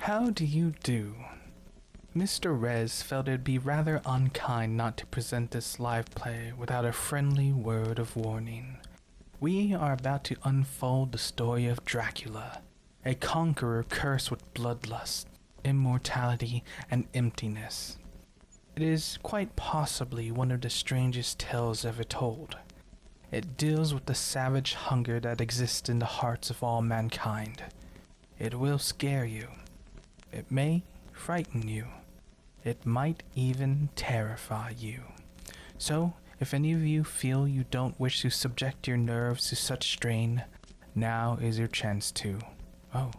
How do you do? Mr. Rez felt it'd be rather unkind not to present this live play without a friendly word of warning. We are about to unfold the story of Dracula, a conqueror cursed with bloodlust, immortality, and emptiness. It is quite possibly one of the strangest tales ever told. It deals with the savage hunger that exists in the hearts of all mankind. It will scare you. It may frighten you. It might even terrify you. So, if any of you feel you don't wish to subject your nerves to such strain, now is your chance to. Oh,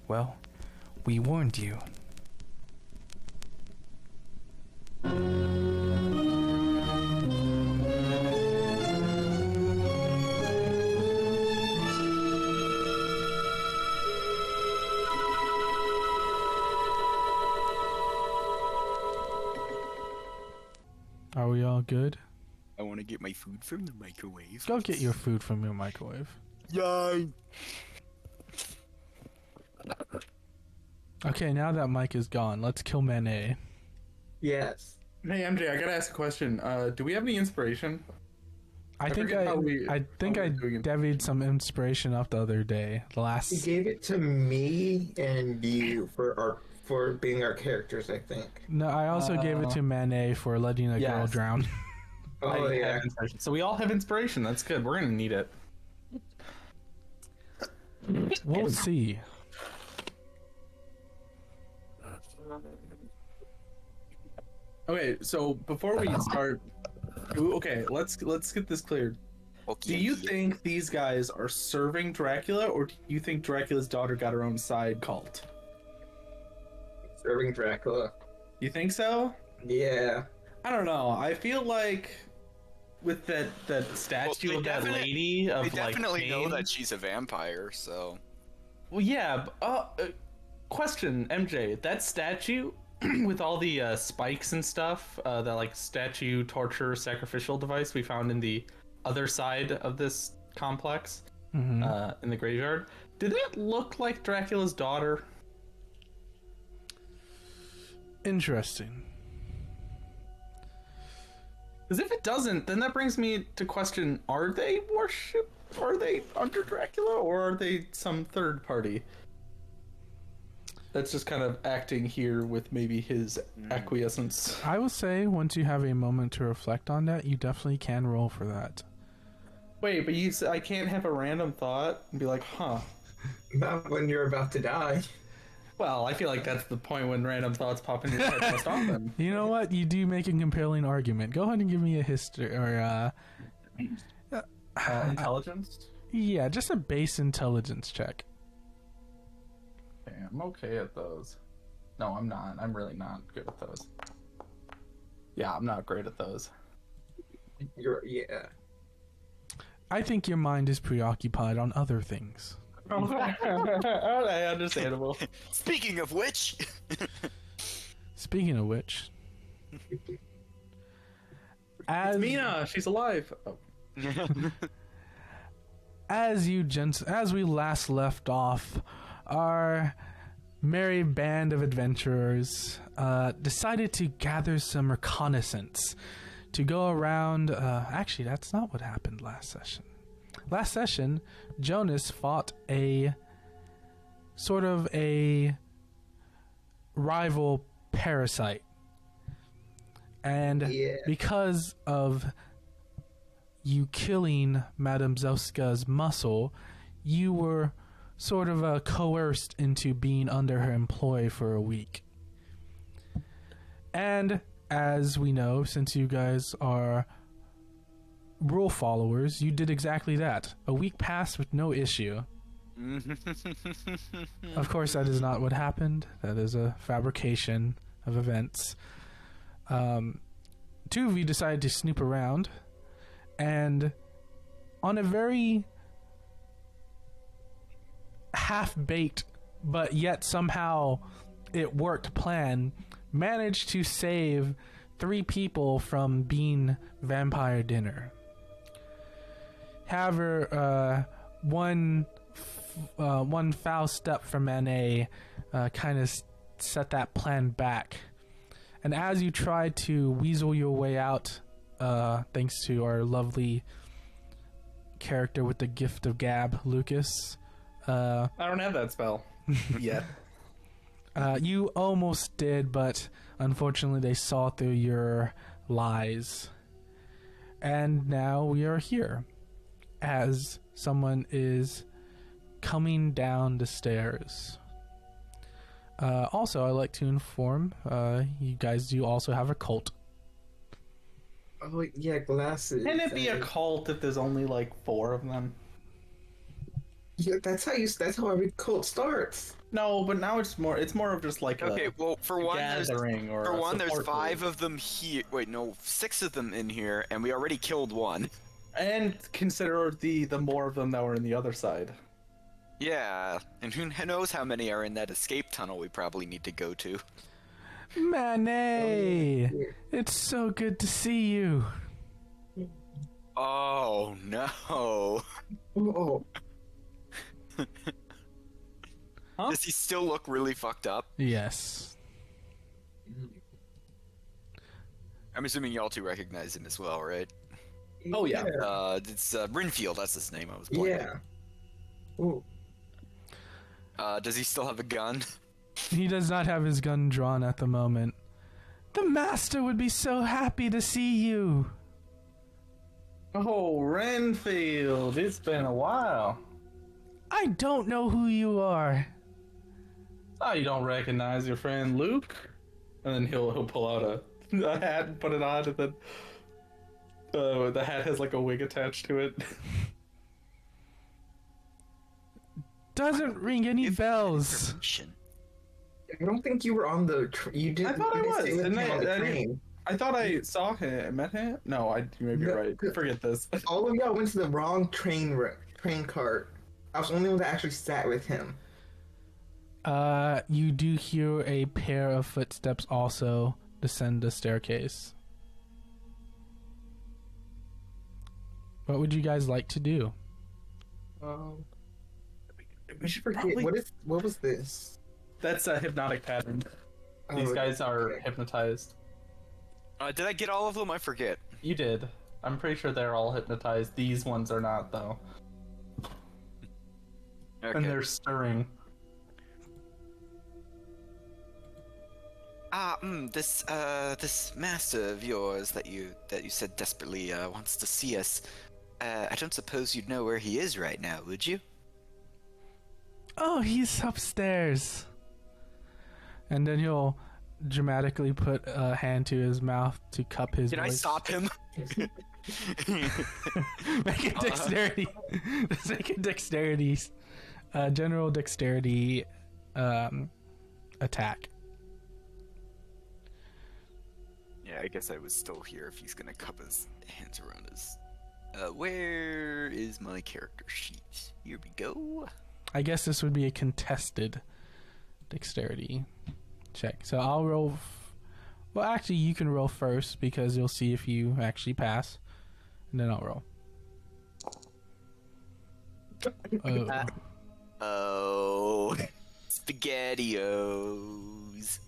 well, we warned you. Are we all good? I want to get my food from the microwave. Go get your food from your microwave. Yay! Okay, now that Mike is gone, let's kill Manet. Yes. Hey MJ, I gotta ask a question. Do we have any inspiration? I think I devied some inspiration up the other day. He gave it to me and you for being our characters, I think. No, I also gave it to Manet for letting a girl drown. Oh yeah. So we all have inspiration. That's good. We're gonna need it. We'll see. Okay, so before we start, okay, let's get this cleared. Okay. Do you think these guys are serving Dracula, or do you think Dracula's daughter got her own side cult? Serving Dracula. You think so? Yeah. I don't know. I feel like with that statue of that lady of they like definitely know pain- that she's a vampire, so. Well, yeah. Question, MJ. That statue with all the spikes and stuff, that like statue torture sacrificial device we found in the other side of this complex, in the graveyard. Did it look like Dracula's daughter? Interesting. Because if it doesn't, then that brings me to question: Are they under Dracula, or are they some third party that's just kind of acting here with maybe his acquiescence? I will say, once you have a moment to reflect on that, you definitely can roll for that. Wait, but I can't have a random thought and be like, huh. Not when you're about to die. Well, I feel like that's the point when random thoughts pop in your head most often. You know what? You do make a compelling argument. Go ahead and give me a history or Intelligence? Yeah, just a base intelligence check. Okay, I'm okay at those. No, I'm not. I'm really not good at those. Yeah, I'm not great at those. Yeah. I think your mind is preoccupied on other things. Okay, understandable. Speaking of which, Speaking of which, as Mina, she's alive. Oh. as we last left off, our merry band of adventurers decided to gather some reconnaissance to go around. Actually, that's not what happened last session. Last session, Jonas fought a sort of a rival parasite. And because of you killing Madame Zelska's muscle, you were sort of coerced into being under her employ for a week. And as we know, since you guys are rule followers, you did exactly that. A week passed with no issue. Of course, that is not what happened. That is a fabrication of events. Two of you decided to snoop around, and on a very half-baked, but yet somehow it worked plan, managed to save 3 people from being vampire dinner. However, one foul step from Manet kind of set that plan back. And as you try to weasel your way out, thanks to our lovely character with the gift of gab, Lucas, I don't have that spell yet. you almost did, but unfortunately they saw through your lies. And now we are here as someone is coming down the stairs. Also, I'd like to inform you guys do also have a cult. Oh yeah, glasses. Can it be a cult if there's only like 4 of them? Yeah, that's how every cult starts. No, but now it's more of just like Okay, a well, for one, gathering or for a one, there's support 5 group. of them here. Wait, no, 6 of them in here, and we already killed one. And consider the more of them that were in the other side. Yeah, and who knows how many are in that escape tunnel we probably need to go to. Manet! It's so good to see you. Oh no. Oh, Huh? Does he still look really fucked up? Yes. I'm assuming y'all two recognize him as well, right? Oh, yeah. It's Renfield, that's his name I was playing. Yeah. Ooh. Does he still have a gun? He does not have his gun drawn at the moment. The master would be so happy to see you. Oh, Renfield, it's been a while. I don't know who you are. Oh, you don't recognize your friend Luke? And then he'll pull out a hat and put it on, and then the hat has like a wig attached to it. Doesn't ring any bells. Information. I don't think you were on the. You did. I thought I you didn't was, stay with didn't him I? on the I didn't- train. I thought I saw him, met him. No, maybe you're right. Forget this. All of y'all went to the wrong train cart. I was the only one that actually sat with him. You do hear a pair of footsteps also descend the staircase. What would you guys like to do? We should Forget, probably. what was this? That's a hypnotic pattern. These Oh, guys are okay. hypnotized. Did I get all of them? I forget. You did. I'm pretty sure they're all hypnotized. These ones are not, though. Okay. And they're stirring. This master of yours that you said desperately wants to see us. I don't suppose you'd know where he is right now, would you? Oh, he's upstairs. And then he'll dramatically put a hand to his mouth to cup his Can I voice. stop him? Make a dexterity. Just make a dexterity. General dexterity attack. Yeah, I guess I was still here if he's gonna cup his hands around his. Where is my character sheet? Here we go. I guess this would be a contested dexterity check. So I'll roll. Well, actually, you can roll first because you'll see if you actually pass, and then I'll roll. Oh. Oh, SpaghettiOs.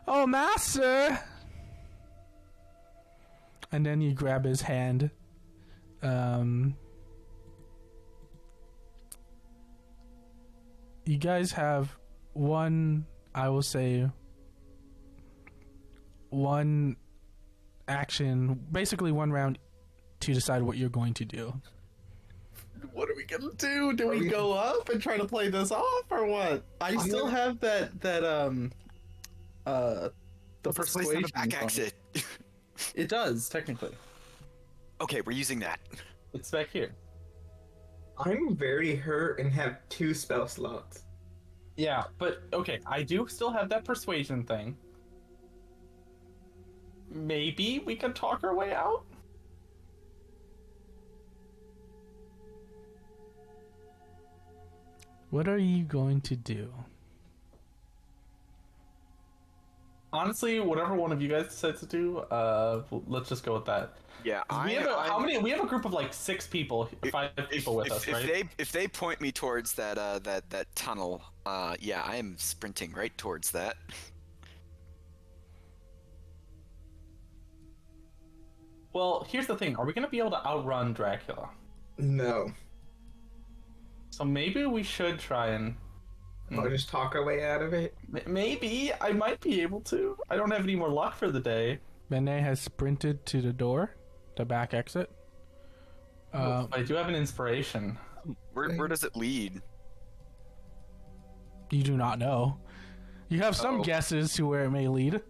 Oh, master! And then you grab his hand. You guys have one, I will say, one action, basically one round to decide what you're going to do. What are we gonna do? Do we go up and try to play this off, or what? I still have the Let's place on persuasion. the back phone. exit. It does technically. Okay, we're using that. It's back here. I'm very hurt and have 2 spell slots. Yeah, but okay, I do still have that persuasion thing. Maybe we can talk our way out. What are you going to do? Honestly, whatever one of you guys decides to do, let's just go with that. Yeah, How many? We have a group of like 6 people, 5 people with us, right? If they point me towards that tunnel, yeah, I am sprinting right towards that. Well, here's the thing: are we gonna be able to outrun Dracula? No. So maybe we should try and. I'll just talk our way out of it. Maybe I might be able to. I don't have any more luck for the day. Mene has sprinted to the door, the back exit. I do have an inspiration. Where does it lead? You do not know. You have some Oh. guesses to where it may lead.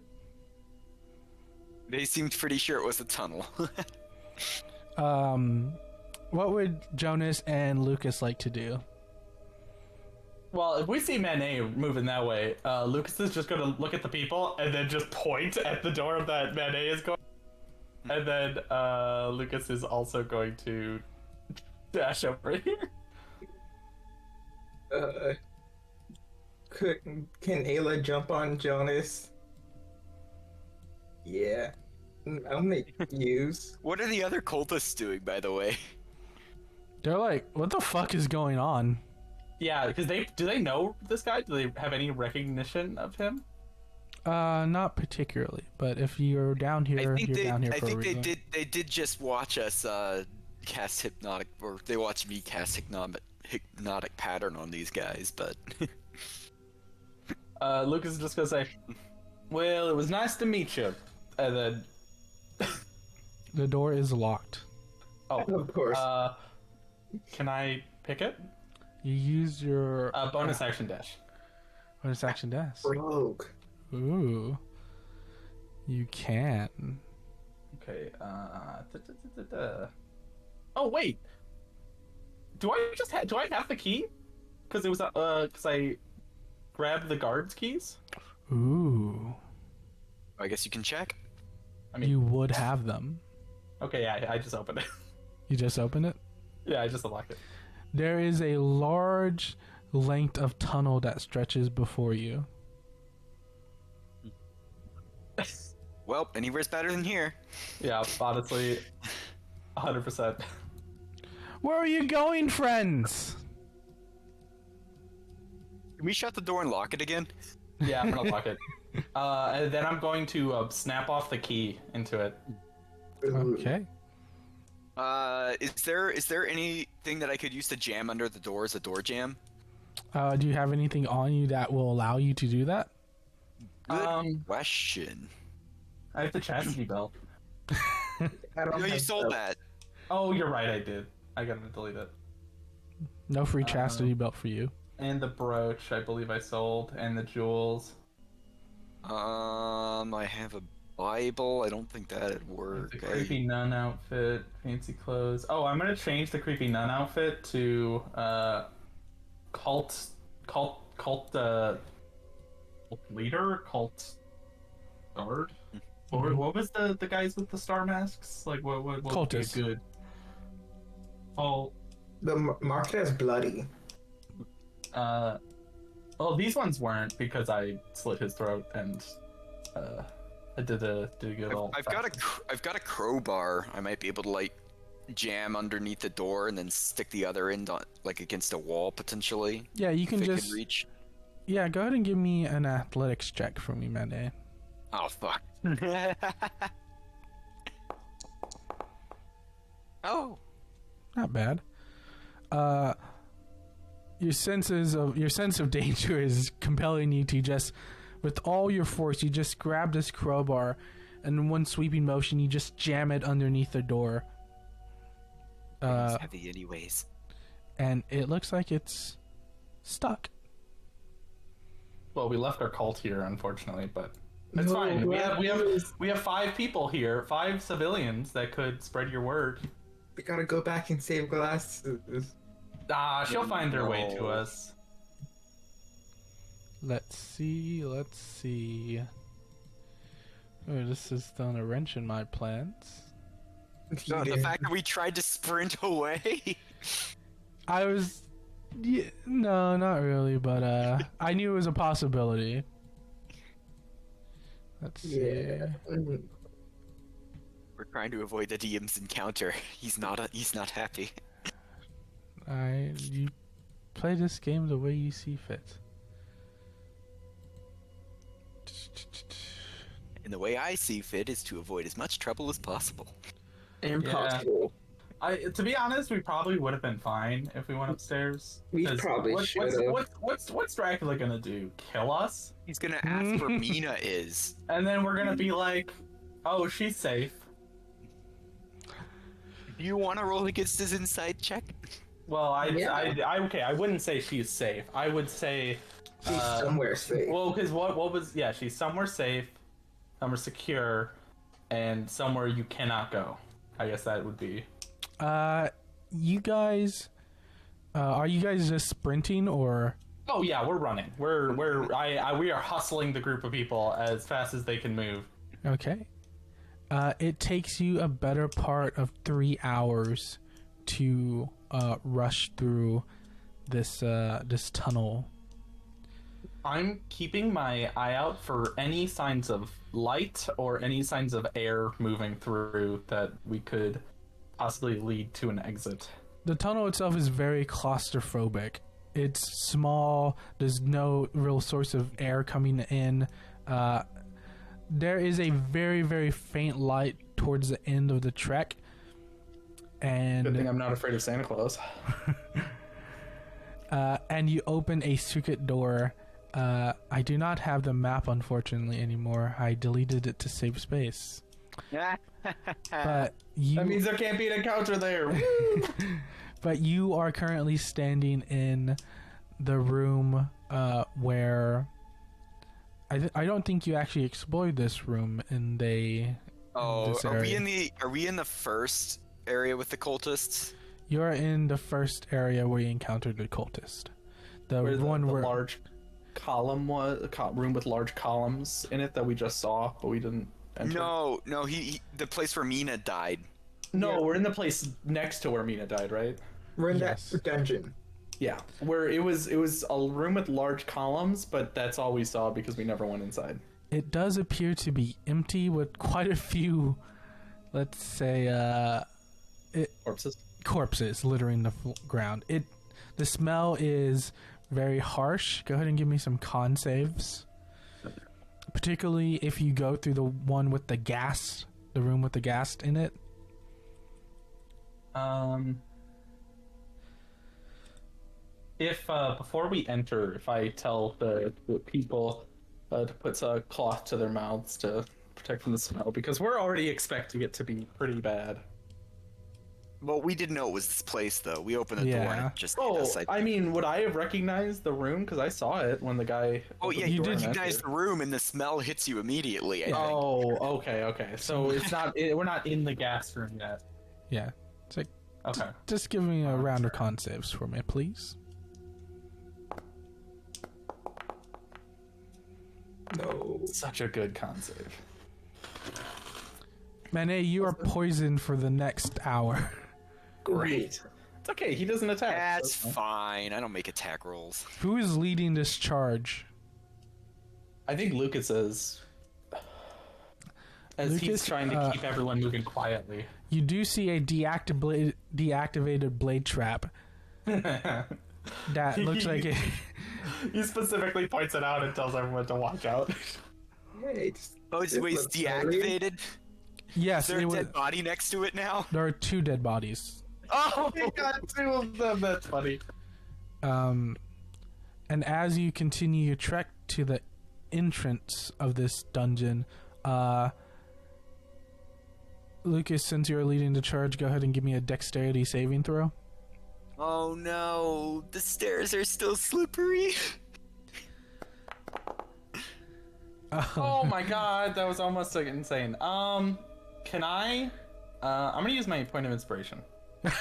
They seemed pretty sure it was a tunnel. What would Jonas and Lucas like to do? Well, if we see Manet moving that way, Lucas is just going to look at the people and then just point at the door that Manet is going. And then Lucas is also going to dash over here. Can Ayla jump on Jonas? Yeah. I'll make use. What are the other cultists doing, by the way? They're like, what the fuck is going on? Yeah, because do they know this guy? Do they have any recognition of him? Not particularly, but if you're down here, you're down here I for a think reason. they did just watch us cast hypnotic, or they watched me cast hypnotic pattern on these guys, but Lucas is just going to say, well, it was nice to meet you. And then... The door is locked. Oh, Of course. can I pick it? You use your Bonus action dash. bonus action dash. Rogue. Ooh. You can. Okay, Oh, wait! Do I have the key? Because it was, because I grabbed the guard's keys? Ooh. I guess you can check. I mean, You would have them. okay, yeah, I just opened it. You just opened it? Yeah, I just unlocked it. There is a large length of tunnel that stretches before you. Well, anywhere's better than here. Yeah, honestly, 100%. Where are you going, friends? Can we shut the door and lock it again? Yeah, I'm gonna lock it. And then I'm going to snap off the key into it. Ooh. Okay. Is there anything that I could use to jam under the door as a door jam? Do you have anything on you that will allow you to do that? Good question. I have the chastity belt. I don't No, you have sold the- that. Oh, you're right, I did. I gotta delete it. No free chastity belt for you. And the brooch, I believe I sold, and the jewels. I have a Bible. I don't think that'd work. The creepy nun outfit, fancy clothes. Oh, I'm gonna change the creepy nun outfit to cult leader, cult guard. Or what was the guys with the star masks? Like what would be Cultists. good? Oh, Marked as bloody. well, these ones weren't because I slit his throat and I did a good old. I've got a crowbar. I might be able to like jam underneath the door and then stick the other end on like against a wall potentially. Yeah, you can If it just. can reach. Yeah, go ahead and give me an athletics check for me, Mende. Oh fuck. Oh. Not bad. Your sense of danger is compelling you to just, with all your force, you just grab this crowbar, and in one sweeping motion, you just jam it underneath the door. It's heavy anyways. And it looks like it's stuck. Well, we left our cult here, unfortunately, but it's No, fine. Brad, We have 5 people here, 5 civilians that could spread your word. We gotta go back and save glasses. Ah, she'll find her way to No. us. Let's see. Oh, this is throwing a wrench in my plans. No, the fact that we tried to sprint away. I was... Yeah, no, not really, but I knew it was a possibility. Let's see. Yeah. We're trying to avoid the DM's encounter. He's not happy. You play this game the way you see fit. And the way I see fit is to avoid as much trouble as possible. Impossible. To be honest, we probably would have been fine if we went upstairs. We 'Cause probably should have. What's Dracula gonna do? Kill us? He's gonna ask where Mina is. And then we're gonna be like, oh, she's safe. Do you want to roll against his inside check? Well, Yeah. okay, I wouldn't say she's safe. I would say, She's somewhere safe. well, because what was, yeah, she's somewhere safe, somewhere secure, and somewhere you cannot go. I guess that would be. You guys, are you guys just sprinting or? Oh yeah, we're running. We are hustling the group of people as fast as they can move. Okay. It takes you a better part of 3 hours to rush through this tunnel. I'm keeping my eye out for any signs of light or any signs of air moving through that we could possibly lead to an exit. The tunnel itself is very claustrophobic. It's small. There's no real source of air coming in. There is a very, very faint light towards the end of the trek. Good thing And I'm not afraid of Santa Claus. and you open a secret door. I do not have the map, unfortunately, anymore. I deleted it to save space. But you, That means there can't be an encounter there. but you are currently standing in the room where I don't think you actually explored this room in this Are we area. in the first area with the cultists? You're in the first area where you encountered the cultist. The Where one the where large column was, room with large columns in it that we just saw, but we didn't enter. No, the place where Mina died. No, Yeah. we're in the place next to where Mina died, right? We're in Yes. that dungeon. Yeah, where it was a room with large columns, but that's all we saw because we never went inside. it does appear to be empty with quite a few, let's say, Corpses. corpses littering the ground. The smell is very harsh. Go ahead and give me some con saves. Particularly if you go through the one with the gas, the room with the gas in it. If before we enter, if I tell the people to put a cloth to their mouths to protect from the smell, because we're already expecting it to be pretty bad. Well, we didn't know it was this place though. We opened the door Yeah. and it just hit Oh, us. I mean, would I have recognized the room? Because I saw it when the guy. Oh yeah, opened you the door and recognize entered. the room and the smell hits you immediately. I think. Oh, okay. So it's not. We're not in the gas room yet. Yeah. It's like, Okay. just give me a round of con saves for me, please. No. Such a good con save. Manet, you are poisoned for the next hour. Great. It's okay. He doesn't attack. That's so- fine. I don't make attack rolls. Who is leading this charge? I think Lucas is. As he's Lucas, trying to keep everyone moving quietly. You do see a deactivated blade trap that looks like it. He specifically points it out and tells everyone to watch out. Hey, just, Oh, it's this wait, it's looks familiar. deactivated. Yes, Is there a it was, dead body next to it now? there are 2 dead bodies. Oh, We got 2 of them. That's funny. And as you continue your trek to the entrance of this dungeon, Lucas, since you're leading the charge, go ahead and give me a dexterity saving throw. oh no! The stairs are still slippery. Oh my god, that was almost like insane. Can I? I'm gonna use my point of inspiration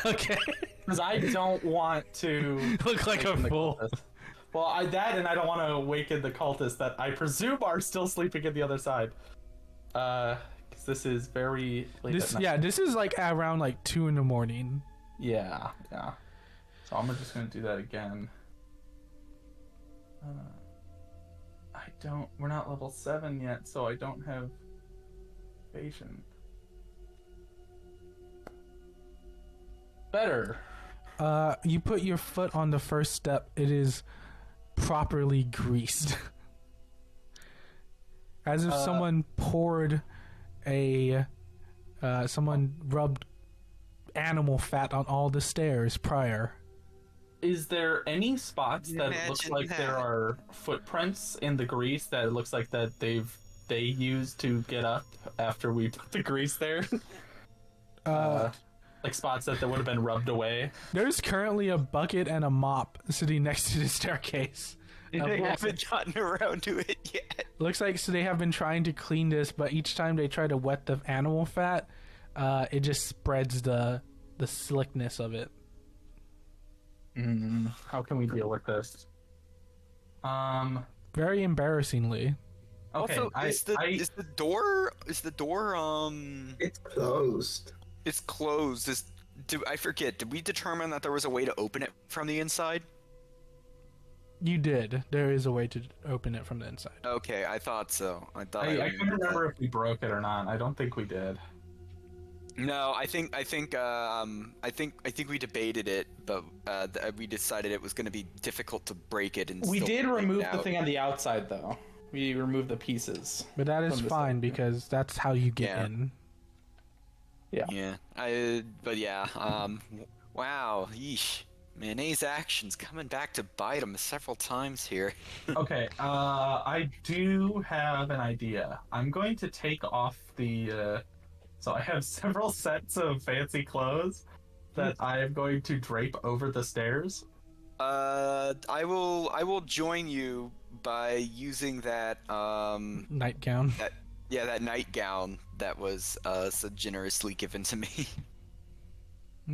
Okay. because I don't want to Look like a awaken the fool. cultist. Well, and I don't want to awaken the cultists that I presume are still sleeping at the other side. Because this is very late at night. This is like around like 2 in the morning. Yeah. So I'm just gonna do that again. We're not level 7 yet, so I don't have patient. Better. You put your foot on the first step. It is properly greased. As if someone poured someone rubbed animal fat on all the stairs prior. Is there any spots that Imagine look like that. there are footprints in the grease that it looks like that they used to get up after we put the grease there? Like spots that would have been rubbed away. There's currently a bucket and a mop sitting next to the staircase. They haven't gotten around to it yet. Looks like so they have been trying to clean this, but each time they try to wet the animal fat, it just spreads the slickness of it. How can we deal with this? Very embarrassingly. Okay, Also, is the door It's closed. it's closed. I forget. Did we determine that there was a way to open it from the inside? You did. There is a way to open it from the inside. Okay, I thought so. I thought I remembered couldn't remember that. if we broke it or not. I don't think we did. No, I think we debated it, but we decided it was going to be difficult to break it. And We still did break it remove the out. thing on the outside, though. We removed the pieces. But that is From the fine side. because that's how you get Yeah. in. Yeah. Wow. Yeesh. Mayonnaise action's coming back to bite him several times here. Okay, I do have an idea. I'm going to take off the, so I have several sets of fancy clothes that I am going to drape over the stairs. I will join you by using that Nightgown. that nightgown that was so generously given to me.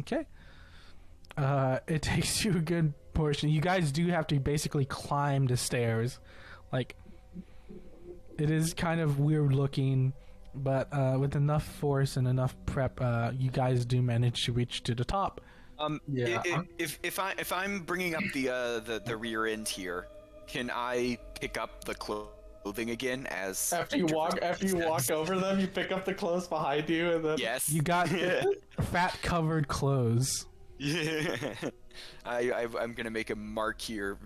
Okay. It takes you a good portion. You guys do have to basically climb the stairs. Like, it is kind of weird looking, but with enough force and enough prep, you guys do manage to reach to the top. Yeah, If I'm bringing up the rear end here, can I pick up the clothing again as After you walk over them, you pick up the clothes behind you, and then Yes. You got fat covered clothes. Yeah. I'm gonna make a mark here.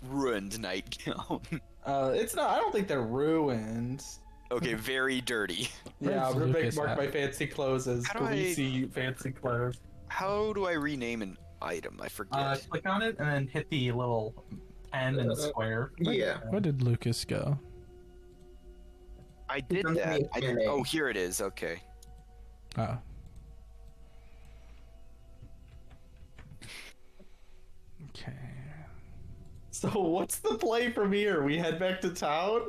Ruined nightgown. It's not. I don't think they're ruined. Okay, very dirty. Yeah, I'm gonna Lucas mark at? my fancy clothes as How do I- greasy fancy clothes. How do I rename an item? I forget. Click on it and then hit the little pen and square. Yeah. Where did Lucas go? I did It's that. underneath NA. Oh, here it is. Okay. Oh. Okay. So what's the play from here? We head back to town?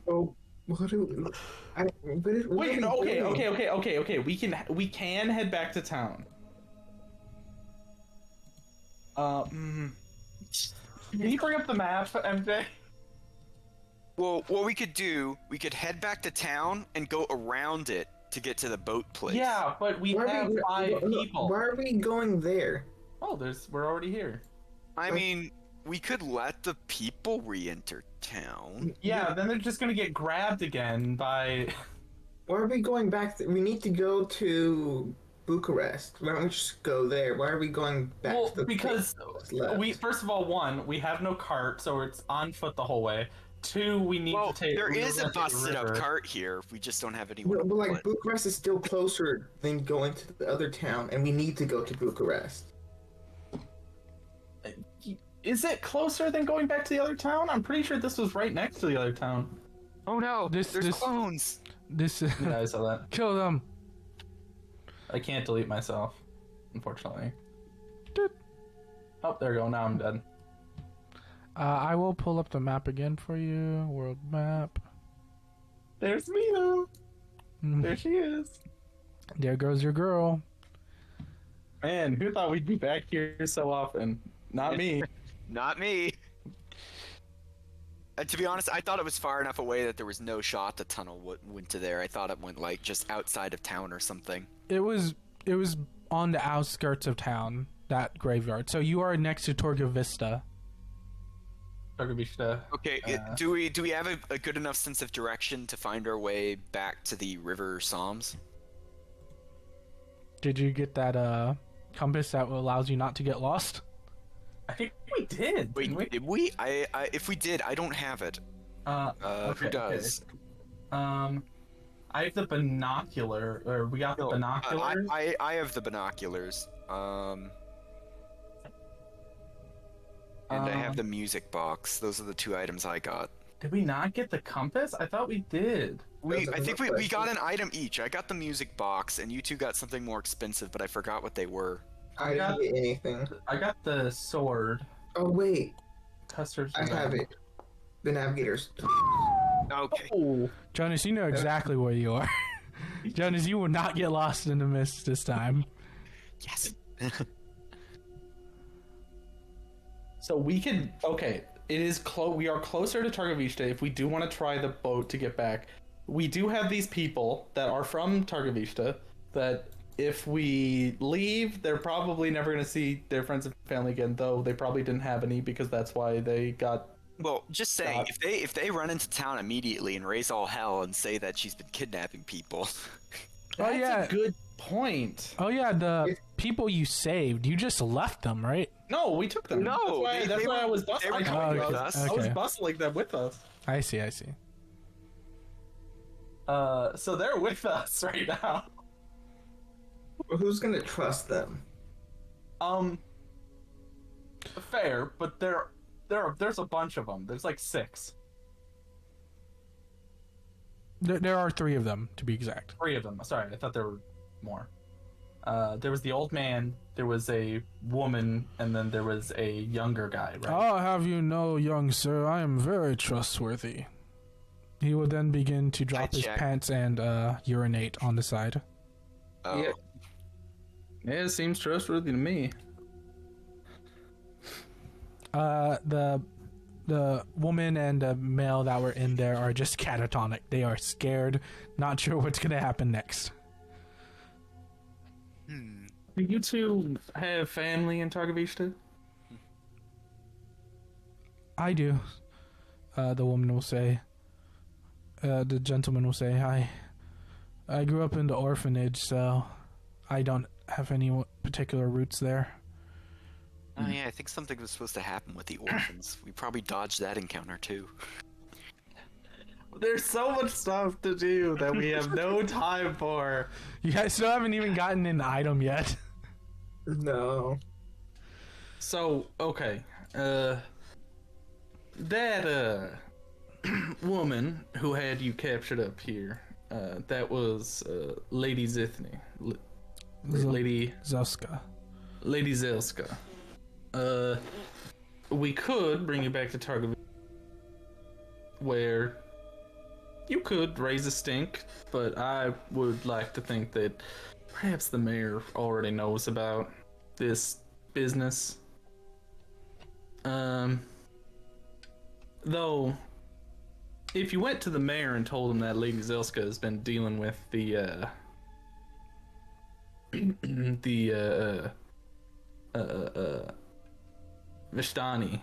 Oh, what do Wait, no, okay. We can head back to town. Can you bring up the map, MJ? Well, what we could do, we could head back to town and go around it to get to the boat place. Yeah, but we have 5 people. Why are we going there? Oh, we're already here. I mean, we could let the people re-enter town. Yeah, then they're just gonna get grabbed again by. Why are we going back? We need to go to Bucharest. Why don't we just go there? Why are we going back Well, to the because place left? we first of all, 1, we have no cart, so it's on foot the whole way. 2, we need Well, to take. there we is a have to take the busted up river. cart here. We just don't have anyone. But to like put. Bucharest is still closer than going to the other town, and we need to go to Bucharest. Is it closer than going back to the other town? I'm pretty sure this was right next to the other town. Oh no, there's this- clones. This Yeah, I saw that. kill them. I can't delete myself, unfortunately. Doot. Oh, there we go. Now I'm dead. I will pull up the map again for you. World map. There's Mina. There she is. There goes your girl. Man, who thought we'd be back here so often? Not me. Not me. To be honest, I thought it was far enough away that there was no shot the tunnel went to there. I thought it went like just outside of town or something. It was on the outskirts of town, that graveyard. So you are next to Torga Vista. Targovishta. Okay, do we have a good enough sense of direction to find our way back to the River Psalms? Did you get that compass that allows you not to get lost? I think we did. Wait, didn't we? did we? If we did, I don't have it. Okay, Who does? I have the binocular, or we got the binocular. I have the binoculars. And I have the music box. Those are the two items I got. Did we not get the compass? I thought we did. I think we got an item each. I got the music box, and you two got something more expensive, but I forgot what they were. I didn't get anything. I got the sword. Oh wait, Custer's. I have it. The navigators. Okay. Oh. Jonas, you know exactly where you are. Jonas, you will not get lost in the mist this time. Yes. So we can. Okay, it is close. We are closer to Targovishta. If we do want to try the boat to get back, we do have these people that are from Targovishta. That if we leave, they're probably never going to see their friends and family again. Though they probably didn't have any because that's why they got. Well, just saying, if they run into town immediately and raise all hell and say that she's been kidnapping people. That's yeah. a good point. Oh yeah, the people you saved, you just left them, right? No, we took them. No, that's why I was they bustling. were coming with okay. us. I was Okay. bustling them with us. I see. So they're with us right now. Well, who's gonna trust them? Fair, but there's a bunch of them. There's like 6. There are 3 of them, to be exact. 3 of them. Sorry, I thought there were more. There was the old man, there was a woman, and then there was a younger guy, right? I'll have you know, young sir, I am very trustworthy. He will then begin to drop his check. pants and urinate on the side. Oh. Yeah. Yeah, it seems trustworthy to me. The woman and the male that were in there are just catatonic. They are scared, not sure what's gonna happen next. Do you two have family in Targovishta? I do. The woman will say. The gentleman will say, I grew up in the orphanage, so I don't have any particular roots there. Oh yeah, I think something was supposed to happen with the orphans. We probably dodged that encounter too. There's so much stuff to do that we have no time for. You guys still haven't even gotten an item yet. No. So, okay. That woman who had you captured up here, that was Lady Zithny. Lady Zelska. Zelska. We could bring you back to Targovishta, where you could raise a stink, but I would like to think that perhaps the mayor already knows about this business. Though, if you went to the mayor and told him that Lady Zelska has been dealing with the Vishtani,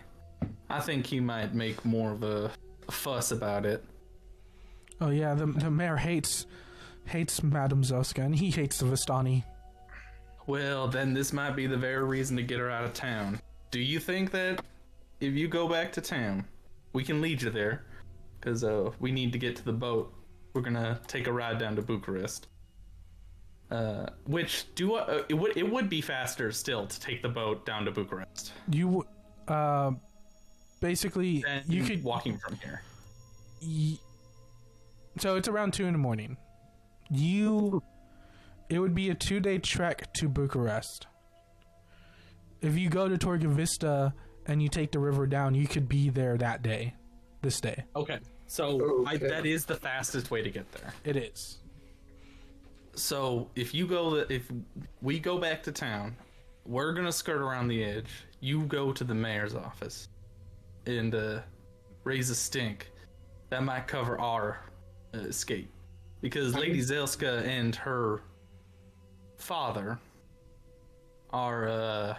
I think he might make more of a fuss about it. Oh yeah, the mayor hates Madame Zelska, and he hates the Vistani. Well, then this might be the very reason to get her out of town. Do you think that if you go back to town, we can lead you there? Because we need to get to the boat. We're gonna take a ride down to Bucharest. It would be faster still to take the boat down to Bucharest. You, basically, Than you could walking from here. So it's around 2 a.m. It would be a 2-day trek to Bucharest. If you go to Torgavista and you take the river down, you could be there that day, this day. Okay, so Okay. that is the fastest way to get there. It is. So if we go back to town, we're gonna skirt around the edge. You go to the mayor's office and raise a stink. That might cover our escape, because Lady Zelska and her father are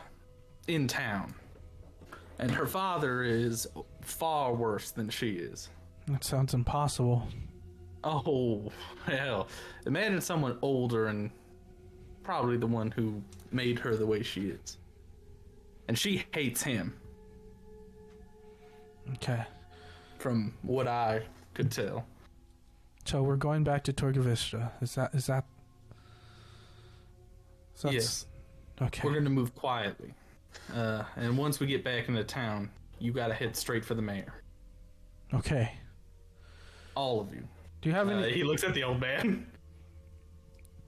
in town. And her father is far worse than she is. That sounds impossible. Oh, hell. Imagine someone older and probably the one who made her the way she is. And she hates him, Okay. from what I could tell. So we're going back to Torgavista. Is that? So that's- Yes. Okay. We're going to move quietly. And once we get back into town, you got to head straight for the mayor. Okay. All of you. Do you have any? He looks at the old man.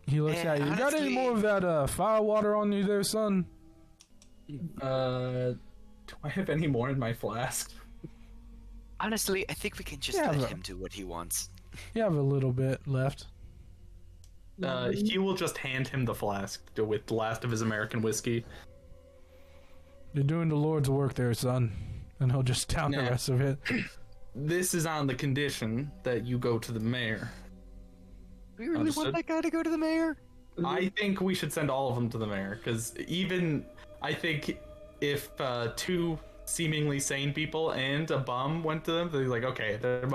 He looks at you. You got any honestly- more of that fire water on you there, son? Do I have any more in my flask? Honestly, I think we can just Yeah, let but- him do what he wants. You have a little bit left. He will just hand him the flask with the last of his American whiskey. You're doing the Lord's work there, son. And he'll just down the Nah. rest of it. This is on the condition that you go to the mayor. We really Understood. want that guy to go to the mayor? I think we should send all of them to the mayor, because even I think if two seemingly sane people and a bum went to them, they're like, okay, there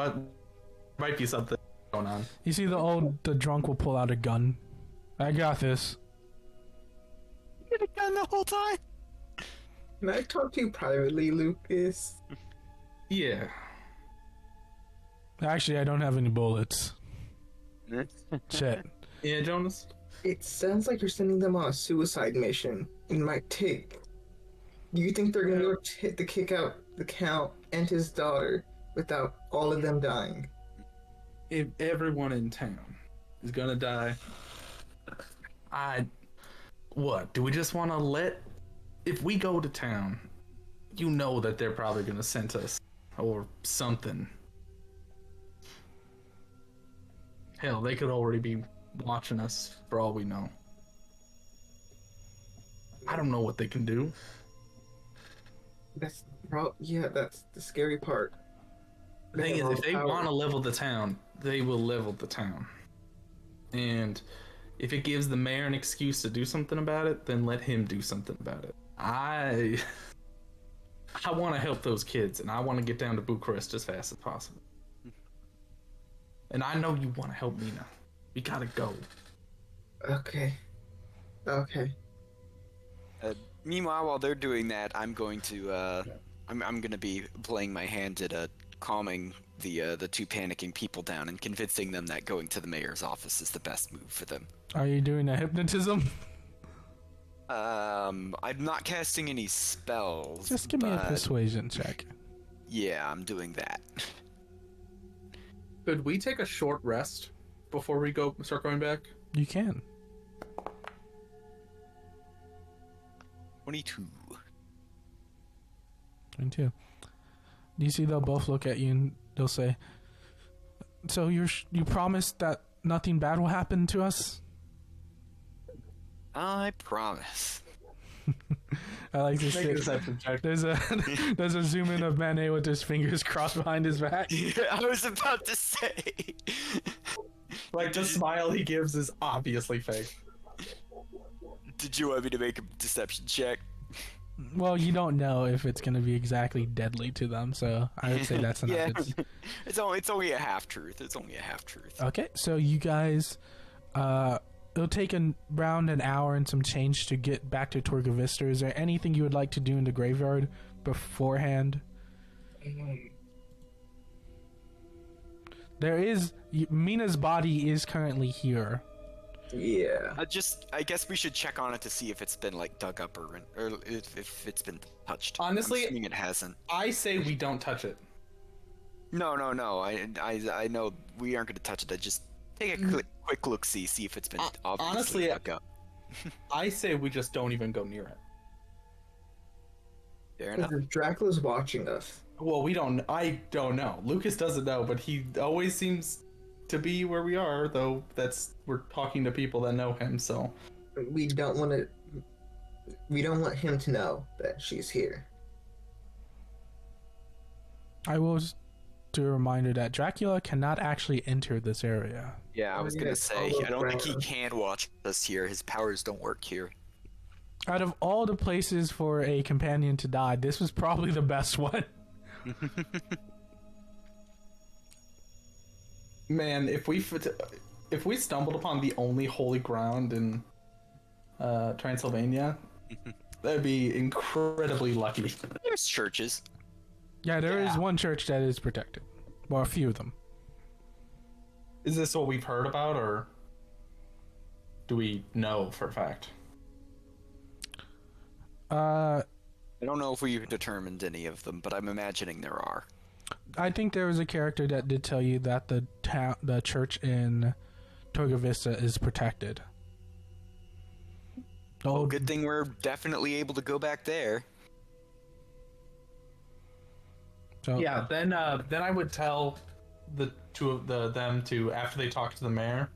might be something going on. You see the drunk will pull out a gun. I got this. You could have done the whole time. Can I talk to you privately, Lucas? Yeah. Actually, I don't have any bullets. Shit. Yeah, Jonas? It sounds like you're sending them on a suicide mission. It might take. Do you think they're gonna go hit the kick out the Count and his daughter without all of them dying? If everyone in town is gonna die, what? Do we just want to let... If we go to town, you know that they're probably gonna send us or something. Hell, they could already be watching us for all we know. I don't know what they can do. That's that's the scary part. The thing is, if they Power. want to level the town, they will level the town. And if it gives the mayor an excuse to do something about it, then let him do something about it. I want to help those kids, and I want to get down to Bucharest as fast as possible. And I know you want to help Mina. We gotta go. Okay. Meanwhile, while they're doing that, I'm going to I'm gonna be playing my hand at calming the two panicking people down and convincing them that going to the mayor's office is the best move for them. Are you doing a hypnotism? I'm not casting any spells. Just give me a but persuasion check. Yeah, I'm doing that. Could we take a short rest before we start going back? You can. 22. 22. You see, they'll both look at you and they'll say, "So you promised that nothing bad will happen to us?" I promise. I like to Make say a deception check. there's a zoom in of Manet with his fingers crossed behind his back. I was about to say. Like, the smile he gives is obviously fake. Did you want me to make a deception check? Well, you don't know if it's going to be exactly deadly to them, so I would say that's enough. Yeah. It's- It's only a half truth. It's only a half truth. Okay, so you guys, it'll take around an hour and some change to get back to Torgavista. Is there anything you would like to do in the graveyard beforehand? There is Mina's body is currently here. Yeah. I guess we should check on it to see if it's been like dug up or if it's been touched. Honestly- I'm assuming it hasn't. I say we don't touch it. No. I know we aren't going to touch it. I just take a quick look, see if it's been obviously honestly, dug up. I say we just don't even go near it. Fair enough. Because Dracula's watching us. Well, I don't know. Lucas doesn't know, but he always seems to be where we are, though we're talking to people that know him, so. We don't want him to know that she's here. I will just do a reminder that Dracula cannot actually enter this area. Yeah, I was Yeah, going to it's say, all I don't think he around. can watch us here. His powers don't work here. Out of all the places for a companion to die, this was probably the best one. Man, if we stumbled upon the only holy ground in Transylvania, that'd be incredibly lucky. There's churches. Yeah, there is one church that is protected. Well, a few of them. Is this what we've heard about, or do we know for a fact? I don't know if we've determined any of them, but I'm imagining there are. I think there was a character that did tell you that the church in Torga Vista is protected. Oh, good thing we're definitely able to go back there. So, Yeah, then I would tell the two of them to, after they talk to the mayor,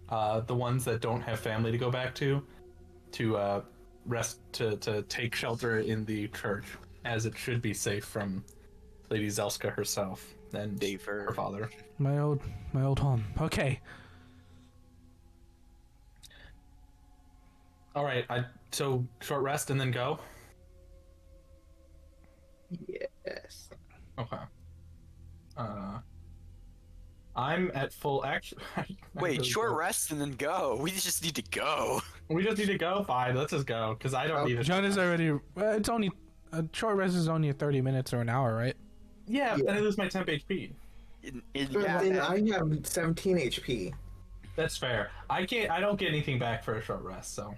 the ones that don't have family to go back to to take shelter in the church, as it should be safe from Lady Zelska herself and her father. my old home. Okay. All right, so short rest and then go. Yes. Okay. I'm at full action. Wait, short rest and then go. We just need to go. We just need to go. Fine, let's just go because I don't need it. John is already. It's only a short rest is only 30 minutes or an hour, right? Yeah, then I lose my temp HP. But then I have 17 HP. That's fair. I don't get anything back for a short rest, so.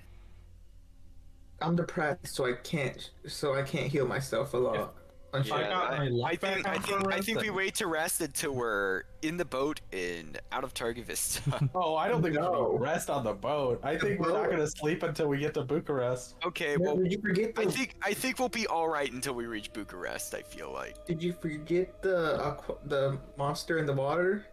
I'm depressed, so I can't heal myself a lot. I got my life back on short I rest, think we then- wait to rest until we're in the boat and out of Targa Vista. Oh, I don't think we No. should rest on the boat. I think we're not gonna sleep until we get to Bucharest. Okay, No, well, did you forget I think we'll be all right until we reach Bucharest. I feel like. Did you forget the monster in the water?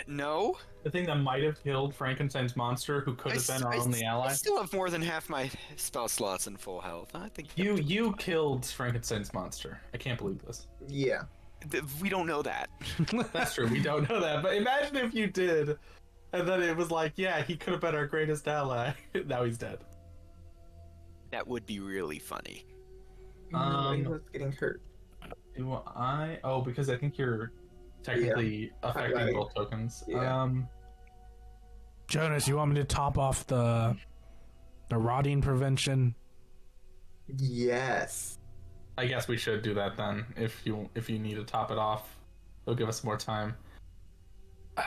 No. The thing that might have killed Frankenstein's monster, who could have been our only I ally. still have more than half my spell slots in full health. I think You killed Frankenstein's monster. I can't believe this. Yeah. we don't know that. That's true. We don't know that, but imagine if you did, and then it was like, yeah, he could have been our greatest ally. Now he's dead. That would be really funny. Nobody was getting hurt. Do I? Oh, because I think you're technically affecting Right. both tokens. Yeah. Jonas, you want me to top off the rotting prevention? Yes. I guess we should do that then. If you need to top it off, it'll give us more time. But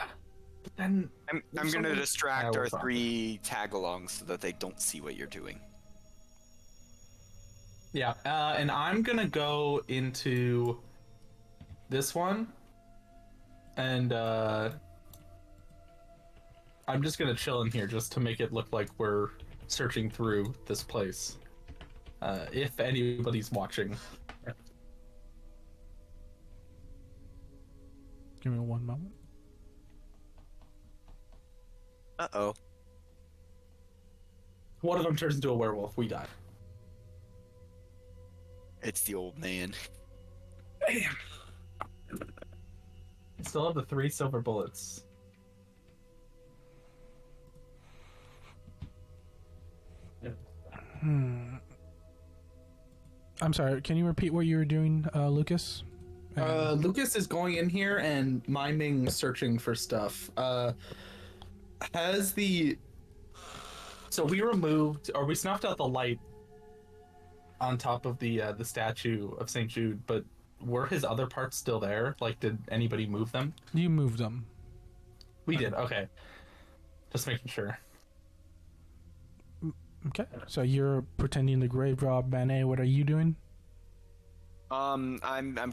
then I'm There's gonna something- distract Yeah, our we'll talk. 3 tag-alongs so that they don't see what you're doing. yeah, and I'm gonna go into this one, and I'm just gonna chill in here just to make it look like we're searching through this place. If anybody's watching. Give me one moment. Uh-oh. One of them turns into a werewolf, we die. It's the old man. I still have the 3 silver bullets. I'm sorry. Can you repeat what you were doing, Lucas? Lucas is going in here and miming searching for stuff. So we removed, or we snuffed out the light on top of the statue of St. Jude, but were his other parts still there? Like, did anybody move them? You moved them. We did, okay. Just making sure. Okay. So you're pretending to grave rob Manet. What are you doing? I'm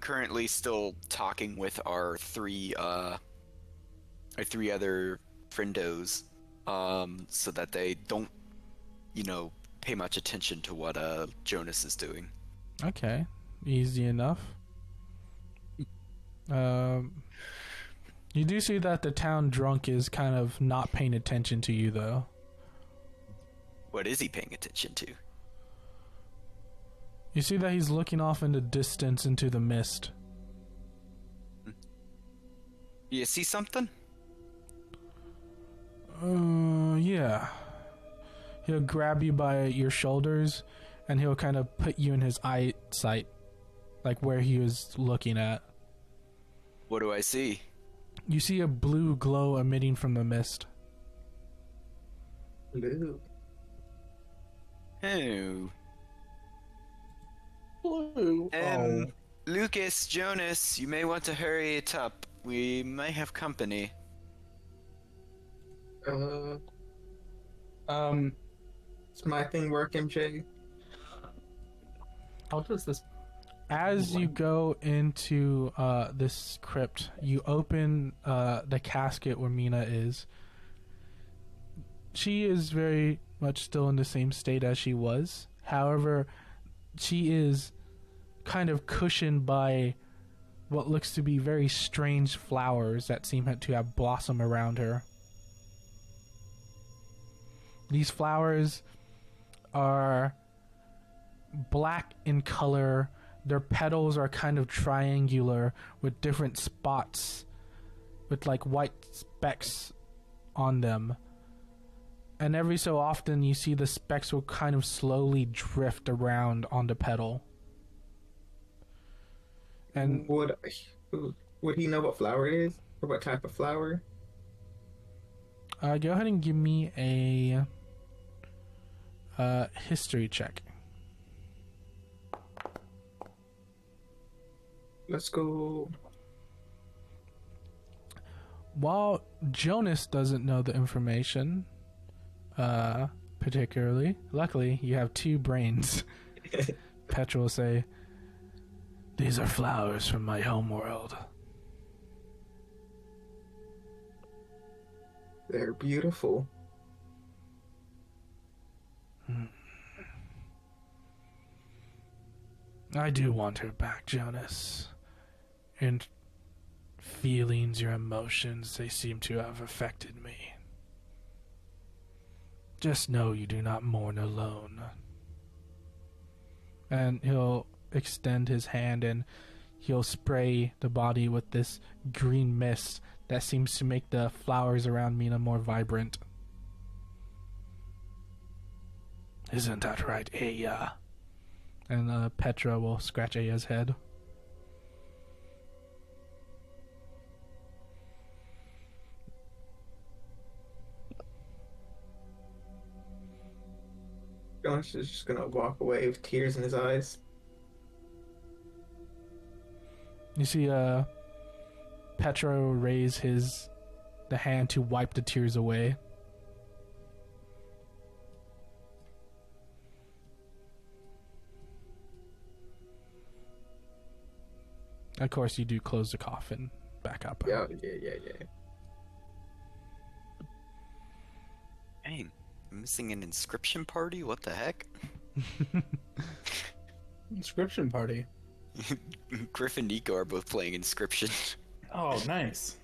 currently still talking with our 3 other friendos, so that they don't, pay much attention to what Jonas is doing. Okay. Easy enough. You do see that the town drunk is kind of not paying attention to you, though. What is he paying attention to? You see that he's looking off in the distance into the mist. You see something? Yeah. He'll grab you by your shoulders, and he'll kind of put you in his eyesight, like where he was looking at. What do I see? You see a blue glow emitting from the mist. Blue. Oh. Blue. Lucas, Jonas, you may want to hurry it up. We might have company. Does my thing work, MJ? How does this? As you go into this crypt, you open the casket where Mina is. She is very much still in the same state as she was. However, she is kind of cushioned by what looks to be very strange flowers that seem to have blossomed around her. These flowers are black in color. Their petals are kind of triangular with different spots with like white specks on them. And every so often you see the specks will kind of slowly drift around on the petal. And Would he know what flower it is? Or what type of flower? go ahead and give me a history check. Let's go. While Jonas doesn't know the information, particularly, luckily you have two brains. Petra will say, "These are flowers from my homeworld." They're beautiful. I do want her back, Jonas. And feelings, your emotions, they seem to have affected me. Just know you do not mourn alone. And he'll extend his hand and he'll spray the body with this green mist that seems to make the flowers around Mina more vibrant. Isn't that right, Aya? And Petra will scratch Aya's head. Jonas is just gonna walk away with tears in his eyes. You see Petra raise the hand to wipe the tears away. Of course, you do close the coffin back up. Yeah. Dang, I'm missing an inscription party? What the heck? Inscription party. Griff and Nico are both playing Inscription. Oh, nice.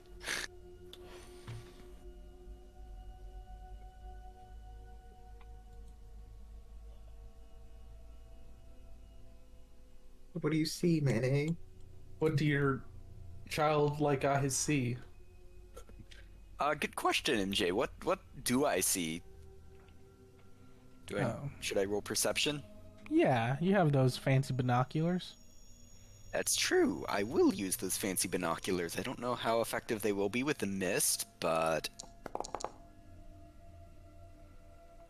What do you see, Mayonnaise? What do your childlike eyes see? Good question, MJ. What do I see? Should I roll perception? Yeah, you have those fancy binoculars. That's true. I will use those fancy binoculars. I don't know how effective they will be with the mist, but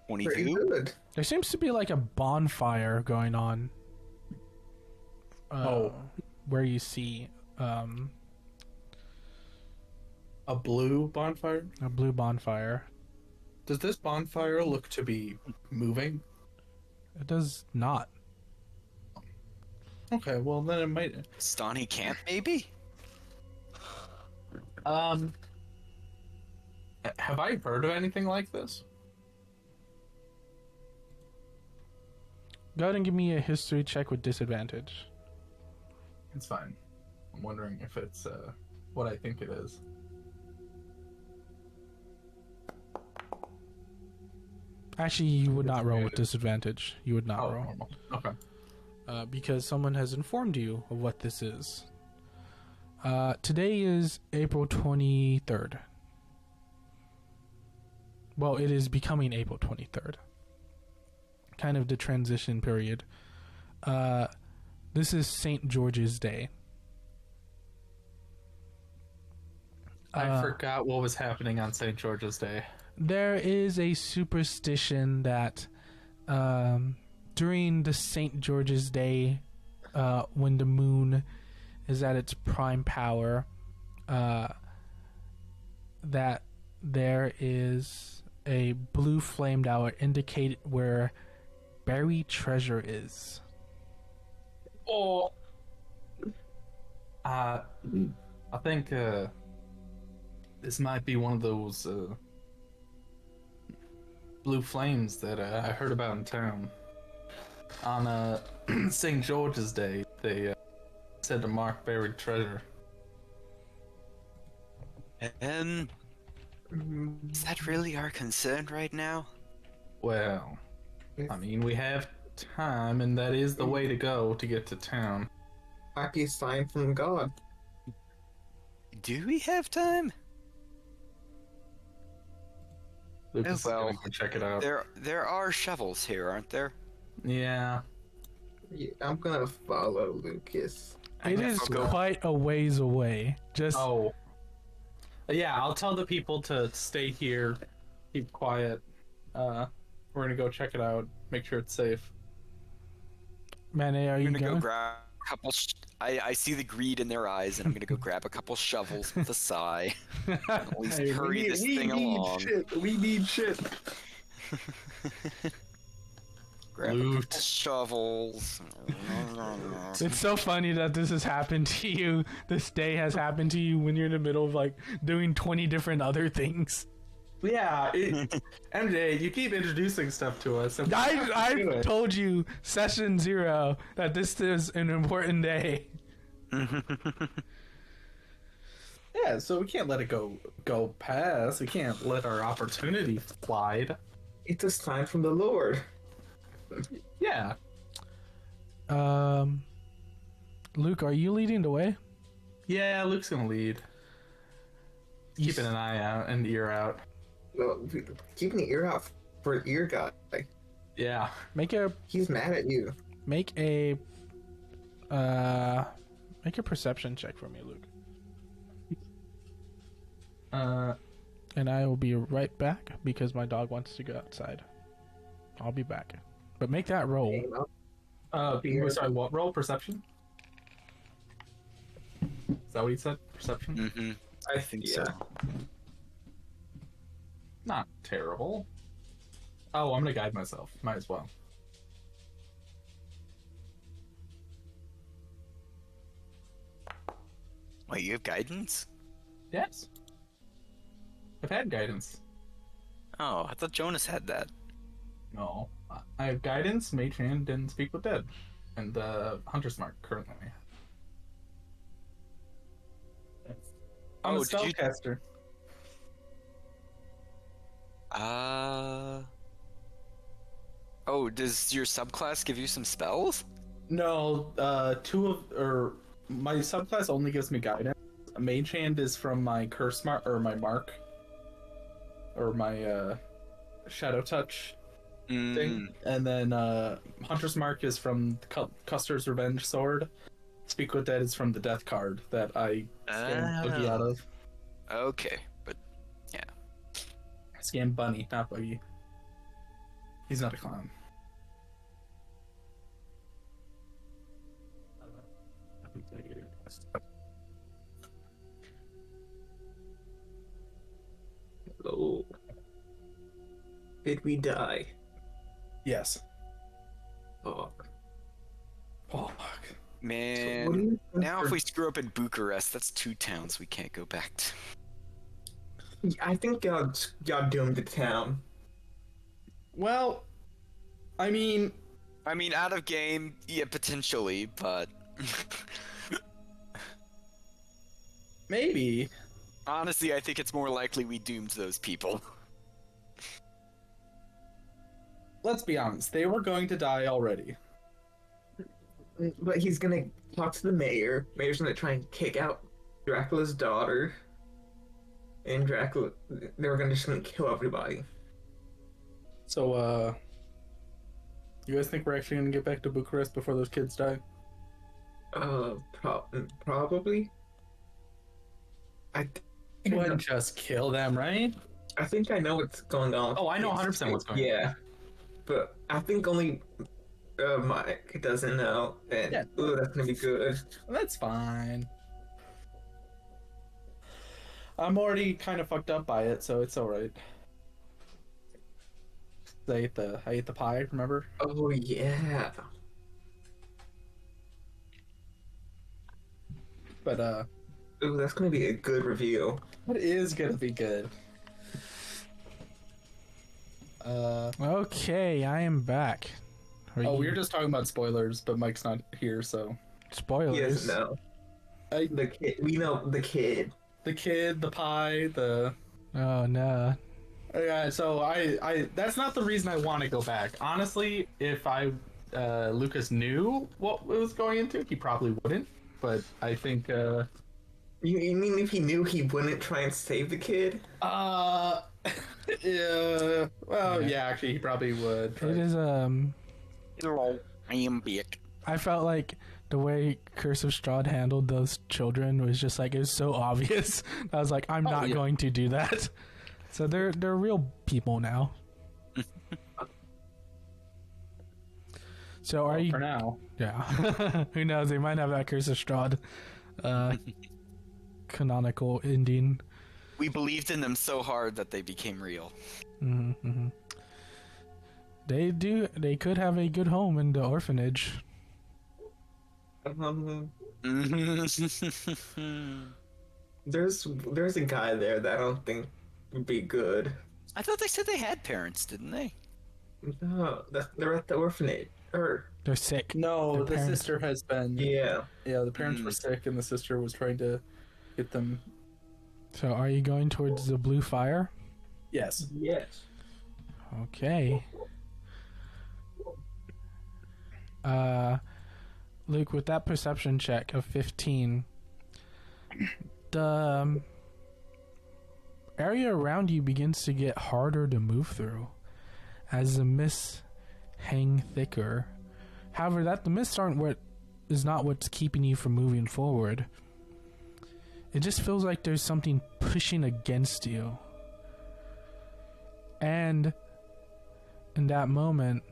22. Pretty good. There seems to be like a bonfire going on. Where you see A blue bonfire? a blue bonfire. Does this bonfire look to be moving? It does not. Okay, well then it might. Stani Camp, maybe? Have I heard of anything like this? Go ahead and give me a history check with disadvantage. It's fine. I'm wondering if it's what I think it is. Actually, you would not roll with disadvantage. You would not roll. Normal. Okay. Because someone has informed you of what this is. Today is April 23rd. Well, it is becoming April 23rd. kind of the transition period. This is St. George's Day. I forgot what was happening on St. George's Day. There is a superstition that during the St. George's Day, when the moon is at its prime power, that there is a blue flame that will indicate where buried treasure is. Oh, I think this might be one of those blue flames that I heard about in town. On St. George's Day, they said to mark buried treasure. Is that really our concern right now? Well, I mean, we have time, and that is the way to go to get to town. Might be a sign from God. Do we have time? Lucas is well, gonna go check it out. There are shovels here, aren't there? Yeah. Yeah, I'm gonna follow Lucas. It guess is I'll go. quite a ways away. Just Oh. Yeah, I'll tell the people to stay here, keep quiet. We're gonna go check it out, make sure it's safe. Manny, are I'm you gonna go going? grab a couple. I see the greed in their eyes, and I'm gonna go grab a couple shovels with a sigh. And at least hurry this thing along. We need shit. Grab a Loot. couple shovels. It's so funny that this has happened to you. This day has happened to you when you're in the middle of like doing 20 different other things. Yeah, MJ, you keep introducing stuff to us. And I told you session 0 that this is an important day. Yeah, so we can't let it go past. We can't let our opportunity slide. It's a sign from the Lord. Yeah. Luke, are you leading the way? Yeah, Luke's gonna lead. Keeping an eye out and ear out. Well, keeping the ear out for ear guy. Yeah. Make a He's mad at you. make a perception check for me, Luke. And I will be right back because my dog wants to go outside. I'll be back. But make that roll. Sorry, what roll? Perception? Is that what you said? Perception? Mm-hmm. I think so. Not terrible. Oh, I'm gonna guide myself. Might as well. Wait, you have guidance? Yes. I've had guidance. Oh, I thought Jonas had that. No. I have guidance, mage hand, and speak with dead. And Hunter's Mark currently. I'm a Oh, did you- spellcaster. Oh, does your subclass give you some spells? No, my subclass only gives me guidance. A mage hand is from my curse mark or my mark, or my shadow touch thing, and then Hunter's Mark is from Custer's Revenge Sword. Speak with Dead is from the Death card that I scanned Buggy out of. Okay, but yeah. I scanned Bunny, not Buggy. He's not a clown. Oh. Did we die? Yes. Oh. Oh, Man, What do you think now for- if we screw up in Bucharest, that's 2 towns we can't go back to. I think y'all doomed the town. well, I mean, Out of game, yeah, potentially, but maybe. honestly, I think it's more likely we doomed those people. Let's be honest. They were going to die already. But he's gonna talk to the mayor. Mayor's gonna try and kick out Dracula's daughter. And Dracula, they're just gonna kill everybody. So, You guys think we're actually gonna get back to Bucharest before those kids die? Probably. I think You I know, wouldn't just kill them, right? I think I know what's going on. Oh, I know 100% what's going on. Yeah, but I think only Mike doesn't know, and Yeah. ooh, that's gonna be good. That's fine. I'm already kind of fucked up by it, so it's alright. I ate the pie, remember? Oh yeah. But Ooh, that's gonna be a good review. it is gonna be good. Okay, I am back. We were just talking about spoilers, but Mike's not here, so spoilers. He doesn't know. The kid. We know the kid. the kid, the pie, the Oh no. yeah. So I that's not the reason I want to go back. Honestly, if Lucas knew what it was going into, he probably wouldn't. But I think You mean if he knew, he wouldn't try and save the kid? yeah. Well, yeah. Actually, he probably would. It is Hello, I am back. I felt like the way Curse of Strahd handled those children was just like, it was so obvious. I was like, I'm not going to do that. So they're real people now. So are you? For now? Yeah. Who knows? They might have that Curse of Strahd canonical ending. We believed in them so hard that they became real. Mm-hmm. They do. They could have a good home in the orphanage. There's a guy there that I don't think would be good. I thought they said they had parents, didn't they? No, they're at the orphanage. They're sick. No, Their the parents- sister has been. Yeah. Yeah, the parents were sick, and the sister was trying to get them. So are you going towards the blue fire? Yes. Yes. Okay. Luke, with that perception check of 15, the area around you begins to get harder to move through as the mists hang thicker. However, the mists is not what's keeping you from moving forward. It just feels like there's something pushing against you. And in that moment,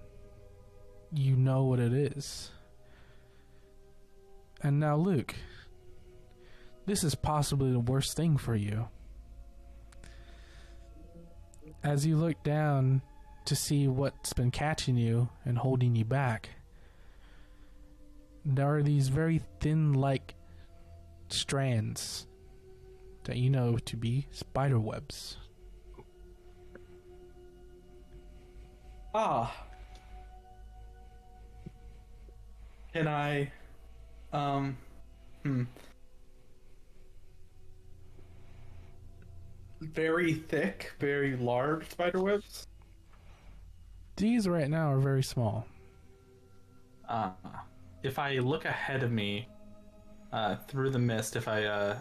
you know what it is. And now, Luke, this is possibly the worst thing for you. As you look down to see what's been catching you and holding you back, there are these very thin, like strands that you know to be spider webs. Ah. Can I very thick, very large spider webs? These right now are very small. If I look ahead of me, through the mist, if I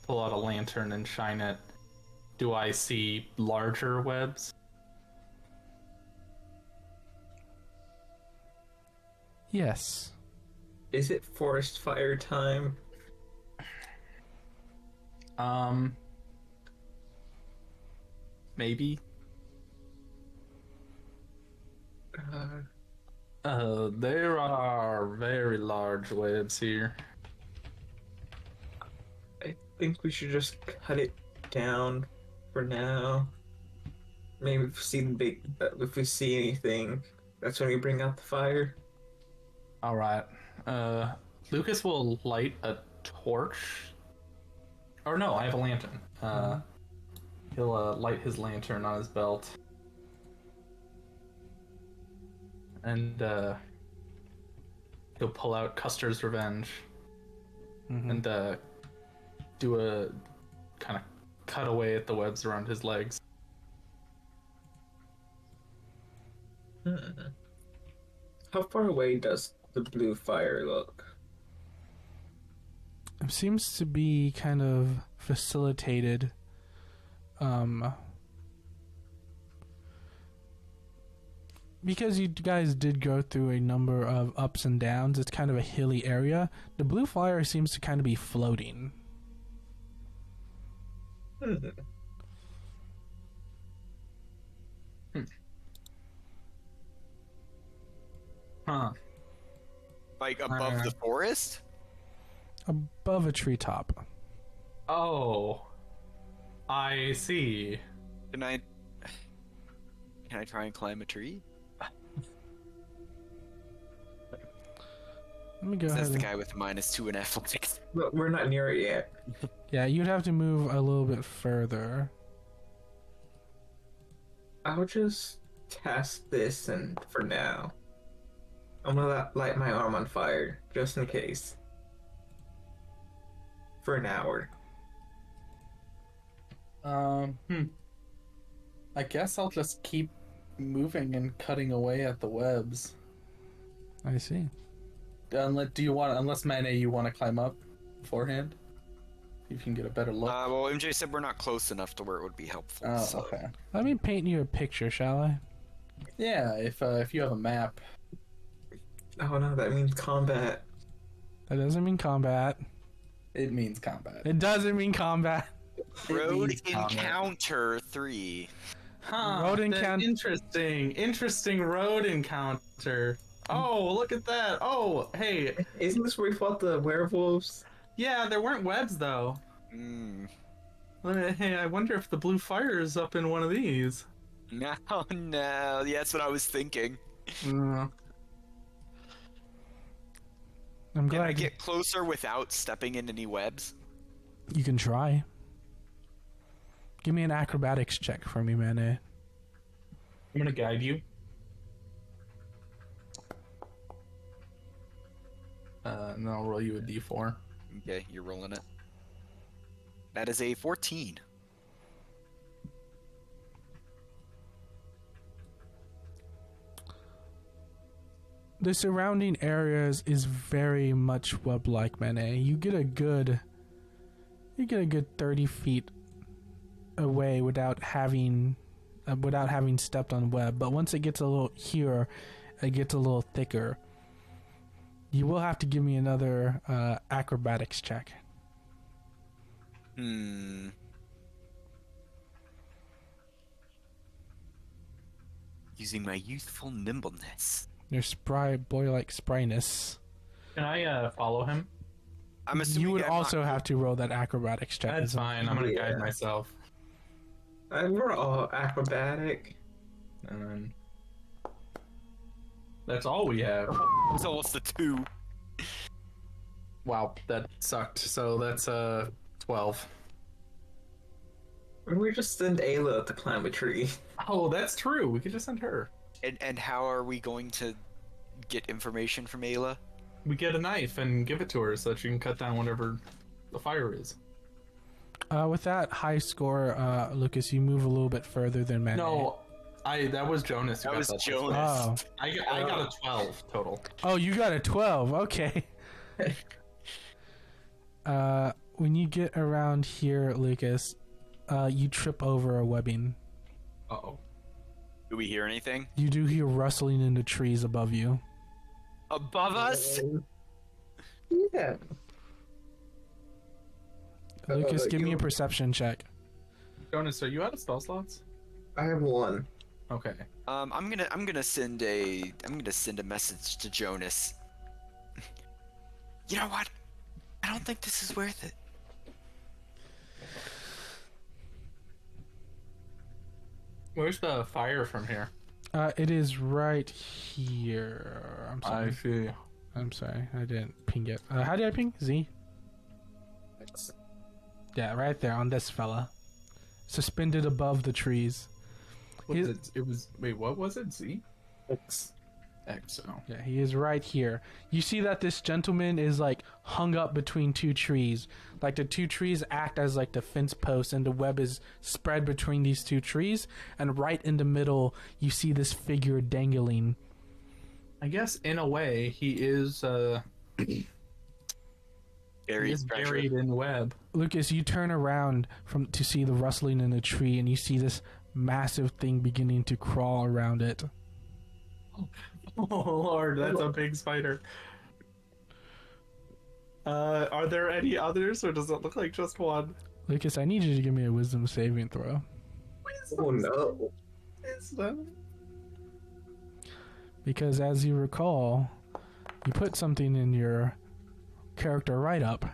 pull out a lantern and shine it, do I see larger webs? Yes. Is it forest fire time? Maybe. There are very large webs here. I think we should just cut it down for now. Maybe if we see anything, that's when we bring out the fire. All right. Lucas will light a torch. Or no, I have a lantern. He'll light his lantern on his belt. And he'll pull out Custer's Revenge. And do a kind of cut away at the webs around his legs. How far away does the blue fire look? It seems to be kind of facilitated because you guys did go through a number of ups and downs, it's kind of a hilly area. The blue flyer seems to kind of be floating. Huh. Like above the forest? Above a treetop. Oh. I see. Can I try and climb a tree? Let me go ahead. That's the guy with -2 in athletics. But we're not near it yet. Yeah, you'd have to move a little bit further. I'll just cast this, and for now, I'm gonna light my arm on fire just in case. For an hour. I guess I'll just keep moving and cutting away at the webs. I see. Unless Mane, you want to climb up beforehand? You can get a better look. Well, MJ said we're not close enough to where it would be helpful. Oh, so. okay. Let me paint you a picture, shall I? Yeah, if you have a map. Oh no, that means combat. That doesn't mean combat. It means combat. It doesn't mean combat. Road means combat. Encounter 3. Huh, Road that encounter. Interesting road encounter. Oh, look at that. Oh, hey. Isn't this where we fought the werewolves? Yeah, there weren't webs, though. Hey, I wonder if the blue fire is up in one of these. No, no. Yeah, that's what I was thinking. I'm Can glad I get closer without stepping in any webs? you can try. Give me an acrobatics check for me, Mane. I'm gonna guide you. And then I'll roll you a d4. Okay, you're rolling it. That is a 14. The surrounding areas is very much web-like, Mane. You get a good 30 feet away without having stepped on web. But once it gets a little here, it gets a little thicker. You will have to give me another acrobatics check. Using my youthful nimbleness. Your spry boy-like spryness. Can I follow him? I'm assuming You would I'm also not- have to roll that acrobatics check. That's fine. I'm gonna guide Yeah. myself. We're all acrobatic. And then that's all we have. It's almost a 2. Wow, that sucked. So that's 12. We just send Ayla to climb a tree. Oh, that's true. We could just send her. And how are we going to get information from Ayla? We get a knife and give it to her so that she can cut down whatever the fire is. With that high score, Lucas, you move a little bit further than Mane. No, that was Jonas. Who That got was Jonas. Oh. I got a 12 total. Oh, you got a 12. Okay. When you get around here, Lucas, you trip over a webbing. Uh-oh. Do we hear anything? You do hear rustling in the trees above you. Above us? Yeah. Lucas, give me you- a perception check. Jonas, are you out of spell slots? I have one. Okay. I'm gonna send a message to Jonas. You know what? I don't think this is worth it. Where's the fire from here? It is right here. I'm sorry. see. I'm sorry. I didn't ping it. How did I ping? Z? Yeah, right there on this fella. Suspended above the trees. What is it? It was. Wait, what was it? Z? X. Oh. Yeah, he is right here. You see that this gentleman is like hung up between two trees. Like the two trees act as like the fence posts, and the web is spread between these two trees. And right in the middle, you see this figure dangling. I guess in a way he is he is buried in web. Lucas, you turn around to see the rustling in the tree, and you see this massive thing beginning to crawl around it. Oh Lord, that's a big spider. Are there any others, or does it look like just one? Lucas, I need you to give me a wisdom saving throw. Oh no. Wisdom. Because as you recall, you put something in your character write-up.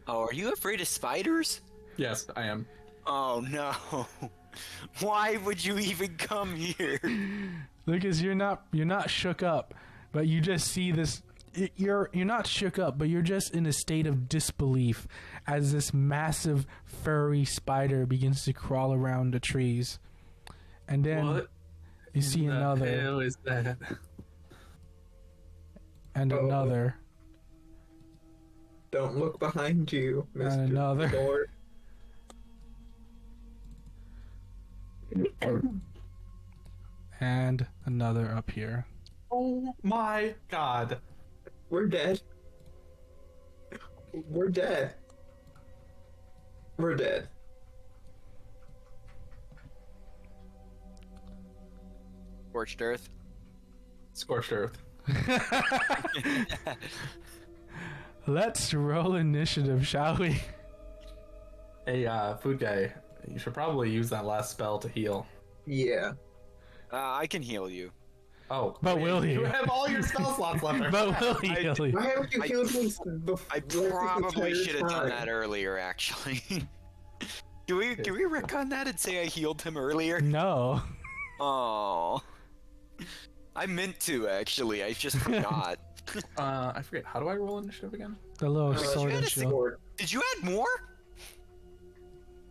Oh, are you afraid of spiders? Yes, I am. Oh no. Why would you even come here? Lucas, you're not shook up, but you just see this. You're not shook up, but you're just in a state of disbelief as this massive furry spider begins to crawl around the trees, and then What you see the another hell is that? and Oh. another Don't look behind you, Mr. and another. Lord. And another up here. Oh my God. We're dead. We're dead. We're dead. Scorched earth. Scorched earth. Let's roll initiative, shall we? Hey, food guy, you should probably use that last spell to heal. Yeah. I can heal you. Oh, But wait, will he? You have all your spell slots left. But will he heal you? Why haven't you I- healed me before? I probably should have done that earlier, actually. Can we retcon that and say I healed him earlier? No. Oh, I meant to actually. I just forgot. I forget. How do I roll initiative again? The little Uh, sword you and had a shield. Did you add more?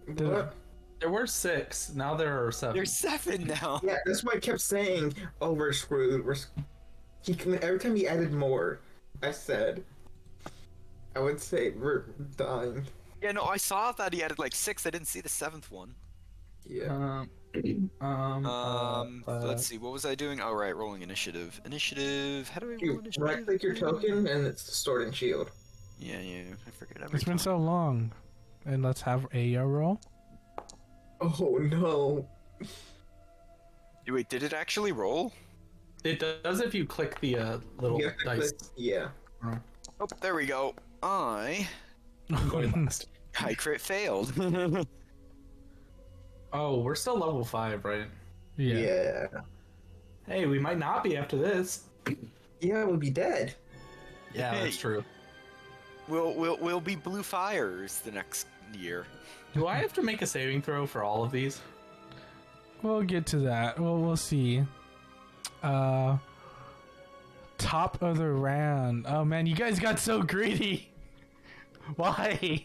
What? There were 6. Now there are 7. There's 7 now. Yeah, that's why I kept saying, "Oh, we're screwed." Every time he added more, I I would say we're dying. Yeah, no, I saw that he added like 6. I didn't see the 7th one. Yeah. Let's see. What was I doing? Oh, right, rolling initiative. Initiative. How do I roll You initiative? right-click your token, and it's the sword and shield. Yeah, I forget every It's been time. so long. And let's have a roll. Oh no. Wait, did it actually roll? It does if you click the little You have to dice. click- Yeah. Oh, there we go. I Going last. crit failed. Oh, we're still level 5, right? Yeah. Yeah. Hey, we might not be after this. Yeah, we'll be dead. Yeah, Hey. that's true. We'll be blue fires the next year. Do I have to make a saving throw for all of these? We'll get to that. We'll see. Top of the round. Oh man, you guys got so greedy. Why?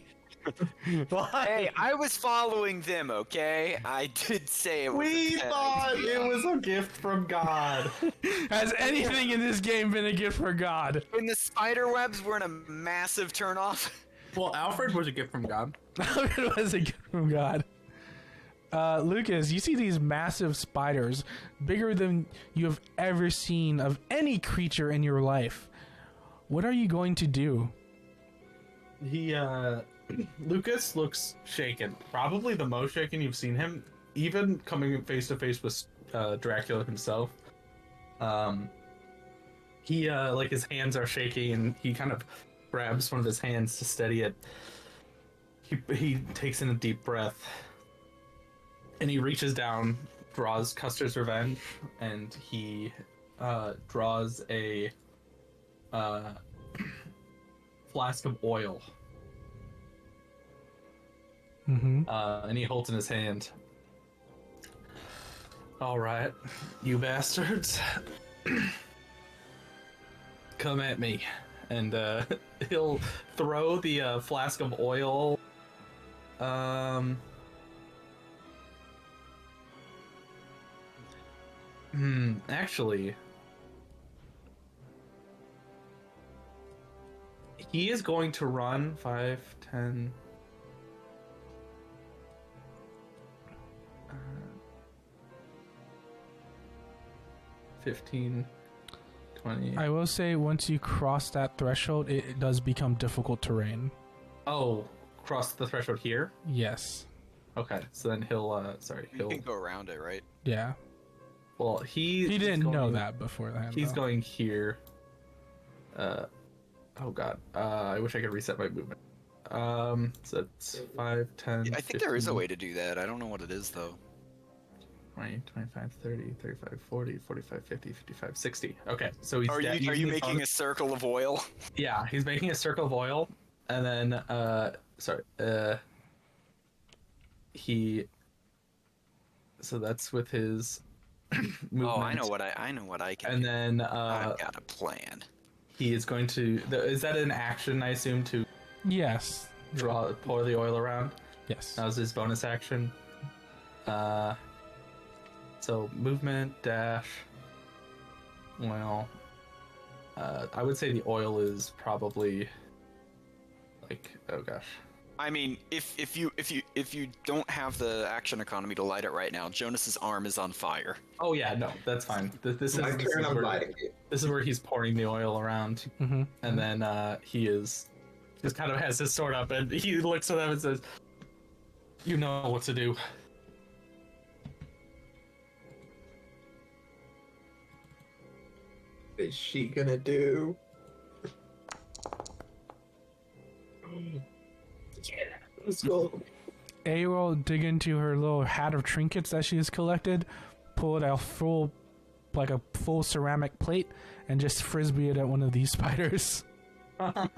Why? Hey, I was following them, okay? I did say it was We a bad thought idea. it was a gift from God. Has anything in this game been a gift for God? When the spider webs weren't a massive turnoff. Well, Alfred was a gift from God. It was a gift from God. Lucas, you see these massive spiders, bigger than you have ever seen of any creature in your life. What are you going to do? He, Lucas looks shaken. Probably the most shaken you've seen him, even coming face to face with Dracula himself. He, like, his hands are shaking, and he kind of grabs one of his hands to steady it. He takes in a deep breath, and he reaches down, draws Custer's Revenge, and he draws a flask of oil. Mm-hmm. And he holds in his hand. All right, you bastards, come at me. And he'll throw the flask of oil. Actually, he is going to run 5, 10. 15, 20. I will say, once you cross that threshold, it does become difficult terrain. Oh, cross the threshold here? Yes. Okay, so then he'll, You can go around it, right? Yeah. Well, He didn't know that beforehand. He's though. going here. Oh god. I wish I could reset my movement. So it's 5, 10. I think there is a way to do that. I don't know what it is though. 20, 25, 30, 35, 40, 45, 50, 55, 60. Okay, so he's Are you making a circle of oil? Yeah, he's making a circle of oil, and then he. So that's with his movement. Oh, I know what I can. And do. then I've got a plan. he is going to. Is that an action? I assume to Yes. pour the oil around. Yes. That was his bonus action. So movement dash. Well, I would say the oil is probably like, oh gosh. I mean, if you don't have the action economy to light it right now, Jonas's arm is on fire. Oh yeah, no, that's fine. This My turn, I'm lighting it. is where he's pouring the oil around, Mm-hmm. and then he is just kind of has his sword up, and he looks at them and says, "You know what to do." What is she gonna do? Yeah, let's go. A will dig into her little hat of trinkets that she has collected, pull it out like a full ceramic plate, and just frisbee it at one of these spiders. Bats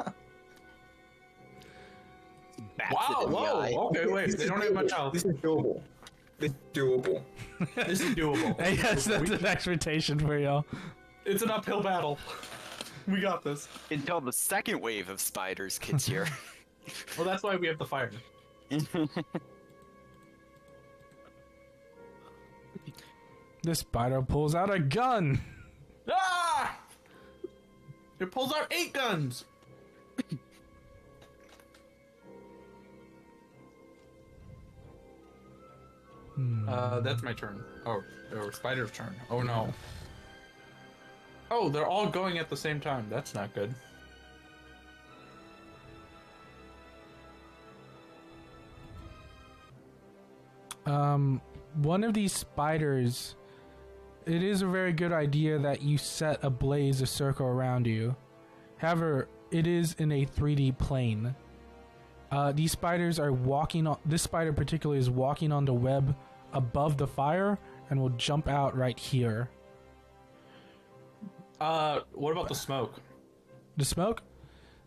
it Wow! in the Whoa! eye. Okay, wait. They don't have much health. This is doable. This is doable. This is doable. Yes, that's an expectation for y'all. It's an uphill battle. We got this. Until the second wave of spiders gets here. Well, that's why we have the fire. This spider pulls out a gun. Ah! It pulls out 8 guns. That's my turn. Oh, or Spider's turn. Oh no. Oh, they're all going at the same time. That's not good. One of these spiders, it is a very good idea that you set a blaze, a circle around you. However, it is in a 3D plane. These spiders are walking on, this spider particularly is walking on the web above the fire and will jump out right here. What about the smoke? The smoke?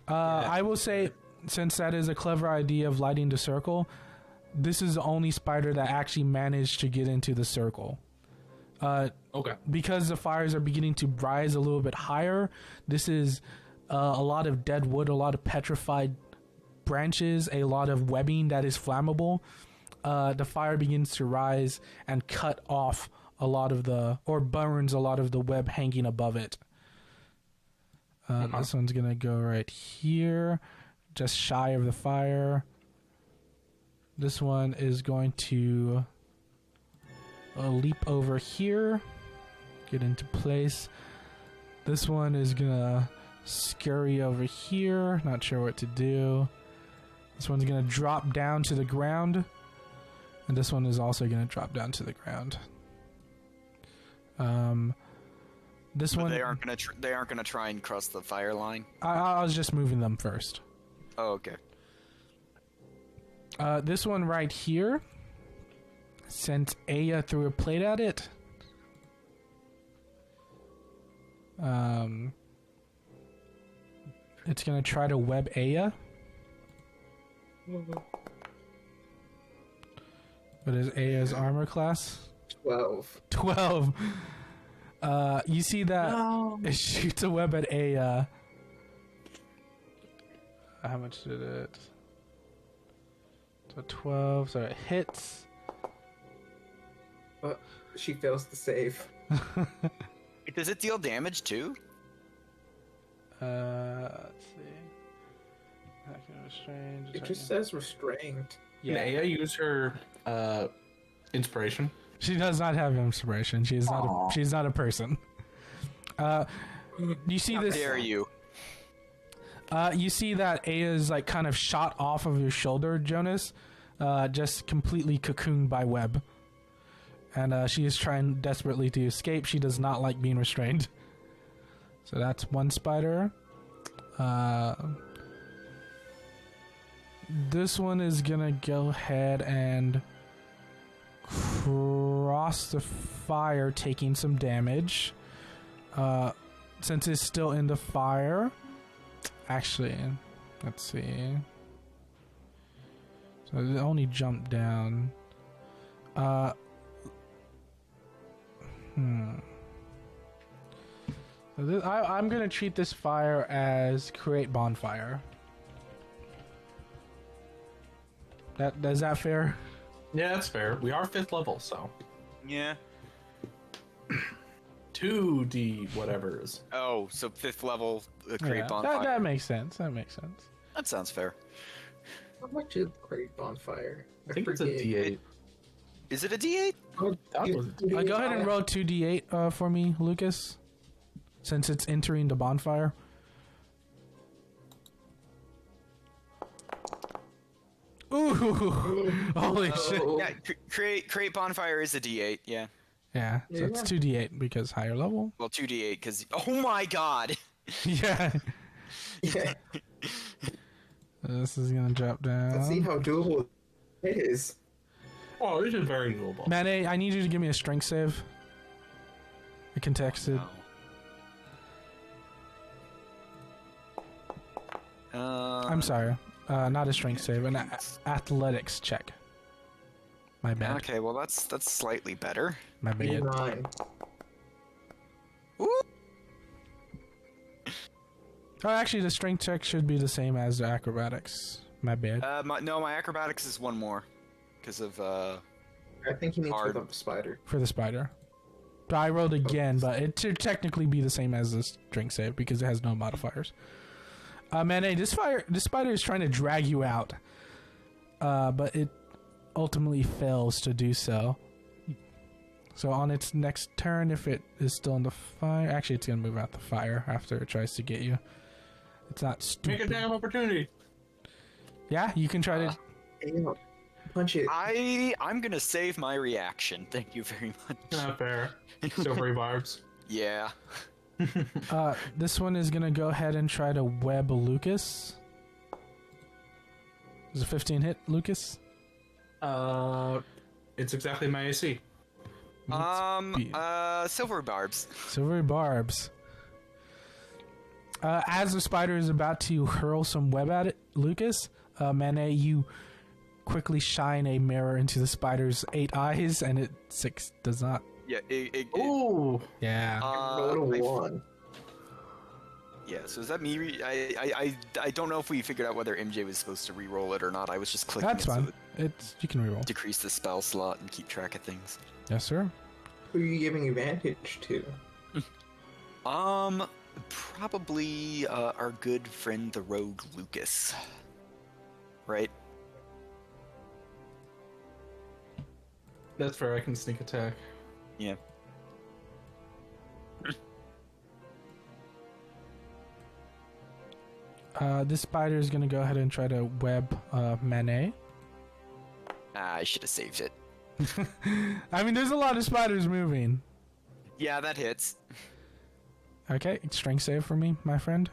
Yeah. I will say, since that is a clever idea of lighting the circle, this is the only spider that actually managed to get into the circle. Okay. Because the fires are beginning to rise a little bit higher, this is a lot of dead wood, a lot of petrified branches, a lot of webbing that is flammable. The fire begins to rise and cut off a lot of the, or burns a lot of the web hanging above it. This one's gonna go right here, just shy of the fire. This one is going to leap over here, get into place. This one is gonna scurry over here, not sure what to do. This one's gonna drop down to the ground, and this one is also gonna drop down to the ground. This But one, they aren't gonna try and cross the fire line. I was just moving them first. Oh, okay. This one right here, since Aya threw a plate at it, it's gonna try to web Aya. What is Aya's armor class? 12. 12. You see that it shoots a web at Aya. How much did it? So 12, so it hits. But she fails to save. Does it deal damage too? Let's see. Attacking restrained. It just says restrained. Can Aya use her inspiration? She does not have inspiration. She is not. She's not a person. You see How this? dare you? You see that Aya is like kind of shot off of your shoulder, Jonas, just completely cocooned by web. And she is trying desperately to escape. She does not like being restrained. So that's one spider. This one is gonna go ahead and cross the fire, taking some damage. Since it's still in the fire. Actually, let's see. So it only jumped down. So I'm gonna treat this fire as create bonfire. Is that fair? Yeah, that's fair. We are 5th level, so Yeah. 2D whatevers. Oh, so 5th level create Yeah, bonfire. that makes sense. That makes sense. That sounds fair. How much is Great Bonfire? I think it's a forget. D8. Is it a D8? Oh, That you- was- you Go ahead and do- roll 2d8 for me, Lucas. Since it's entering the bonfire. Ooh! Holy shit! Oh. Yeah, create bonfire is a D8. Yeah. Yeah, so it's 2d8 because higher level. Well, 2D8 because oh my god. Yeah. Yeah. This is gonna drop down. Let's see how doable it is. Oh, this is very doable. Mane, I need you to give me a strength save. I contexted. I'm sorry. Not a strength save, an athletics check. My bad. Okay, well that's slightly better. My bad. 9. Ooh. Oh, actually, the strength check should be the same as the acrobatics. My bad. My acrobatics is one more because of I think he needs Hard. for the spider. For the spider. But I rolled again, but it should technically be the same as the strength save because it has no modifiers. Mane, this spider is trying to drag you out, but it ultimately fails to do so. So on its next turn, if it is still in the fire, actually it's gonna move out the fire after it tries to get you. It's not Make a stupid. damn opportunity. Yeah, you can try to. Yeah. Punch it. I'm gonna save my reaction. Thank you very much. Not fair. Silvery barbs. Yeah. This one is gonna go ahead and try to web Lucas. Is a 15 hit, Lucas? It's exactly my AC. Silver barbs. Silvery barbs. As the spider is about to hurl some web at it, Lucas, Mane, you quickly shine a mirror into the spider's 8 eyes, and it 6 does not. Yeah. Ooh. Yeah. Roll a 1. Yeah. So is that me? I don't know if we figured out whether MJ was supposed to re-roll it or not. I was just clicking. That's it fine. So It's you can reroll. decrease the spell slot and keep track of things. Yes, sir. Who are you giving advantage to? Probably our good friend the rogue Lucas. Right. That's fair. I can sneak attack. Yeah. This spider is gonna go ahead and try to web Mane. I should have saved it. I mean, there's a lot of spiders moving. Yeah, that hits. Okay, strength save for me, my friend.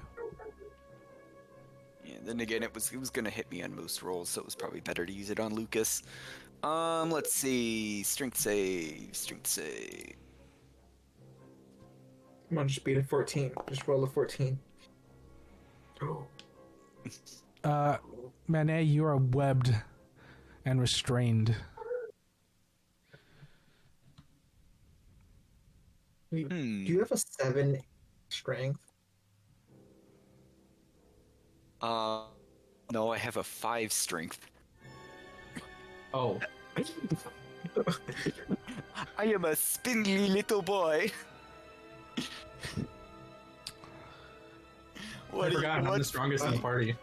Yeah, then again, it was gonna hit me on most rolls, so it was probably better to use it on Lucas. Let's see, strength save. Come on, just beat a 14. Just roll a 14. Oh. Mane, you are webbed and restrained. Wait, Hmm. Do you have a 7 strength? No, I have a 5 strength. Oh. I am a spindly little boy. I forgot I'm the strongest in the party.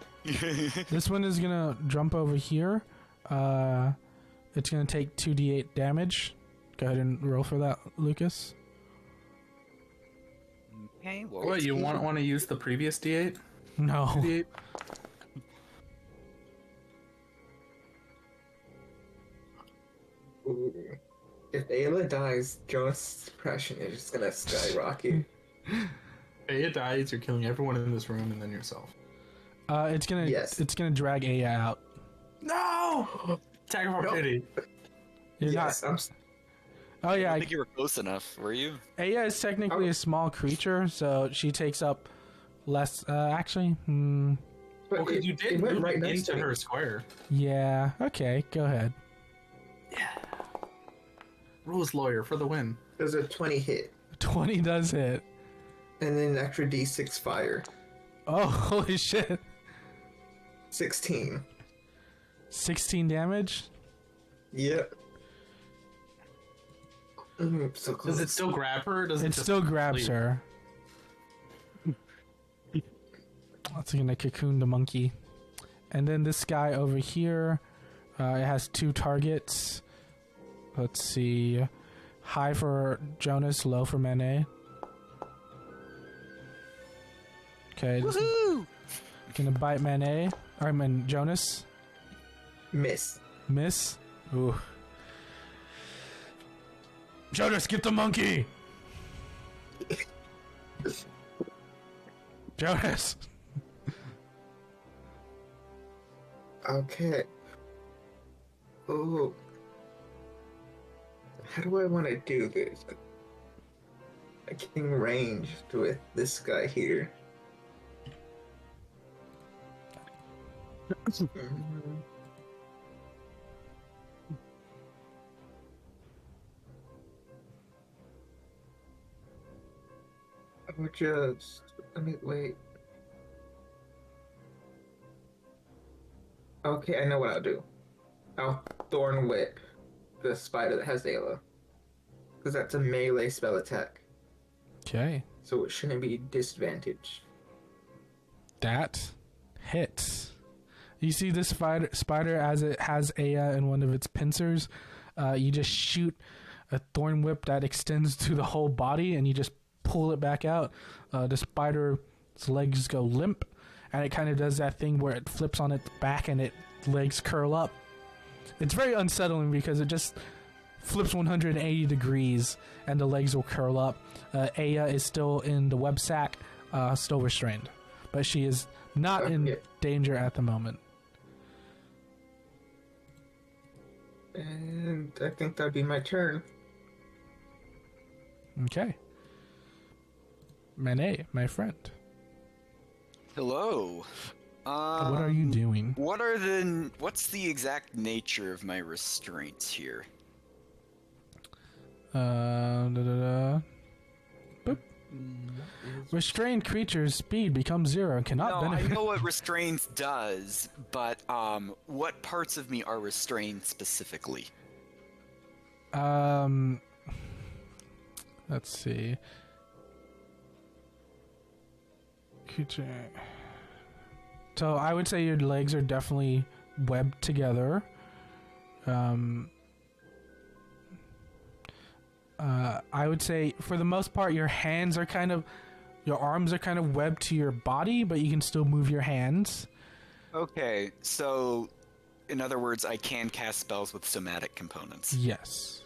This one is gonna jump over here. It's gonna take 2d8 damage. Go ahead and roll for that, Lucas. Okay, well, What, you want to use the previous D8? No. D8? Ooh. If Ayla dies, Jonas' suppression is just gonna skyrocket. Aya dies, you're killing everyone in this room and then yourself. It's gonna Yes. it's gonna drag Aya out. No! Attack of opportunity. You're Yes, not. Oh I yeah, don't think you were close enough, were you? Aya is technically a small creature, so she takes up less. Actually, but Well, because you it did went move right it next into to me. her square. yeah. Okay, go ahead. Rules lawyer for the win. There's a 20 hit, 20 does hit. and then an extra D6 fire. Oh, holy shit! 16. 16 damage. Yep. So close. Does it still grab her? Or does it It just still grabs leave? her. That's gonna cocoon the monkey. And then this guy over here, it has 2 targets. Let's see. High for Jonas, low for Manet. Okay, this is gonna bite Manet. Or I mean Jonas. Miss. Miss. Ooh. Jonas, get the monkey! Jonas! Okay. Oh. How do I want to do this? I can range with this guy here. I would just let me wait. Okay, I know what I'll do. I'll Thorn Whip the spider that has Ayla. Because that's a melee spell attack. Okay. So it shouldn't be disadvantaged. That hits. You see this spider as it has Aya in one of its pincers. You just shoot a thorn whip that extends to the whole body, and you just pull it back out. The spider's legs go limp, and it kind of does that thing where it flips on its back and its legs curl up. It's very unsettling because it just flips 180 degrees, and the legs will curl up. Aya is still in the web sack, still restrained, but she is not in danger at the moment. And I think that'd be my turn. Okay. Manet, my friend. Hello. What are you doing? What's the exact nature of my restraints here? Boop. Restrained creatures' speed becomes 0 and cannot No, I benefit. know what restraints does, but what parts of me are restrained specifically? Let's see. Creature. So I would say your legs are definitely webbed together. I would say for the most part your arms are kind of webbed to your body, but you can still move your hands. Okay, so in other words, I can cast spells with somatic components. Yes.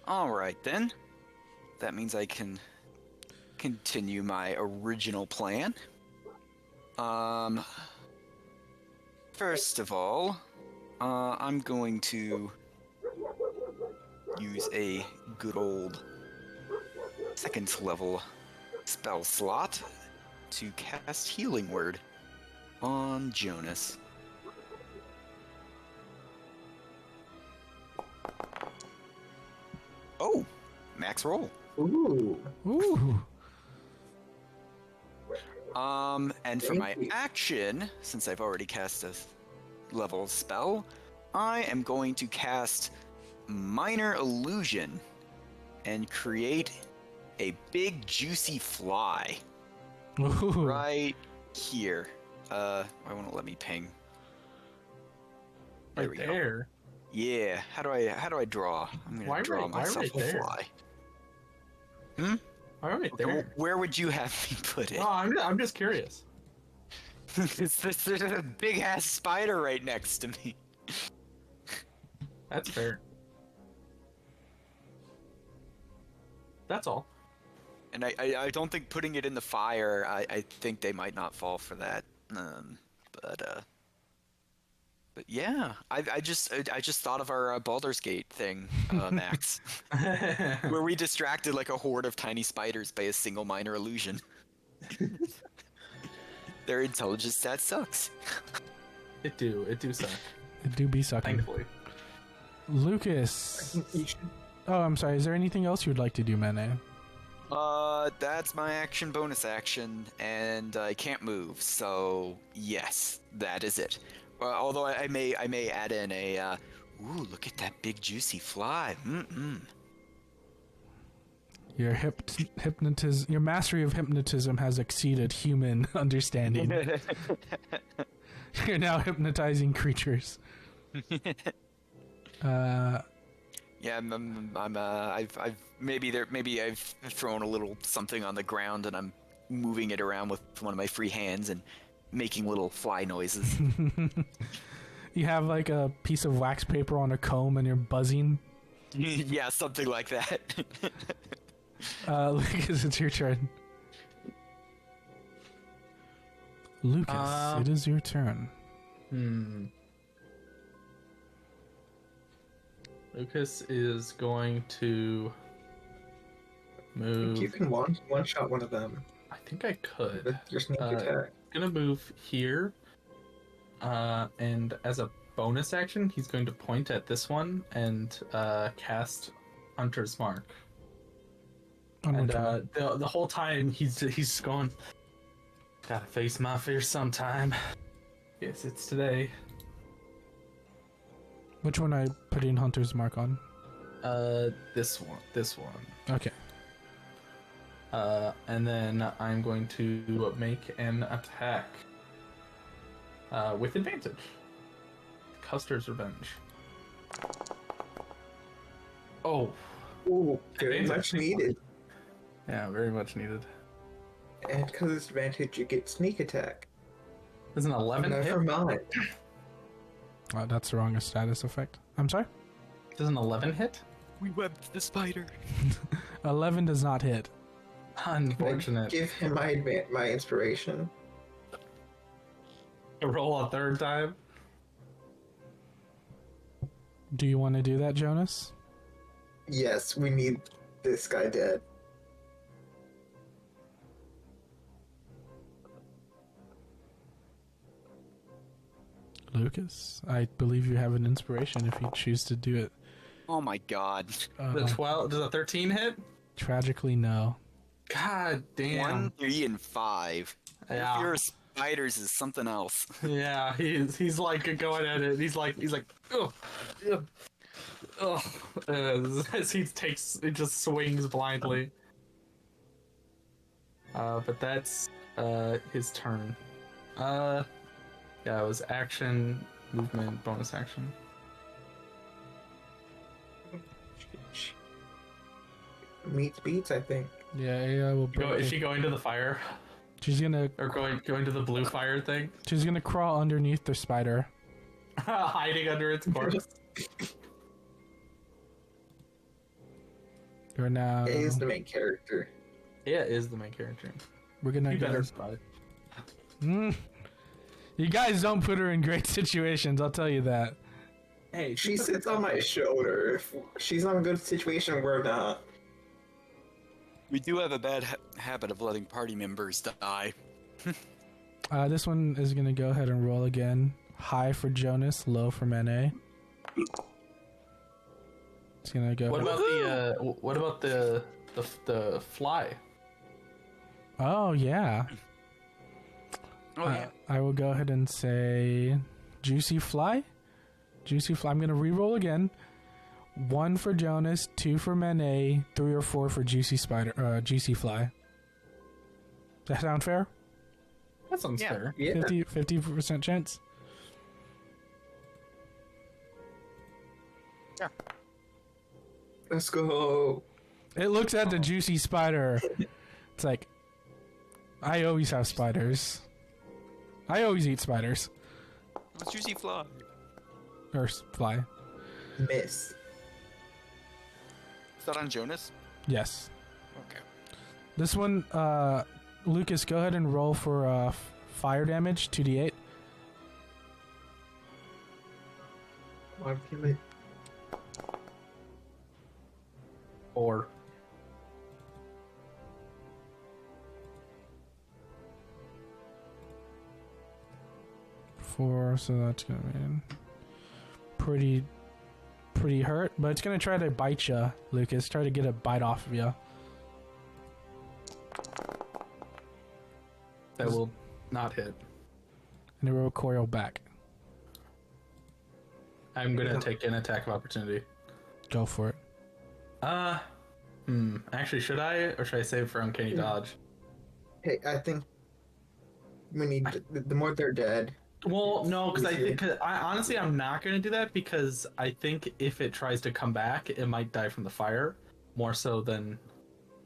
All right then. That means I can continue my original plan. First of all, I'm going to use a good old 2nd level spell slot to cast Healing Word on Jonas. Oh, max roll. Ooh. Ooh. And for my action, since I've already cast a level spell, I am going to cast Minor Illusion and create a big juicy fly Ooh. right here. Why won't it let me ping? There we Right go. there. Yeah. How do I draw? I'm gonna Why draw right- why myself right a there? fly. All right, there. Where would you have me put it? Oh, I'm just curious. There's a big ass spider right next to me. That's fair. That's all. And I don't think putting it in the fire. I think they might not fall for that. But yeah, I just thought of our Baldur's Gate thing, Max, where we distracted like a horde of tiny spiders by a single minor illusion. Their intelligence stat sucks. It do suck. It do be sucking. Thankfully. Lucas. You should- Oh, I'm sorry. Is there anything else you'd like to do, Mane? That's my action bonus action, and I can't move, so yes, that is it. Although I may add in a, ooh, look at that big juicy fly. Your your mastery of hypnotism has exceeded human understanding. You're now hypnotizing creatures. Yeah, maybe I've thrown a little something on the ground and I'm moving it around with one of my free hands and making little fly noises. You have like a piece of wax paper on a comb and you're buzzing. Yeah, something like that. Lucas, it's your turn. Lucas, it is your turn. Lucas is going to move. You can one shot one of them I think I could. with your sneak attack. Gonna move here, and as a bonus action, he's going to point at this one and cast Hunter's Mark. And the whole time he's going, gotta face my fear sometime. Yes, it's today. Which one I putting Hunter's Mark on? This one. Okay. And then I'm going to make an attack with advantage. Custer's Revenge. Oh, Ooh, very Advantage. much needed. yeah, very much needed. And because it's advantage, you get sneak attack. There's an 11 Never hit. mind. That's the wrong status effect. I'm sorry? Does an 11 hit? We webbed the spider. 11 does not hit. Unfortunate. Give him my inspiration. Roll a third time. Do you want to do that, Jonas? Yes, we need this guy dead. Lucas, I believe you have an inspiration if you choose to do it. Oh my god. The 12. Does a 13 hit? Tragically, no. God damn. 1, 3, and 5. Yeah. Your spiders is something else. Yeah, he's like going at it. He's like, ugh, ugh, ugh. As he just swings blindly. But that's his turn. Yeah, it was action, movement, bonus action. Meets beats, I think. Yeah, AI will Is she going to the fire She's gonna or going to the blue fire thing? she's gonna crawl underneath the spider. Hiding under its corpse. You're now A is the main character. Yeah, is the main character. we're gonna You go. better spot it. You guys don't put her in great situations, I'll tell you that. Hey, She sits on my shoulder. If she's not in a good situation, we're not. We do have a bad habit of letting party members die. This one is gonna go ahead and roll again. High for Jonas, low for Mane. It's gonna go. What about the fly? Oh yeah. Oh yeah. I will go ahead and say Juicy Fly. Juicy Fly. I'm gonna re-roll again. 1 for Jonas, 2 for Mane, 3 or 4 for Juicy Fly. Does that sound fair? That sounds Yeah. fair. Yeah. 50% chance. Yeah. Let's go. It looks at the juicy spider. It's like, I always have spiders. I always eat spiders. What's juicy fly? Or fly. Miss. Is that on Jonas? Yes. Okay. This one, Lucas, go ahead and roll for fire damage, 2d8. Modulate. 4. 4, so that's gonna be pretty hurt, but it's gonna try to bite you, Lucas. Try to get a bite off of you. That will not hit. And it will recoil back. I'm gonna take an attack of opportunity. Go for it. Actually, should I, or should I save for uncanny dodge? Hey, I think we need the more they're dead. Well, no, because honestly, I'm not gonna do that because I think if it tries to come back, it might die from the fire more so than.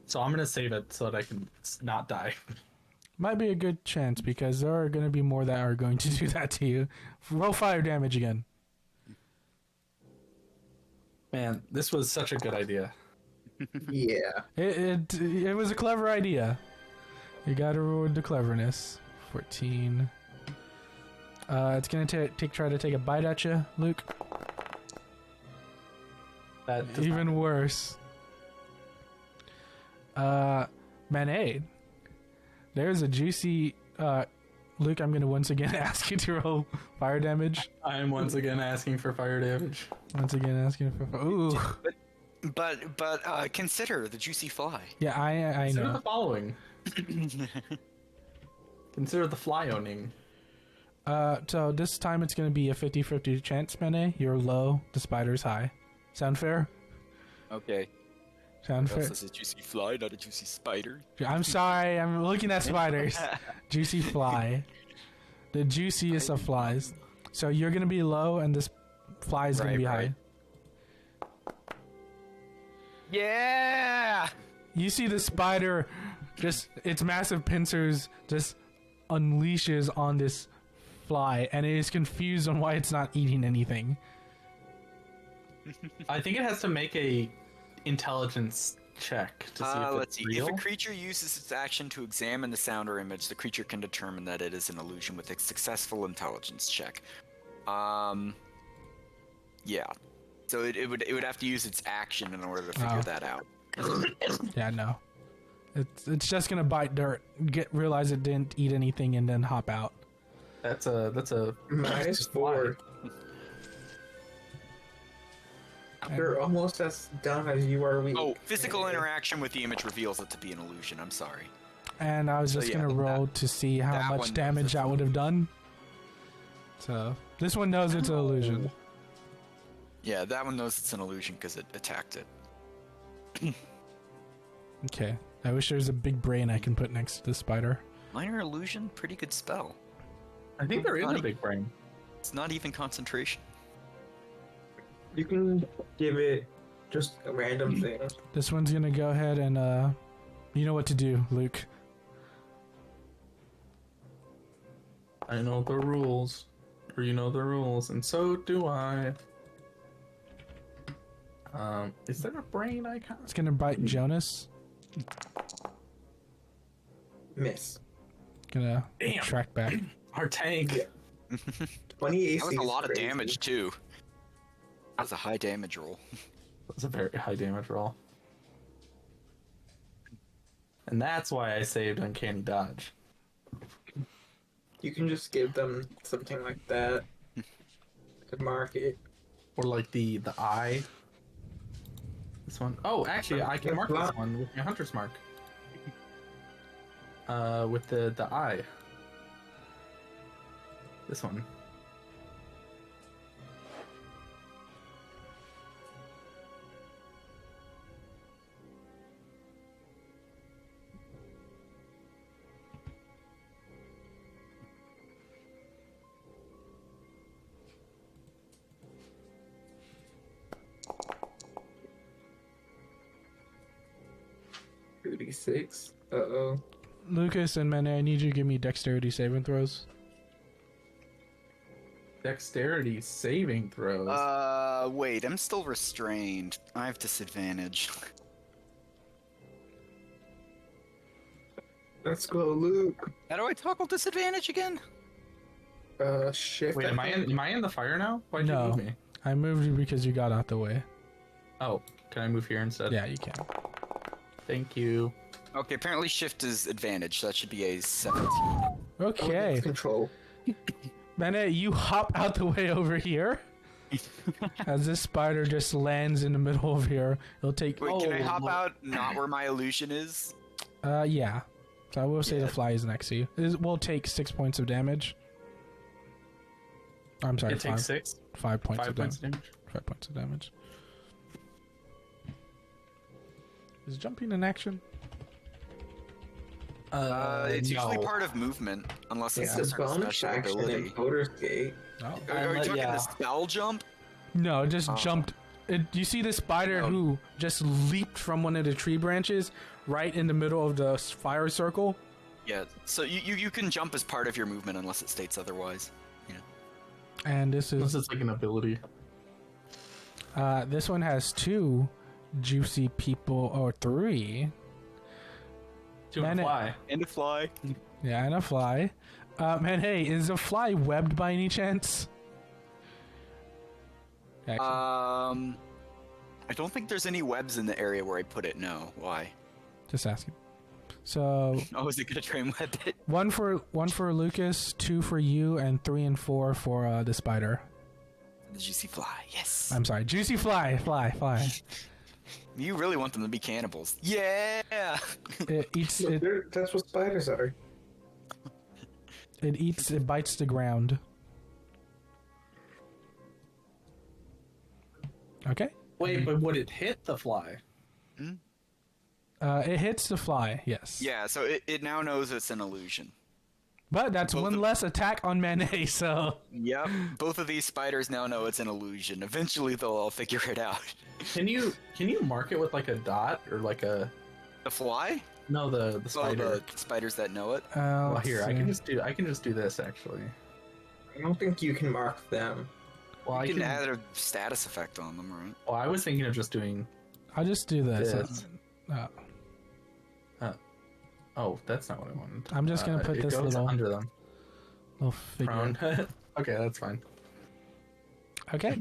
So I'm gonna save it so that I can not die. Might be a good chance because there are going to be more that are going to do that to you. Roll fire damage again. Man, this was such a good idea. Yeah. It was a clever idea. You got to reward the cleverness. 14. It's going to try to take a bite at you, Luke. That Even worse. Manade. There's a juicy... Luke, I'm going to once again ask you to roll fire damage. I'm once again asking for fire damage. Once again asking for... Ooh. But consider the juicy fly. Yeah, I Consider know. the following. Consider the fly owning. So this time it's going to be a 50-50 chance, Mene. You're low, the spider's high. Sound fair? Okay. Sound fair? This is a juicy fly, not a juicy spider. I'm sorry, I'm looking at spiders. Juicy fly. The juiciest of flies. So you're going to be low and this fly is going to be high. Yeah! You see the spider, just its massive pincers just unleashes on this fly, and it is confused on why it's not eating anything. I think it has to make a intelligence check to see if Let's it's see. real. If a creature uses its action to examine the sound or image, the creature can determine that it is an illusion with a successful intelligence check. Yeah. So it would have to use its action in order to figure that out. Yeah, no. It's just gonna bite dirt, realize it didn't eat anything, and then hop out. That's a -4. They're almost as dumb as you are weak. Oh, physical interaction with the image reveals it to be an illusion. I'm sorry. And I was So, just yeah, gonna roll to see how that much one damage knows that would have done. So this one knows it's an illusion. Yeah, that one knows it's an illusion because it attacked it. Okay. I wish there was a big brain I can put next to the spider. Minor illusion, pretty good spell. I think there is a big brain. It's not even concentration. You can give it just a random thing. This one's gonna go ahead and you know what to do, Luke. I know the rules. Or you know the rules, and so do I. Is there a brain icon? It's gonna bite Jonas. Miss. Gonna Damn. track back. Our tank. 20 AC. That was a lot of crazy. damage too. That was a high damage roll. That's a very high damage roll. And that's why I saved Uncanny Dodge. You can just give them something like that to mark it. Or like the eye. This one. Oh, actually, I can mark this one with my hunter's mark. With the eye. This one. Six. Uh-oh. Lucas and Mene, I need you to give me dexterity saving throws. Dexterity saving throws. Wait, I'm still restrained. I have disadvantage. Let's go, Luke. How do I toggle disadvantage again? Shift. Wait, am I in the fire now? Why'd you No. move me? I moved you because you got out the way. Oh, can I move here instead? Yeah, you can. Thank you. Okay, apparently shift is advantage, so that should be a 17. Okay. Control. Bennett, you hop out the way over here. As this spider just lands in the middle of here. It'll take... Wait, can I hop Lord. out not where my illusion is? Yeah. So I will say Yeah. the fly is next to you. It will take 6 points of damage. I'm sorry, It takes 6. 5 points 5 of points damage. of damage. 5 points of damage. Is jumping an action? It's usually no. part of movement, unless it's It's a a certain bonus special action ability. in Voter's Gate. No. Are you talking Yeah. the spell jump? No, it just Oh. jumped. You see the spider No. who just leaped from one of the tree branches right in the middle of the fire circle? Yeah, so you can jump as part of your movement unless it states otherwise. And this Unless is... it's like an ability. This one has 2 juicy people, or 3. To Man, fly. And a fly. Yeah, and a fly. And hey, is a fly webbed by any chance? Actually, I don't think there's any webs in the area where I put it, no. Why? just asking. So Oh, is it gonna try and web it? one for Lucas, 2 for you, and 3 and 4 for the spider. The juicy fly, yes. I'm sorry, juicy fly. You really want them to be cannibals. Yeah! It eats Look, it. that's what spiders are. It bites the ground. Okay. Wait, but would it hit the fly? It hits the fly. Yes. Yeah, so it now knows it's an illusion. But that's Both one of- less attack on Manet. So Yep, both of these spiders now know it's an illusion. Eventually they'll all figure it out. Can you mark it with like a dot or like a The fly? no the Oh, spider? the spiders that know it. Well, let's here I see. can just do this actually. I don't think you can mark them. Well, I You can. can add a status effect on them, right? Well, I was thinking of just doing. I'll just do this. This. Uh, Oh, that's not what I wanted. I'm just gonna put it this goes little- under them. Little figure. Prone. Okay, that's fine. Okay.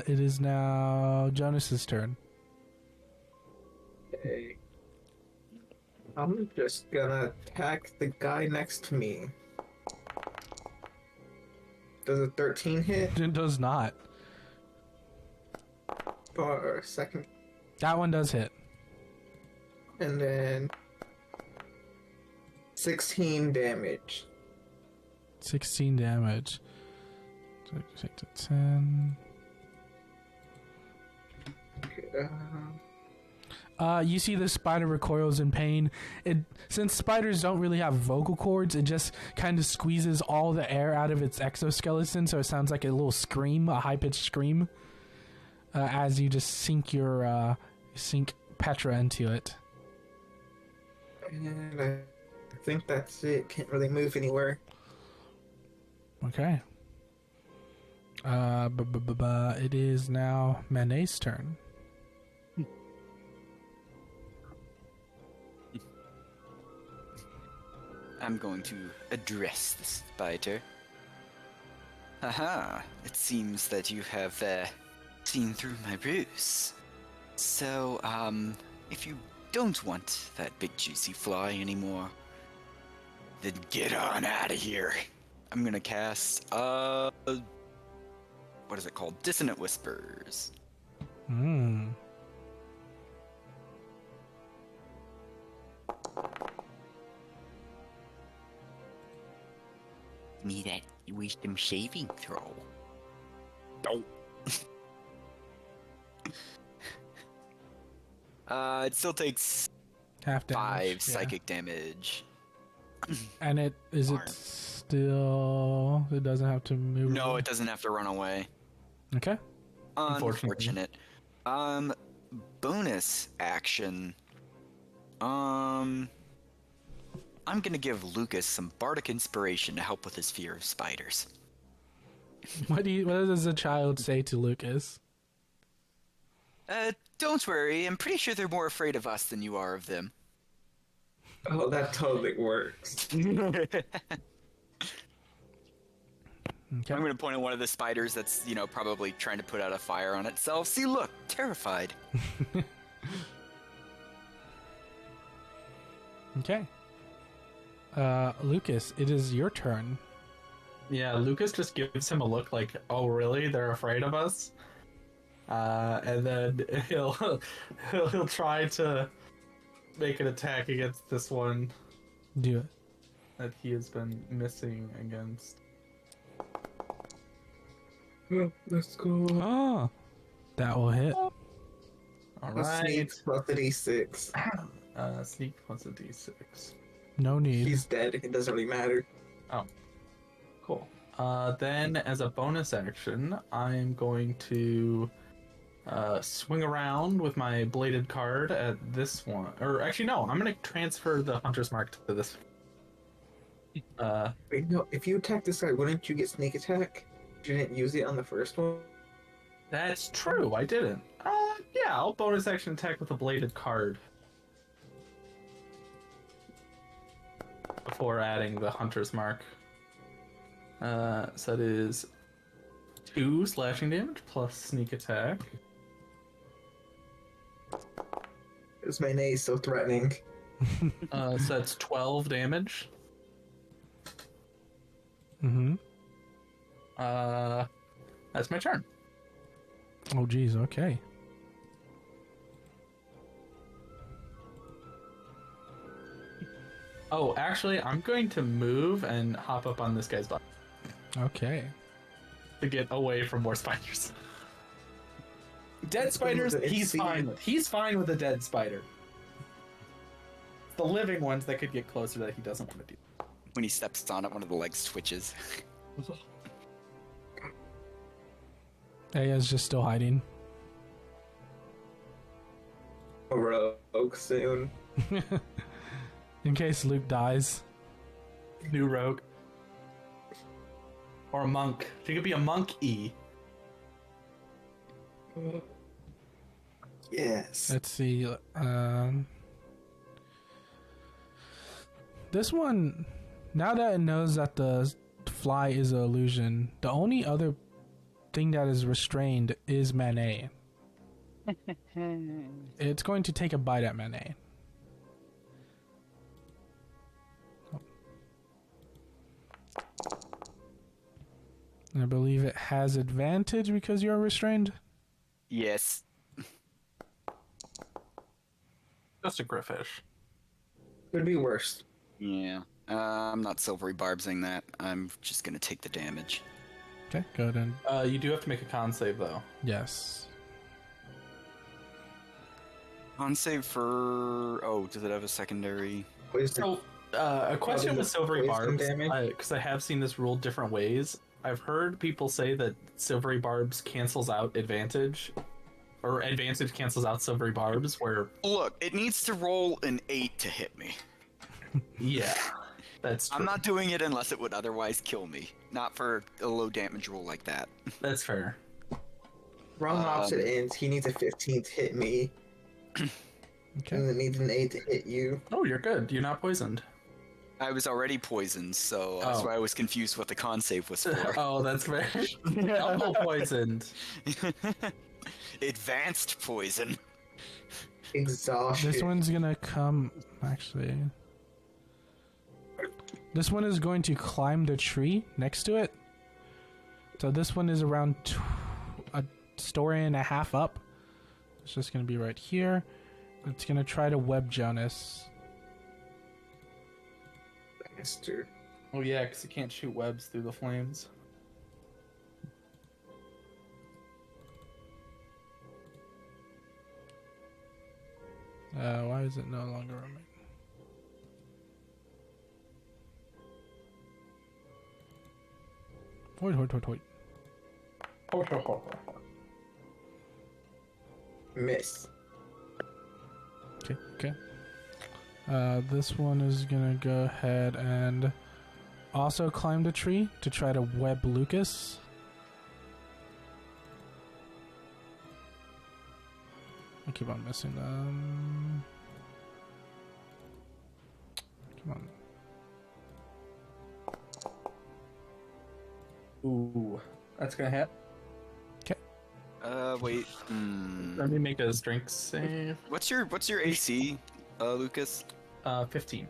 It is now Jonas's turn. Okay. I'm just gonna attack the guy next to me. Does a 13 hit? It does not. For second, That one does hit. and then 16 damage. 16 damage. So take to 10. You see the spider recoils in pain. Since spiders don't really have vocal cords, it just kind of squeezes all the air out of its exoskeleton, so it sounds like a little scream, a high-pitched scream, as you just sink Petra into it. And I think that's it. Can't really move anywhere. Okay. It is now Manet's turn. I'm going to address the spider. Haha, it seems that you have seen through my ruse. So, if you don't want that big juicy fly anymore, then get on out of here. I'm gonna cast, what is it called? Dissonant Whispers. Hmm. Me that wisdom saving throw. Don't. It still takes Half damage. 5 yeah. psychic damage. And it Darn. still. It doesn't have to move. No, it doesn't have to run away. Okay. Unfortunately. Unfortunate. Bonus action. I'm gonna give Lucas some bardic inspiration to help with his fear of spiders. What does a child say to Lucas? Don't worry, I'm pretty sure they're more afraid of us than you are of them. Oh, that totally works. Okay. I'm gonna point at one of the spiders that's, probably trying to put out a fire on itself. See, look, terrified. Okay. Lucas, it is your turn. Yeah, Lucas just gives him a look like, "Oh, really? They're afraid of us?" And then he'll try to make an attack against this one Do it. that he has been missing against. Let's go. Oh, that will hit. All Let's sneak right. plus a d6. Sneak plus a d6. No need. He's dead. It doesn't really matter. Oh, cool. Then as a bonus action, I'm going to swing around with my bladed card at this one. Or actually, no, I'm going to transfer the Hunter's Mark to this. Wait, no. If you attack this guy, wouldn't you get sneak attack? You didn't use it on the first one. That's true. I didn't. Yeah, I'll bonus action attack with a bladed card before adding the Hunter's Mark. So that is 2 slashing damage plus sneak attack. This mayonnaise is so threatening. So that's 12 damage. Mm-hmm. That's my turn. Oh, geez. Okay. Oh, actually, I'm going to move and hop up on this guy's butt Okay. to get away from more spiders. Dead spiders, he's fine with. He's fine with a dead spider. The living ones that could get closer that he doesn't want to do. When he steps on it, one of the legs twitches. Aya's just still hiding. A rogue soon. In case Luke dies. New rogue. Or a monk. She could be a monk-y. Yes. Let's see. This one, now that it knows that the fly is an illusion, the only other thing that is restrained is Manet. It's going to take a bite at Manet. I believe it has advantage because you're restrained. Yes. Just a griffish. Could be worse. Yeah. I'm not silvery barbsing that. I'm just gonna take the damage. Okay, go ahead and... You do have to make a con save, though. Yes. On save for... Oh, does it have a secondary? Poison. So, a question with silvery Poison barbs, damage? because I have seen this ruled different ways. I've heard people say that silvery barbs cancels out advantage, or advantage cancels out silvery barbs, where... Look, it needs to roll an 8 to hit me. Yeah, that's true. I'm not doing it unless it would otherwise kill me. Not for a low damage roll like that. That's fair. Wrong opposite ends. He needs a 15 to hit me. Okay. And it needs an 8 to hit you. Oh, you're good. You're not poisoned. I was already poisoned, so that's Oh. why I was confused what the con save was for. Oh, that's fair. Double poisoned. Advanced poison. Exhaustion. This one's gonna come... Actually... This one is going to climb the tree next to it. So this one is around a story and a half up. It's just going to be right here. It's going to try to web Jonas. Bastard. Oh yeah, because it can't shoot webs through the flames. Why is it no longer roaming? Wait. Miss. Okay. This one is gonna go ahead and also climb the tree to try to web Lucas. I keep on missing them. Ooh, that's gonna hit. Wait. Let me make a strength save. What's your AC, Lucas? 15.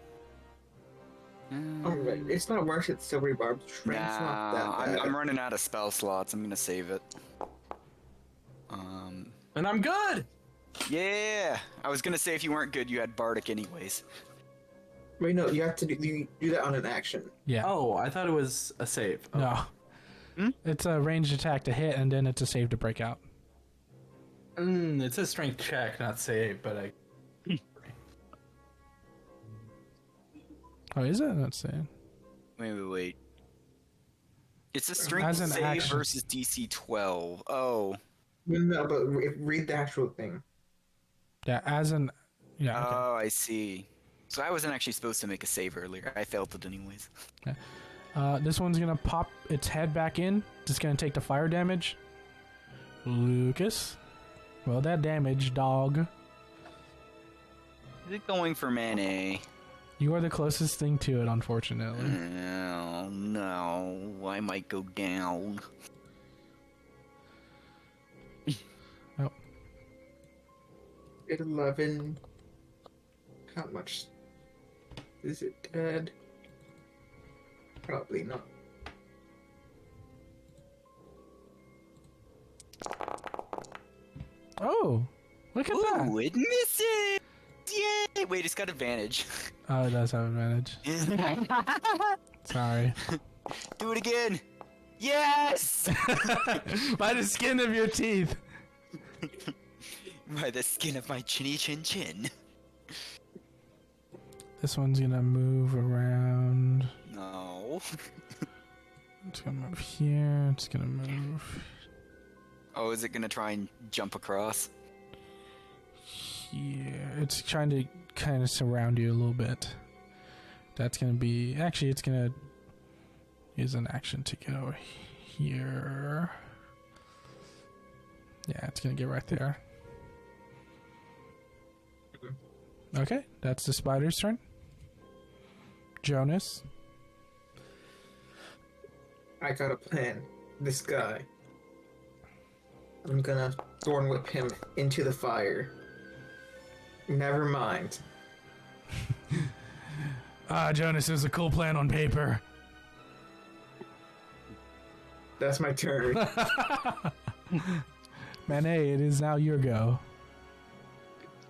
Alright, it's not worth it, Silvery Barb. Strength's not that Nah, bad. I'm running out of spell slots. I'm gonna save it. And I'm good! Yeah! I was gonna say if you weren't good, you had Bardic anyways. Wait, no, you have to you do that on an action. Yeah. Oh, I thought it was a save. Oh. No. It's a ranged attack to hit, and then it's a save to break out. It's a strength check, not save, but I... Oh, is it? Let's see. Wait. It's a strength As an save action. versus DC 12. Oh. No, but read the actual thing. Yeah, as an... Yeah, okay. Oh, I see. So I wasn't actually supposed to make a save earlier. I failed it anyways. This one's gonna pop its head back in. Just gonna take the fire damage. Lucas. Well, that damage, dog. Is it going for Mane? You are the closest thing to it, unfortunately. Oh, no. I might go down. Oh. At 11. How much? Is it dead? Probably not. Oh, look at that. Ooh, it misses! Yay! Wait, it's got advantage. Oh, it does have advantage. Sorry. Do it again! Yes! By the skin of your teeth. By the skin of my chinny chin chin. This one's gonna move around. No. It's gonna move here. It's gonna move Oh, is it gonna try and jump across? here. It's trying to kind of surround you a little bit. That's gonna be... Actually, it's gonna use an action to go here. Yeah, it's gonna get right there. Okay, that's the spider's turn. Jonas. I got a plan. This guy. I'm gonna thorn whip him into the fire. Never mind. Jonas is a cool plan on paper. That's my turn. Manet, it is now your go.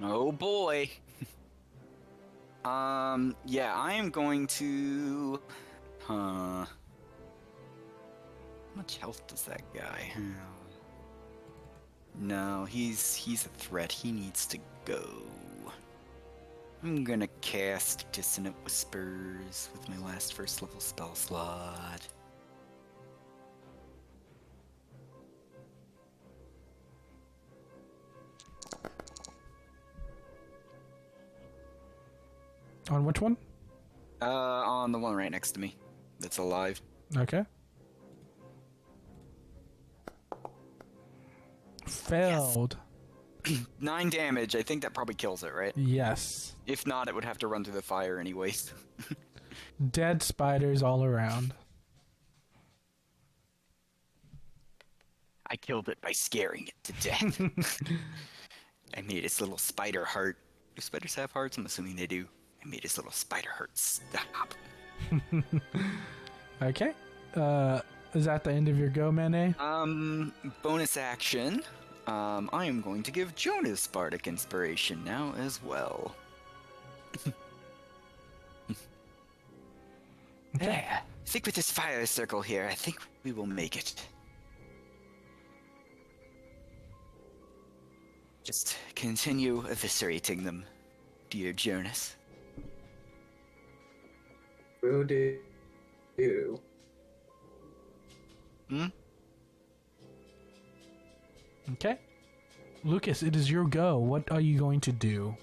Oh boy. Yeah, I am going to... How much health does that guy have? No, he's a threat. He needs to go. I'm gonna cast Dissonant Whispers with my last first level spell slot. On which one? On the one right next to me. That's alive. Okay. Failed. 9 damage. I think that probably kills it, right? Yes. If not, it would have to run through the fire anyways. Dead spiders all around. I killed it by scaring it to death. I made its little spider heart. Do spiders have hearts? I'm assuming they do. I made its little spider heart stop. Okay. Is that the end of your go, Manet? Bonus action. I am going to give Jonas Bardic Inspiration now as well. Okay. I think with this fire circle here, I think we will make it. Just continue eviscerating them, dear Jonas. Will do. Okay. Lucas, it is your go. What are you going to do?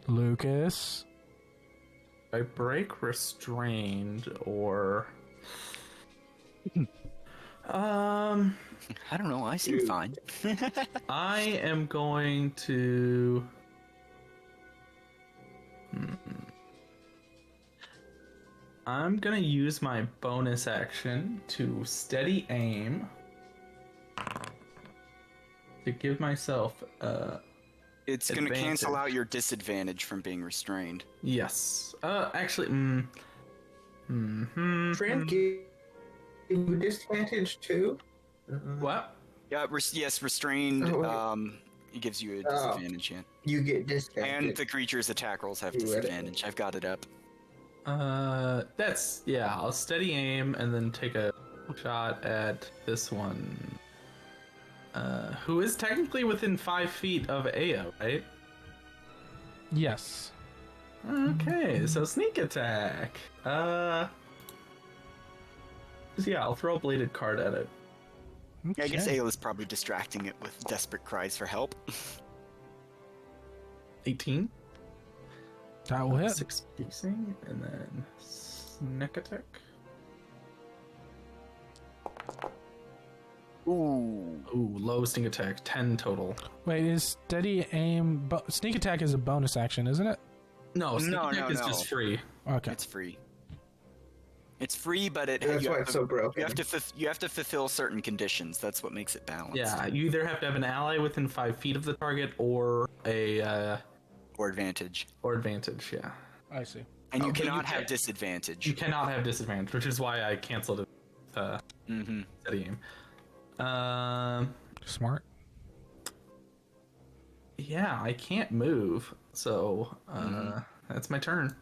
Lucas. I break restrained or... I don't know, I seem fine. I am going to I'm gonna use my bonus action to steady aim to give myself It's going to cancel out your disadvantage from being restrained. yes. Actually, Trent give you disadvantage too? what? Yeah, yes, restrained. Oh, It gives you a disadvantage. Yeah. You get disadvantage. And the creature's attack rolls have disadvantage. I've got it up. That's yeah. I'll steady aim and then take a shot at this one. Who is technically within 5 feet of Aya, right? Yes. Okay, so sneak attack. Yeah, I'll throw a bladed card at it. Yeah, I guess Okay. Ayla's probably distracting it with desperate cries for help. 18. That will hit. 6 piercing, and then sneak attack. Ooh. Ooh, low sneak attack, 10 total. Wait, is steady aim... sneak attack is a bonus action, isn't it? No, sneak No, attack no, is no. just free. Okay. It's free. It's free, but it That's you why have it's to- so broken. You have to fulfill certain conditions. That's what makes it balanced. Yeah, you either have to have an ally within 5 feet of the target or a Or advantage. or advantage. Yeah, I see. And you but you cannot have can't- disadvantage. you cannot have disadvantage, which is why I canceled it. Mm-hmm. Steady aim. Smart. Yeah, I can't move, so that's my turn.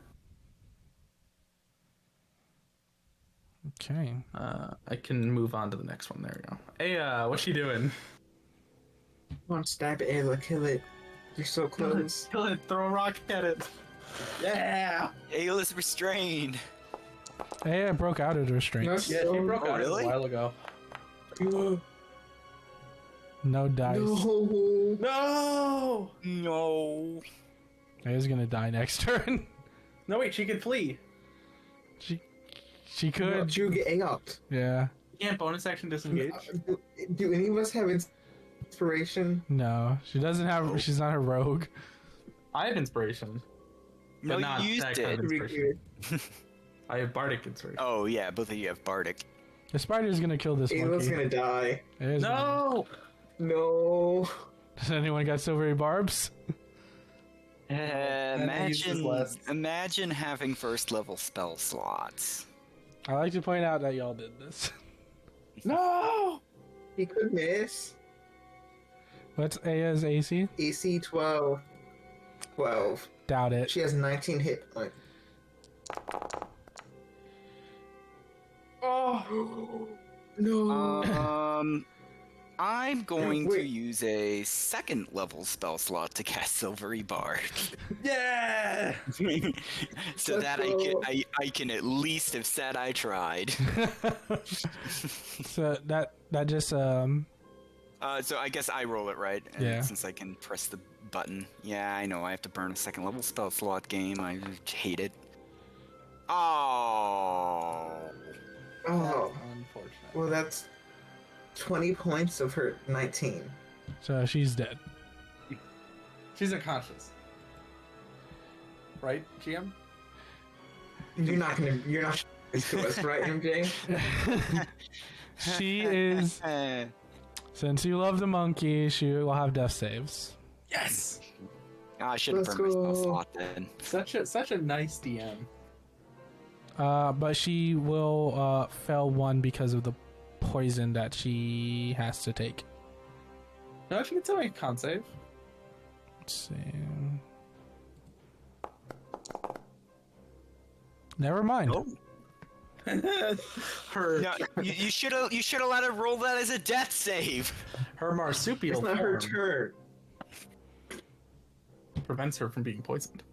Okay. I can move on to the next one. There we go. Hey, what's she doing? Come on, stab it, Ayla, kill it. You're so close. Kill it! Throw a rock at it! Yeah! Ayla's restrained. Hey, I broke out of the restraint. No, Yeah, she so- broke out really? a while ago. No dice. No. No! No. Aya's gonna die next turn. No, wait, she could flee. She could. You get out. Yeah. You can't bonus action disengage. Do any of us have inspiration? No, she doesn't have. She's not a rogue. I have inspiration. No, But not you used that kind of it. inspiration. I have bardic inspiration. Oh yeah, both of you have bardic. The spider's gonna kill this Ayla's monkey. gonna die. It is- No! No. Does anyone got silvery barbs? I used this last. Imagine having first level spell slots. I like to point out that y'all did this. No! He could miss. What's Aya's AC? AC 12. 12. Doubt it. She has 19 hit points. Oh! No. I'm going to Wait. use a second level spell slot to cast Silvery Bard. Yeah! So that I can at least have said I tried. So that just So I guess I roll it, right? And Yeah. Since I can press the button. Yeah, I know. I have to burn a second level spell slot game. I hate it. Oh. Oh. Unfortunate. Well, that's 20 points of her 19. so she's dead. She's unconscious. Right, GM? You're not to us, right, MJ? She is. Since you love the monkey, she will have death saves. Yes! I should have Let's burned my spell go. slot then. Such a nice DM. But she will fail one because of the poison that she has to take. No, she can still make a con save. Let's see. Never mind. Oh. her No, you should have let her roll that as a death save. her marsupial It's not her form turn. prevents her from being poisoned.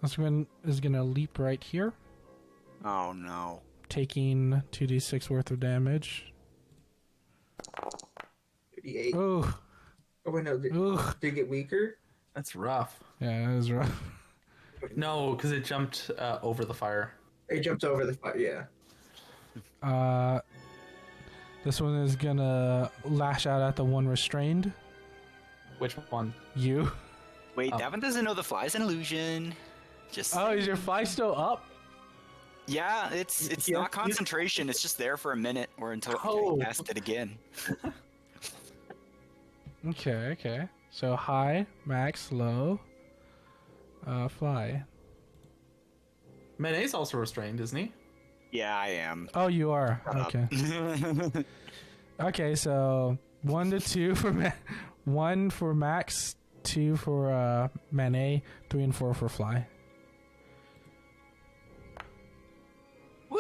This one is gonna leap right here, Oh no. taking 2d6 worth of damage. 38. Ooh, Oh, wait, no. Did ooh. it get weaker? That's rough. Yeah, that was rough. No, because it jumped over the fire. It jumped over the fire, yeah. This one is gonna lash out at the one restrained. Which one? You. Wait, Oh. that one doesn't know the fly's an illusion. Just Oh, is your fly still up? yeah, it's Yeah. not concentration. It's just there for a minute or until Oh. I cast it again. Okay. So high, max, low, fly. Manet's also restrained, isn't he? Yeah, I am. Oh, you are. Okay. Okay, so 1 to 2 for 1 for max, 2 for Manet, 3 and 4 for fly. Woo!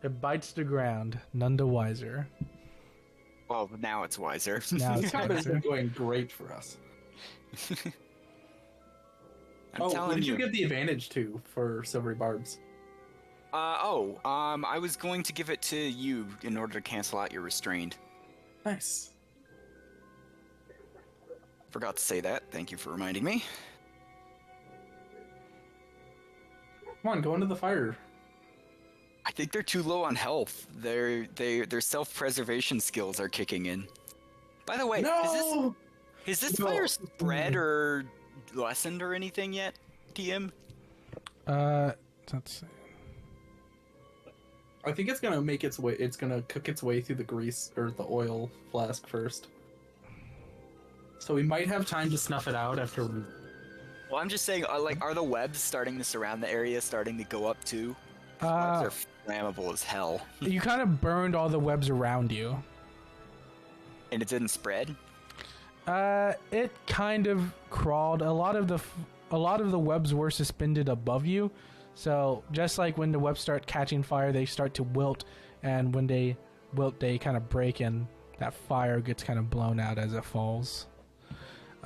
It bites the ground, none the wiser. Well, now it's wiser. Now This it's combat has wiser. been going great for us. I'm What telling did you give the advantage to for Silvery Barbs? I was going to give it to you in order to cancel out your restrained. Nice. Forgot to say that. Thank you for reminding me. Come on, go into the fire. I think they're too low on health. Their self-preservation skills are kicking in. By the way, No! is this No. fire spread or lessened or anything yet, TM? Let's see. I think it's gonna make its way. It's gonna cook its way through the grease or the oil flask first. So we might have time to snuff it out after we. Well, I'm just saying, are the webs starting to surround the area starting to go up too? Webs are flammable as hell, You kind of burned all the webs around you. and it didn't spread. It kind of crawled. A lot of the webs were suspended above you, so just like when the webs start catching fire, they start to wilt, and when they wilt, they kind of break, and that fire gets kind of blown out as it falls.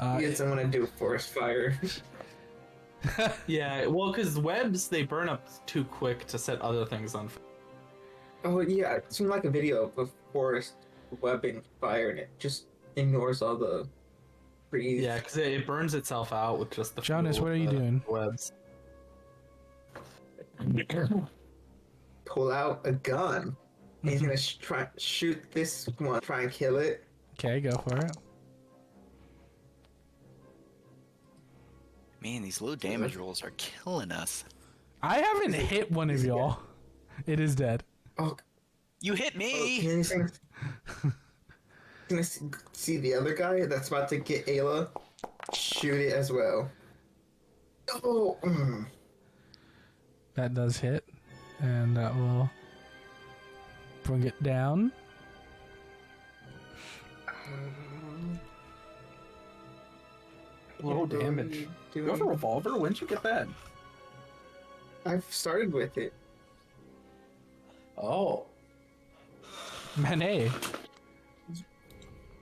Yes, I'm gonna do a forest fire. Yeah, well, because webs they burn up too quick to set other things on fire. Oh yeah, it seemed like a video of a forest webbing fire, and it just ignores all the trees. Yeah, because it burns itself out with just the. Jonas, fuel what are of you the doing? Webs. Pull out a gun. And he's gonna try shoot this one, try and kill it. Okay, go for it. Man, these low damage rolls are killing us. I haven't hit one of y'all. It is dead. Oh, You hit me! can you see the other guy that's about to get Ayla? Shoot it as well. Oh, That does hit, and that will bring it down. Low damage. You have a revolver? When'd you get that? I've started with it. Oh. Manet,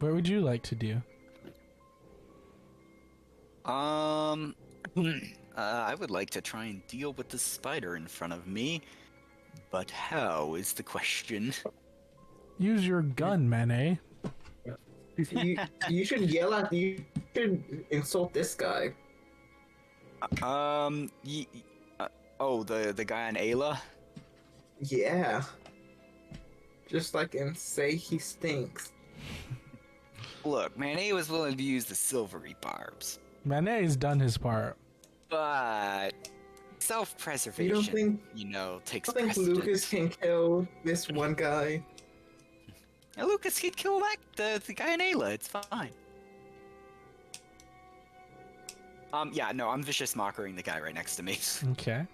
what would you like to do? I would like to try and deal with the spider in front of me, but how is the question? Use your gun, Manet. You should yell at. You should insult this guy. The guy on Ayla? Yeah. Just like and say he stinks. Look, man, A was willing to use the silvery barbs, Manet's done his part. but self-preservation, You don't think- takes I think precedence. Lucas can kill this one guy. Yeah, Lucas, he'd kill the guy in Ayla. It's fine. Yeah, no, I'm vicious mockering the guy right next to me. Okay.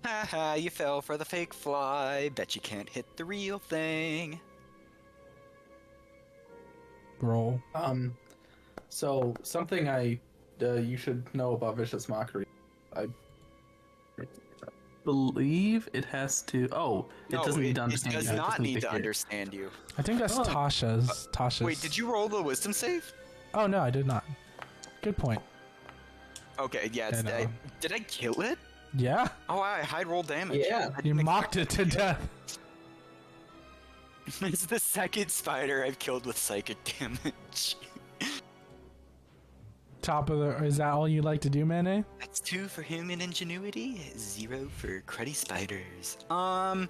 Haha, you fell for the fake fly. Bet you can't hit the real thing. Roll. So something you should know about vicious mockery. I believe it has to. Oh, it No, doesn't need to understand. It does you, not just need to hear. understand you. I think that's Oh. Tasha's. Wait, did you roll the wisdom save? Oh no, I did not. Good point. Okay, yeah. It's, I know. did I kill it? Yeah, Oh, I hide roll damage. Yeah. I you didn't mocked it to death. It's the second spider I've killed with psychic damage. Top of the. Is that all you like to do, Manet? That's 2 for human ingenuity, 0 for cruddy spiders. I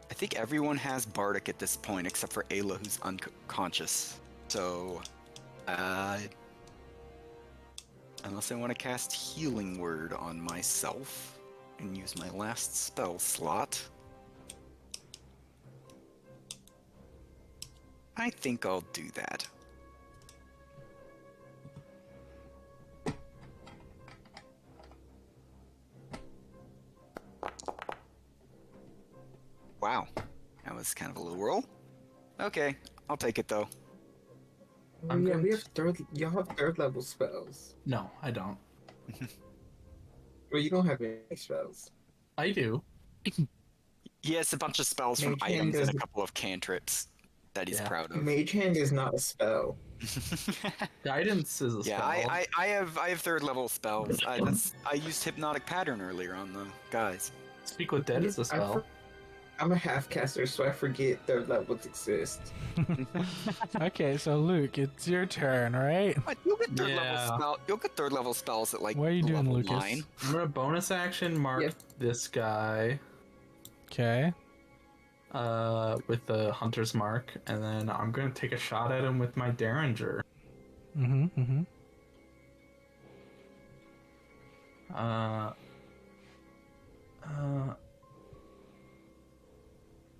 think everyone has Bardic at this point except for Ayla, who's unconscious. So, Unless I want to cast Healing Word on myself and use my last spell slot. I think I'll do that. Wow, that was kind of a low roll. Okay, I'll take it though. Oh, yeah, we have y'all have third level spells. No, I don't. Well, you don't have any spells. I do. He has a bunch of spells from Mage Hand items and a doesn't- couple of cantrips that he's Yeah. proud of. Mage Hand is not a spell. Guidance is a spell. Yeah, I have third level spells. I used Hypnotic Pattern earlier on the guys. Speak with Dead is a spell. I'm a half caster, so I forget third levels exist. Okay, so Luke, it's your turn, right? What? You'll get third Yeah. level spell. You'll get third level spells at like What are you doing, level Lucas? 9. I'm gonna bonus action mark Yep. this guy Okay. with the hunter's mark, and then I'm gonna take a shot at him with my derringer. Mm-hmm.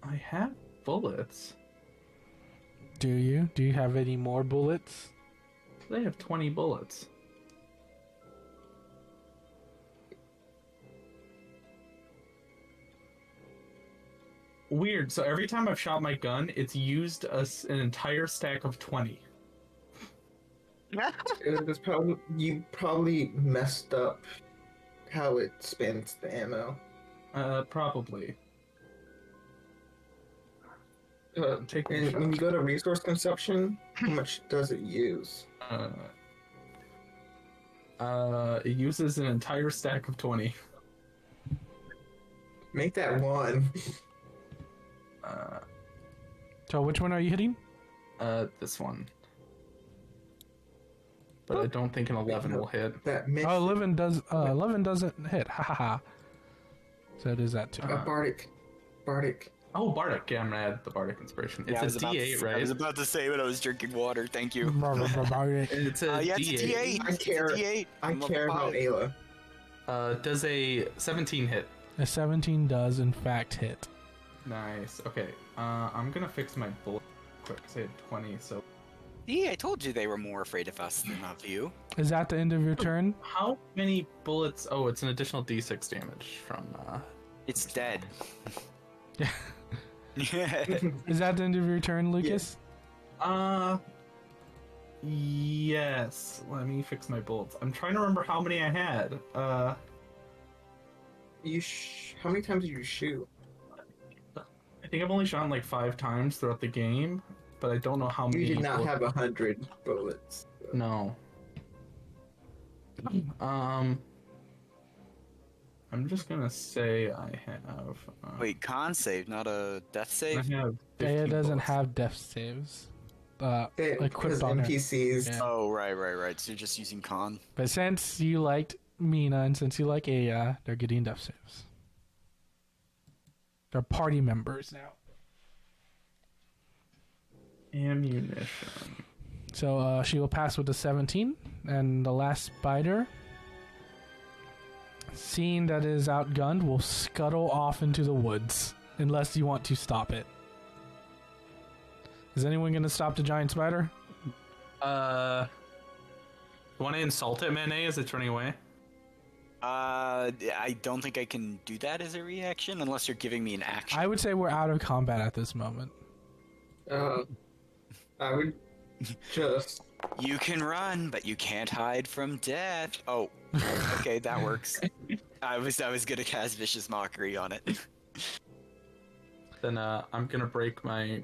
I have bullets. Do you? Do you have any more bullets? They have 20 bullets. Weird. So every time I've shot my gun, it's used an entire stack of 20. It was probably you probably messed up how it spends the ammo. Probably. Take And when you go to resource consumption, how much does it use? It uses an entire stack of 20. Make that one. So which one are you hitting? This one. But I don't think an 11 will hit. That makes Oh, 11 does. 11 doesn't hit. Ha ha ha. So it is that too. a bardic. Oh, Bardic. Yeah, I'm gonna add the Bardic Inspiration. Yeah, I It's was a about to D8, say- I right? was about to say when I was drinking water. Thank you. It's a Yeah, it's a D8. D8. I care- It's a D8. I I'm care level about 5. Ayla. Does a 17 hit? A 17 does in fact hit. Nice. Okay. I'm gonna fix my bullet quick. Say had 20. So See, I told you they were more afraid of us than of you. Is that the end of your turn? how many bullets? Oh, it's an additional D6 damage from. It's dead. Yeah. Yeah. Is that the end of your turn, Lucas? Yes. Let me fix my bullets. I'm trying to remember how many I had. How many times did you shoot? I think I've only shot like 5 times throughout the game, but I don't know how many. You did not bullets- have 100 bullets. No. I'm just gonna say I have. Wait, con save, not a death I save? have. Daya 15 doesn't bullets. have death saves. Because Equipped on her. NPCs. Yeah. Oh, right. So you're just using con. But since you liked Mina and since you like Aya, they're getting death saves. They're party members now. Ammunition. So she will pass with a 17, and the last spider, seeing that it is outgunned, will scuttle off into the woods, unless you want to stop it. Is anyone going to stop the giant spider? Want to insult it, Manet, as it's running away? I don't think I can do that as a reaction unless you're giving me an action. I would say we're out of combat at this moment. I would just. You can run, but you can't hide from death. Oh, okay, that works. I was gonna cast Vicious Mockery on it. Then I'm gonna break my.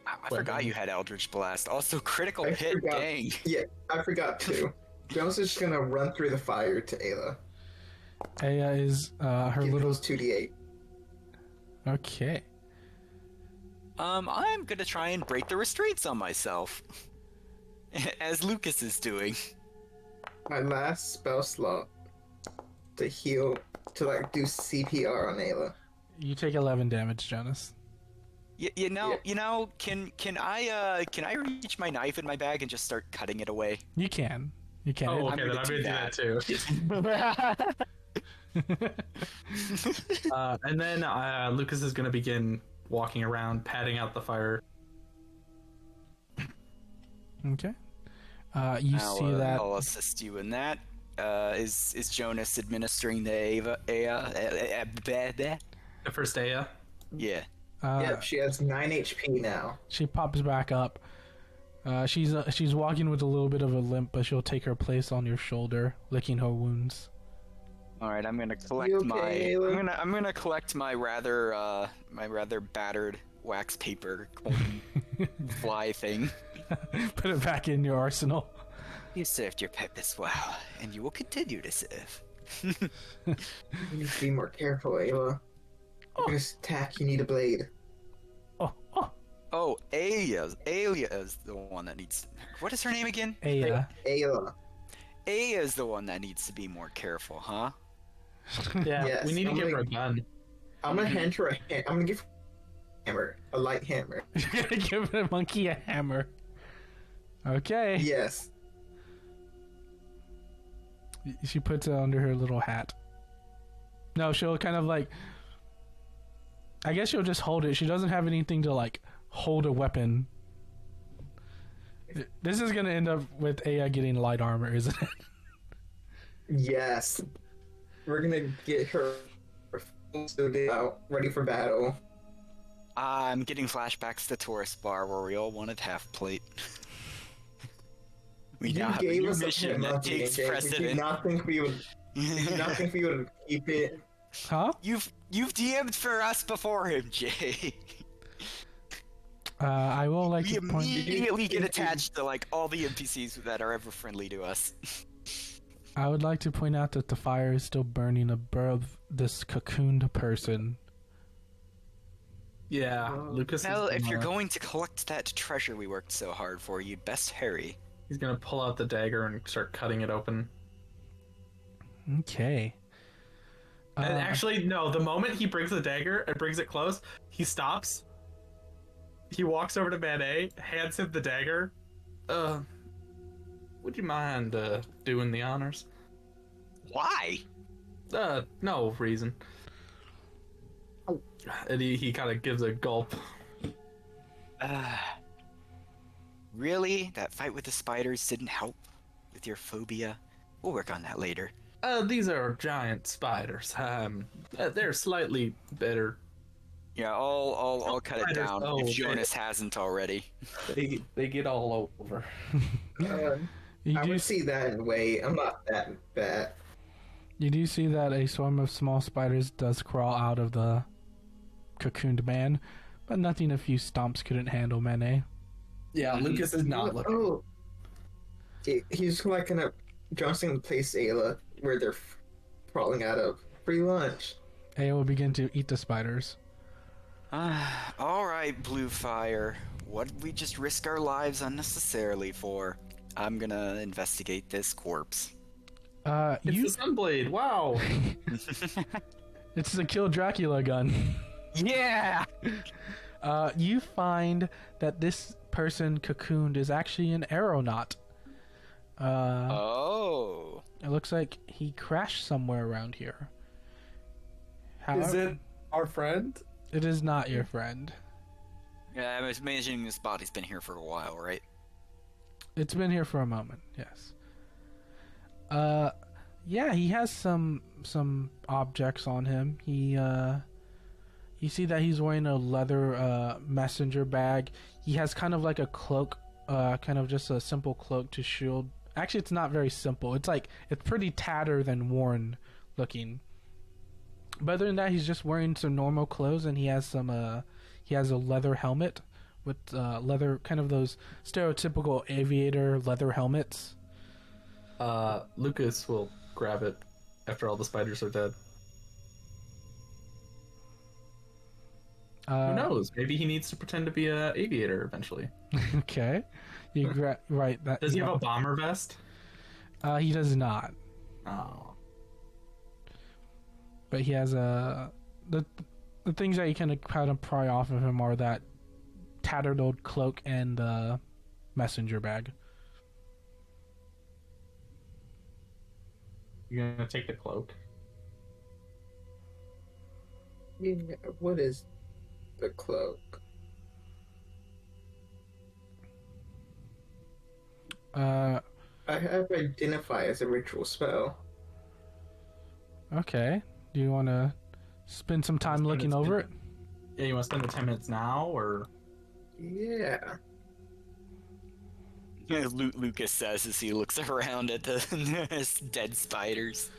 I forgot you had Eldritch Blast. Also, critical I hit. forgot. Dang. Yeah, I forgot to. Jones is just gonna run through the fire to Ayla. Aya is her Give little. those 2d8. Okay. I'm gonna try and break the restraints on myself, as Lucas is doing. My last spell slot to heal, to do CPR on Ayla. You take 11 damage, Jonas. You know, can I reach my knife in my bag and just start cutting it away? You can. You can't. Oh, I'm okay, then gonna I'm do gonna do that too. And then Lucas is gonna begin walking around, patting out the fire. Okay. You see that. I'll assist you in that. Is Jonas administering the The first Aya. Yeah. Yep, she has 9 HP now. She pops back up. She's walking with a little bit of a limp, but she'll take her place on your shoulder, licking her wounds. All right, I'm gonna collect You okay, Ayla? I'm gonna collect my rather battered wax paper coin fly thing. Put it back in your arsenal. You served your purpose well, and you will continue to serve. You need to be more careful, Ayla. You're gonna attack, you need a blade. Oh, Aya is the one that needs. What is her name again? Aya. Ayla. Aya is the one that needs to be more careful, huh? Yeah, Yes, we need to I'm give her a gonna- gun. I'm gonna hand her I'm gonna give her a hammer. A light hammer. You're gonna give the monkey a hammer. Okay. Yes. She puts it under her little hat. No, she'll kind of like. I guess she'll just hold it. She doesn't have anything to like hold a weapon. This is gonna end up with Aya getting light armor, isn't it? Yes. We're gonna get her suited out, ready for battle. I'm getting flashbacks to Tourist Bar where we all wanted half plate. We You now have a gave new us a mission that monkey, takes AJ. Did you precedent. not think we would? Did you not think we would keep it? Huh? You've DM'd for us before him, Jay. I will like We to point. immediately get attached to like all the NPCs that are ever friendly to us. I would like to point out that the fire is still burning above this cocooned person. Yeah, Lucas. Well, is if you're gonna- going to collect that treasure we worked so hard for, you'd best hurry. he's gonna pull out the dagger and start cutting it open. Okay. And actually, no. The moment he brings the dagger and brings it close, he stops. He walks over to Man A, hands him the dagger. Would you mind doing the honors? Why? No reason. And he kind of gives a gulp. Really? That fight with the spiders didn't help with your phobia? We'll work on that later. These are giant spiders. They're slightly better. Yeah, I'll cut it Spiders, down oh, if okay. Jonas hasn't already. They get all over. You I do, would see that in way. I'm not that bad. you do see that a swarm of small spiders does crawl out of the cocooned man, but nothing a few stomps couldn't handle, Mane. Yeah, Lucas is not looking. Oh. He's like gonna Johnson in place Ayla where they're crawling out of. Free lunch. Aya will begin to eat the spiders. All right, Blue Fire. What did we just risk our lives unnecessarily for? I'm gonna investigate this corpse. It's You, the Sunblade. Wow. it's the Kill Dracula gun. Yeah! You find that this person cocooned is actually an aeronaut. Oh. It looks like he crashed somewhere around here. Is it our friend? It is not your friend. Yeah, I was imagining this body's been here for a while, right? It's been here for a moment, yes. Yeah, he has some objects on him. You see that he's wearing a leather messenger bag. He has kind of like a cloak, kind of just a simple cloak to shield. Actually, it's not very simple. It's pretty tattered and worn looking. But other than that, he's just wearing some normal clothes, and he has a leather helmet with leather, kind of those stereotypical aviator leather helmets. Lucas will grab it after all the spiders are dead. Who knows? Maybe he needs to pretend to be an aviator eventually. Okay, right. That Does he have a bomber vest? He does not, Oh. but he has the things that you kind of pry off of him are that tattered old cloak and the messenger bag. You gonna take the cloak? Yeah, what is the cloak? Uh, I have identify as a ritual spell. okay. Do you want to spend some time looking over it? Yeah, you want to spend the 10 minutes now, or? Yeah. Lucas says as he looks around at the dead spiders.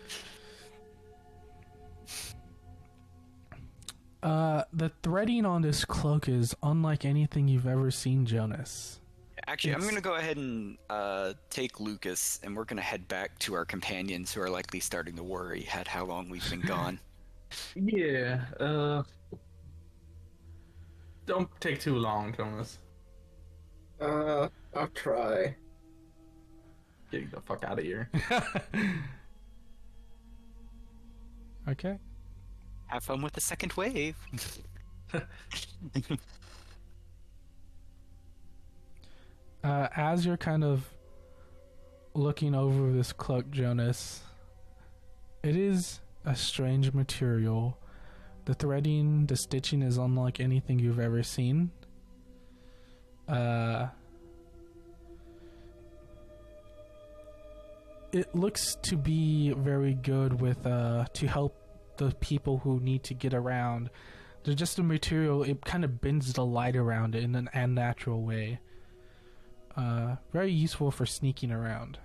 The threading on this cloak is unlike anything you've ever seen, Jonas. Actually, I'm going to go ahead and take Lucas, and we're going to head back to our companions who are likely starting to worry at how long we've been gone. Yeah, don't take too long, Jonas. I'll try. Getting the fuck out of here. Okay. Have fun with the second wave. As you're kind of looking over this cloak, Jonas, it is a strange material. The threading, the stitching is unlike anything you've ever seen. It looks to be very good with to help the people who need to get around. They're just a material, it kind of bends the light around it in an unnatural way. Very useful for sneaking around.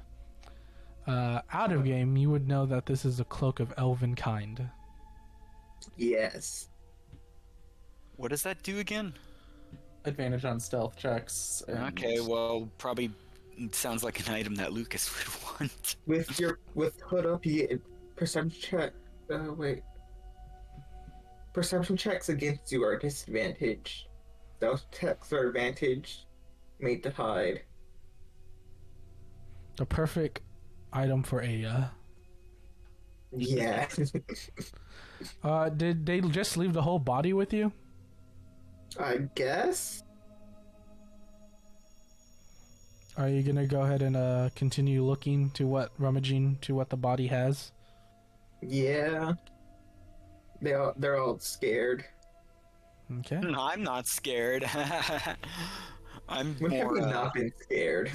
Out of game, you would know that this is a cloak of elven kind. Yes. What does that do again? Advantage on stealth checks. And... Okay, well, probably sounds like an item that Lucas would want. With hood up, you get perception check. Wait. Perception checks against you are disadvantaged. Stealth checks are advantage. Made to hide. The perfect item for a. Yeah. Did they just leave the whole body with you? I guess. Are you gonna go ahead and continue looking to rummaging to what the body has? Yeah. They're all scared. Okay. I'm not scared. I'm When have more. we not been scared?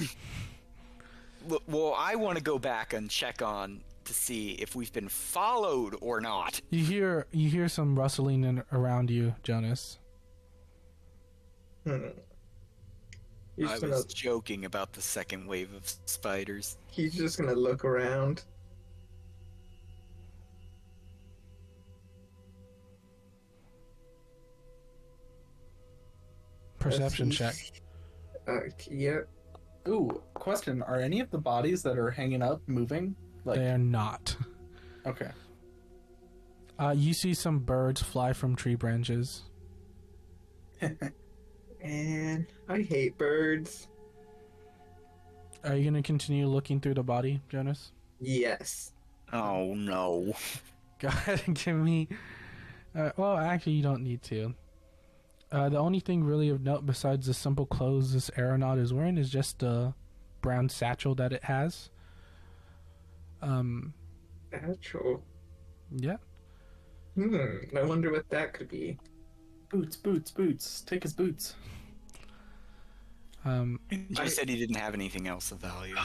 Well, I want to go back and check on to see if we've been followed or not. You hear some rustling around you, Jonas. He's I was joking about the second wave of spiders. He's just gonna look around. Perception check. Yep. Ooh, question. Are any of the bodies that are hanging up moving? Like, They are not. okay. You see some birds fly from tree branches. Man, I hate birds. Are you gonna continue looking through the body, Jonas? Yes. Oh no. Go ahead and give me. Well, actually, you don't need to. The only thing really of note besides the simple clothes this aeronaut is wearing is just the brown satchel that it has. Satchel. Yeah. I wonder what that could be. Boots. Take his boots. I said he didn't have anything else of value.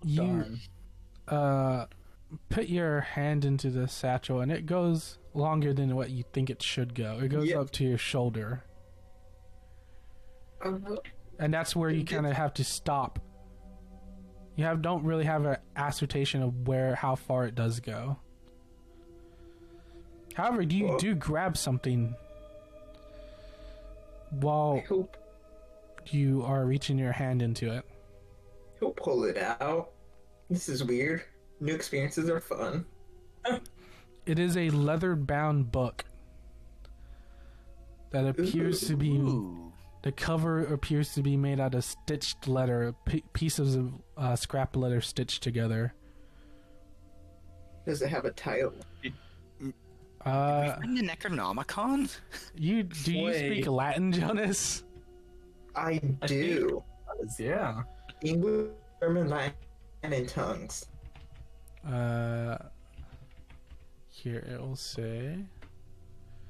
You Darn. put your hand into the satchel and it goes longer than what you think it should go. It goes Yep. up to your shoulder. And that's where you kind of have to stop. You don't really have an assertion of how far it does go. However, you do grab something while I hope you are reaching your hand into it. he'll pull it out. This is weird. New experiences are fun. It is a leather-bound book that appears to be. Ooh. The cover appears to be made out of stitched leather, pieces of scrap leather stitched together. Does it have a title? Find the Necronomicon? Do you Wait. speak Latin, Jonas? I do. Yeah. English, German, Latin, in tongues. Here it will say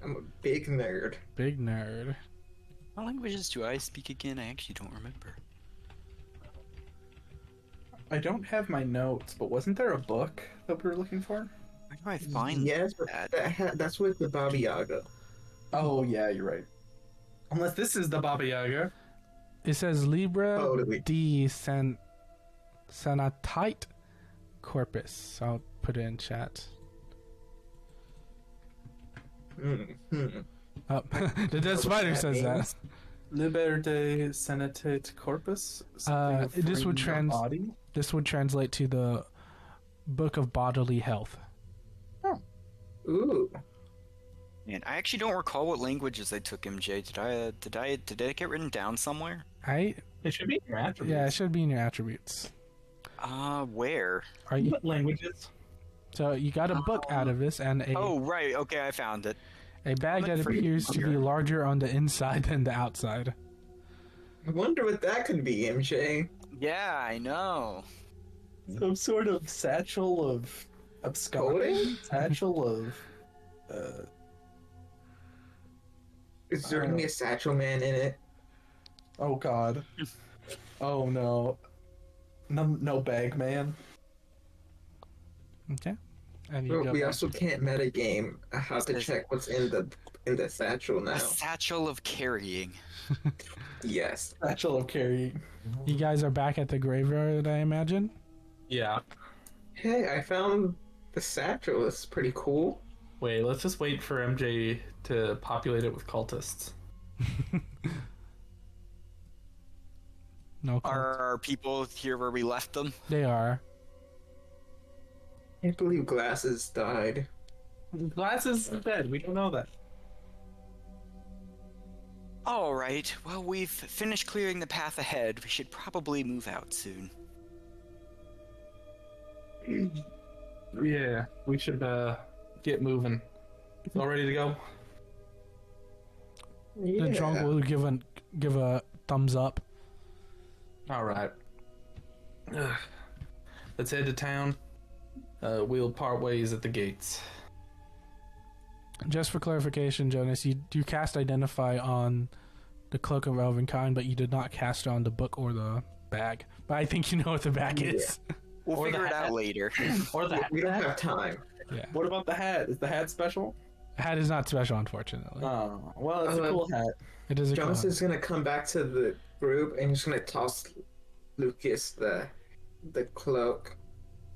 I'm a big nerd. big nerd. What languages do I speak again? I actually don't remember. I don't have my notes, but wasn't there a book that we were looking for? Where do I find Yes, but that? that's with the Baba Yaga. Oh yeah, you're right. Unless this is the Baba Yaga. It says Libra Totally. de Sanatite Corpus. I'll put it in chat. Mm-hmm. Oh, the dead spider that says that. means. Liber de Senatate Corpus. Something This would freeing your body? This would translate to the Book of Bodily Health. Ooh. Man, I actually don't recall what languages I took, MJ. Did it get written down somewhere? Right? It should be in your attributes. Yeah, it should be in your attributes. Where? Are you? What languages? So you got a book out of this and Oh, right. Okay, I found it. a bag that Freaking appears to be hunger. larger on the inside than the outside. I wonder what that could be, MJ. Yeah, I know. Some sort of satchel of absconding? Coding? Satchel of... Is there gonna be a satchel man in it? Oh god. Oh no. No bag man. Okay. And But go we back. also can't metagame how to check what's in the satchel now. A satchel of carrying. Yes. Satchel of carrying. You guys are back at the graveyard, I imagine. Yeah. Hey, I found the satchel. It's pretty cool. Wait, let's just wait for MJ to populate it with cultists. No, Are our people here where we left them? they are. Can't believe Glasses died. Glasses is dead. We don't know that. All right. Well, we've finished clearing the path ahead. We should probably move out soon. Yeah, we should get moving. All ready to go? The drunk will give a thumbs up. All right. Let's head to town. We'll part ways at the gates. Just for clarification, Jonas, you cast Identify on the Cloak of Elvenkind, but you did not cast it on the book or the bag. But I think you know what the bag is. We'll Or the figure it hat. out later. Or the We don't hat. have time. Yeah. What about the hat? Is the hat special? Hat is not special, unfortunately. Oh, well, it's a cool hat. It is a Jonas cool. is gonna come back to the group and he's gonna toss Lucas the cloak.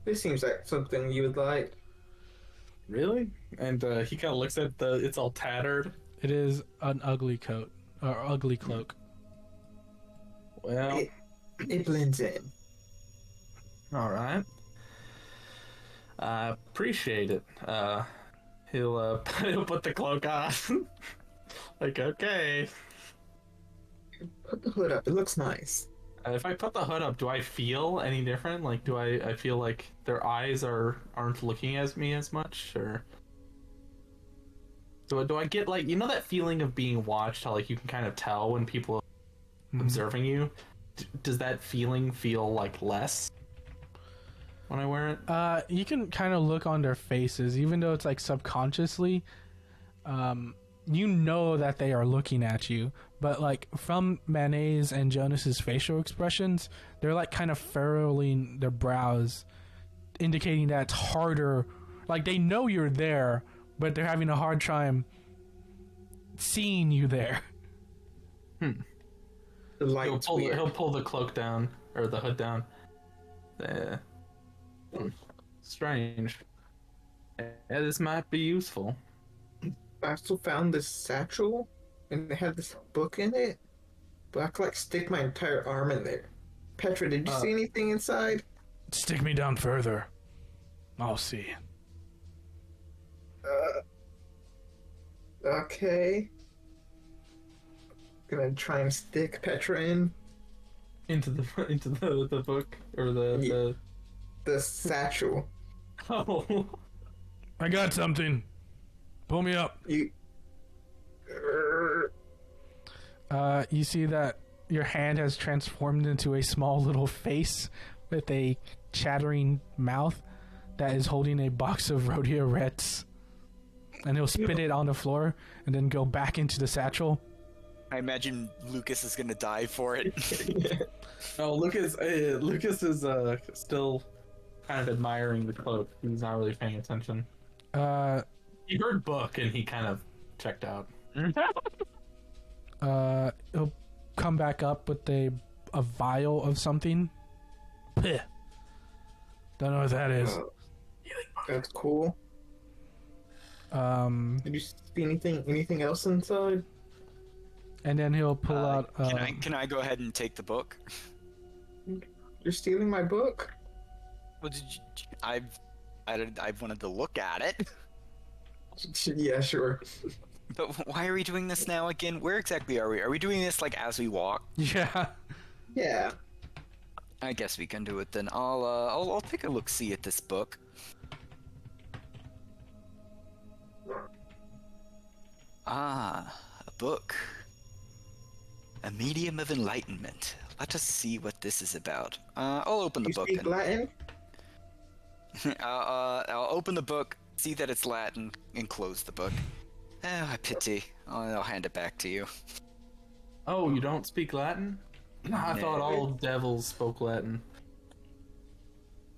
This seems like something you would like. Really? And he kind of looks at it's all tattered. It is an ugly coat or ugly cloak. Well, It blends in. all right. Appreciate it. He'll he'll put the cloak on. Like, okay. Put the hood up. It looks nice. If I put the hood up, do I feel any different? Like, do I feel like their eyes aren't looking at me as much, or do I get like, you know, that feeling of being watched? How like you can kind of tell when people are observing you. Does that feeling feel like less when I wear it? You can kind of look on their faces, even though it's like subconsciously. You know that they are looking at you, but like from Manet's and Jonas's facial expressions, they're like kind of furrowing their brows, indicating that it's harder. Like they know you're there, but they're having a hard time seeing you there. The light's weird. He'll pull the cloak down or the hood down. Strange. Yeah, this might be useful. I also found this satchel, and it had this book in it. But I could like stick my entire arm in there. Petra, did you see anything inside? Stick me down further. I'll see. Okay. Gonna try and stick Petra in Into the book or the the satchel. oh. I got something. Pull me up. You. You see that your hand has transformed into a small little face with a chattering mouth that is holding a box of rodeo reds. And he'll spit it on the floor and then go back into the satchel. I imagine Lucas is gonna die for it. Oh, Lucas is still kind of admiring the cloak. He's not really paying attention. He heard book and he kind of checked out. He'll come back up with a vial of something. Peh. Don't know what that is. That's cool. Did you see anything else inside? And then he'll pull out. Can I go ahead and take the book? You're stealing my book? Well, I wanted to look at it. Yeah, sure. But why are we doing this now again? Where exactly are we? Are we doing this like as we walk? Yeah. Yeah. I guess we can do it then. I'll take a look see at this book. Ah, a book. A medium of enlightenment. Let us see what this is about. I'll open the You book. speak Latin? I'll open the book, see that it's Latin, and close the book. Oh, I pity. I'll hand it back to you. Oh, you don't speak Latin? I thought all devils spoke Latin.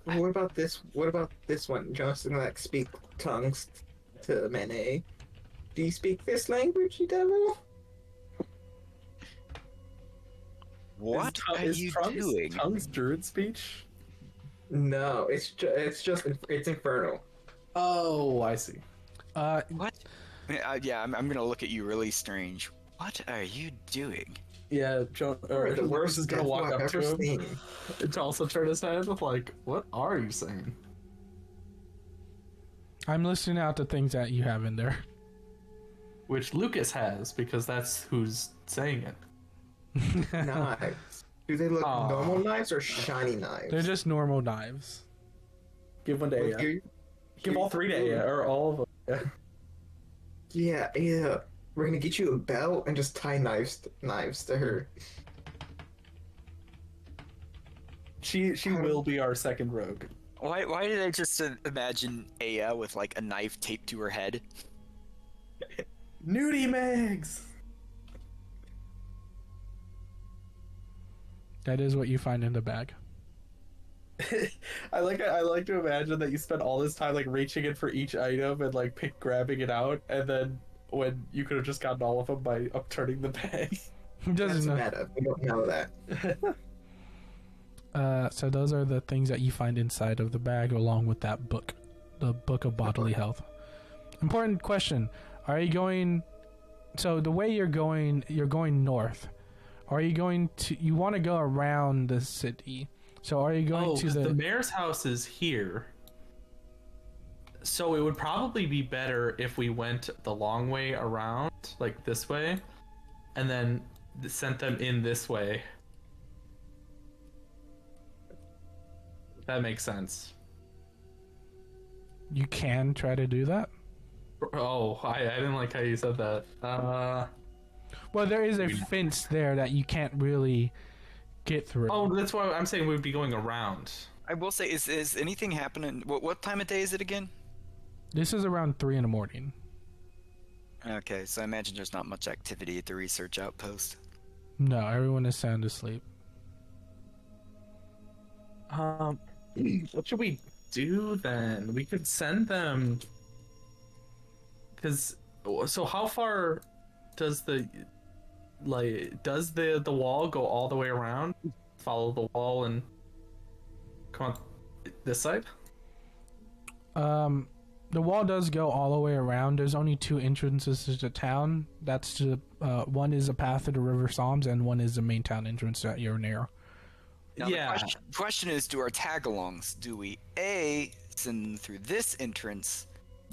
What about this? What about this one? Johnson like speak tongues to Manet. Do you speak this language, you devil? What are you doing? Tongues druid speech? No, it's infernal. Oh, I see. What? Yeah, I'm gonna look at you really strange. What are you doing? Yeah, The worst is gonna devil walk I've up to ever him seen. and also turn his head like, "What are you saying?" I'm listening out the things that you have in there. Which Lucas has because that's who's saying it. Knives. Do they look Aw. normal knives or shiny knives? They're just normal knives. Give one to Like, Aya. Give all three to Aya, or all of them. Yeah, we're gonna get you a belt and just tie knives to her. She will be our second rogue. Why did I just imagine Aya with like a knife taped to her head? Nudie Megs! That is what you find in the bag. I like to imagine that you spend all this time like reaching in for each item and like grabbing it out, and then when you could have just gotten all of them by upturning the bag. Who doesn't know? Meta. We don't know that. So those are the things that you find inside of the bag, along with that book, the Book of Bodily Health. Important question: are you going? So the way you're going north. Are you going to? You want to go around the city? So are you going to the mayor's house is here. So it would probably be better if we went the long way around, like this way, and then sent them in this way. That makes sense. You can try to do that. Oh, I didn't like how you said that. Well, there is a fence there that you can't really get through. Oh, that's why I'm saying we'd be going around. I will say, is anything happening? What time of day is it again? This is around 3 a.m. Okay, so I imagine there's not much activity at the research outpost. No, everyone is sound asleep. What should we do then? We could send them. So how far does the wall go all the way around? Follow the wall and come on this side? The wall does go all the way around. There's only 2 entrances to the town. That's one is a path to the River Psalms, and one is the main town entrance that you're near. Now, Yeah. The question is, do our tag-alongs, do we A, send them through this entrance,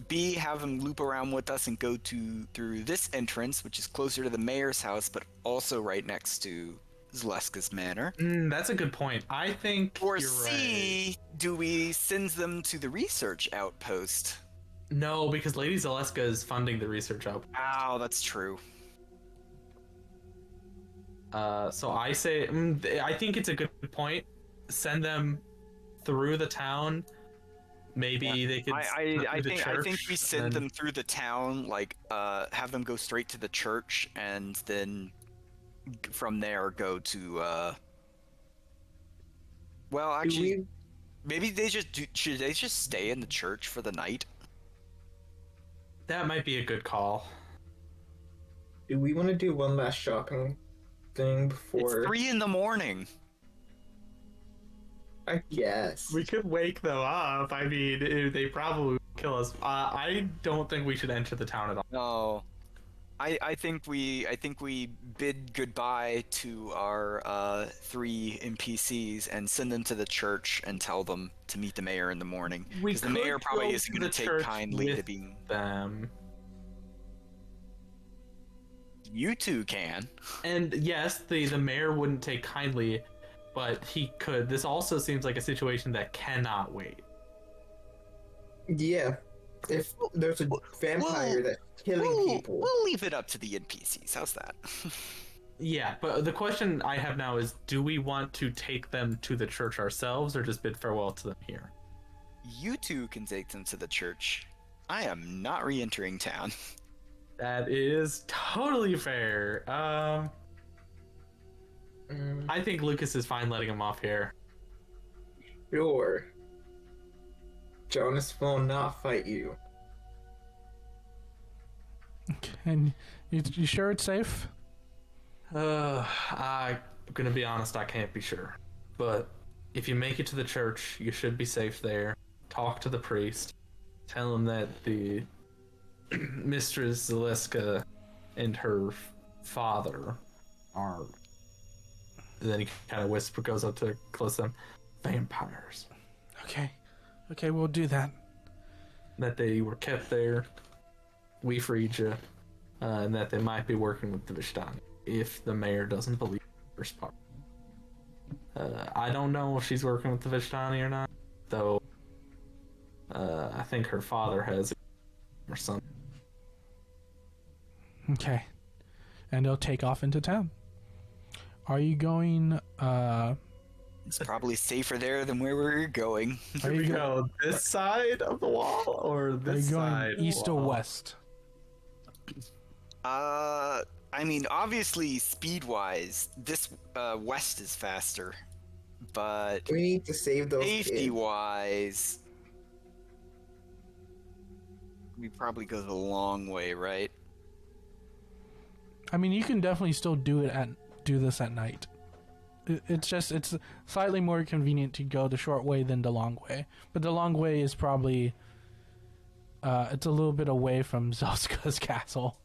B, have them loop around with us and go through this entrance, which is closer to the mayor's house, but also right next to Zaleska's manor? That's a good point. I think Or you're C, right. do we send them to the research outpost? No, because Lady Zaleska is funding the research out. Oh, that's true. So I say, I think it's a good point. Send them through the town. Maybe they could. I think we send then... them through the town, like have them go straight to the church, and then from there go to. Well, actually, maybe they should they just stay in the church for the night? That might be a good call. Do we want to do one last shopping thing before? It's 3 a.m. I guess. We could wake them up. I mean, they probably would kill us. I don't think we should enter the town at all. No, I think we bid goodbye to our 3 NPCs and send them to the church and tell them to meet the mayor in the morning. Because the mayor probably isn't going to take kindly to being them. You two can. And yes, the mayor wouldn't take kindly, but he could. This also seems like a situation that cannot wait. Yeah. If there's a vampire that's killing people. We'll leave it up to the NPCs. How's that? Yeah, but the question I have now is, do we want to take them to the church ourselves or just bid farewell to them here? You two can take them to the church. I am not re-entering town. That is totally fair. I think Lucas is fine letting him off here. Sure. Jonas will not fight you. And you sure it's safe? I'm gonna be honest, I can't be sure. But if you make it to the church, you should be safe there. Talk to the priest. Tell him that the Mistress Zaleska and her father are... Then he kind of goes up to close them. Vampires. Okay, we'll do that. That they were kept there. We freed you. And that they might be working with the Vishtani. If the mayor doesn't believe the first part. I don't know if she's working with the Vishtani or not. Though, I think her father has or something. Okay. And they'll take off into town. Are you going, It's probably safer there than where we're going. Are you go this side of the wall or this Are you going side? east or west? I mean, obviously, speed-wise, this west is faster, but We need to save those kids. safety-wise, we probably go the long way, right? I mean, you can definitely still do this at night. It's slightly more convenient to go the short way than the long way. But the long way is probably it's a little bit away from Zelska's castle.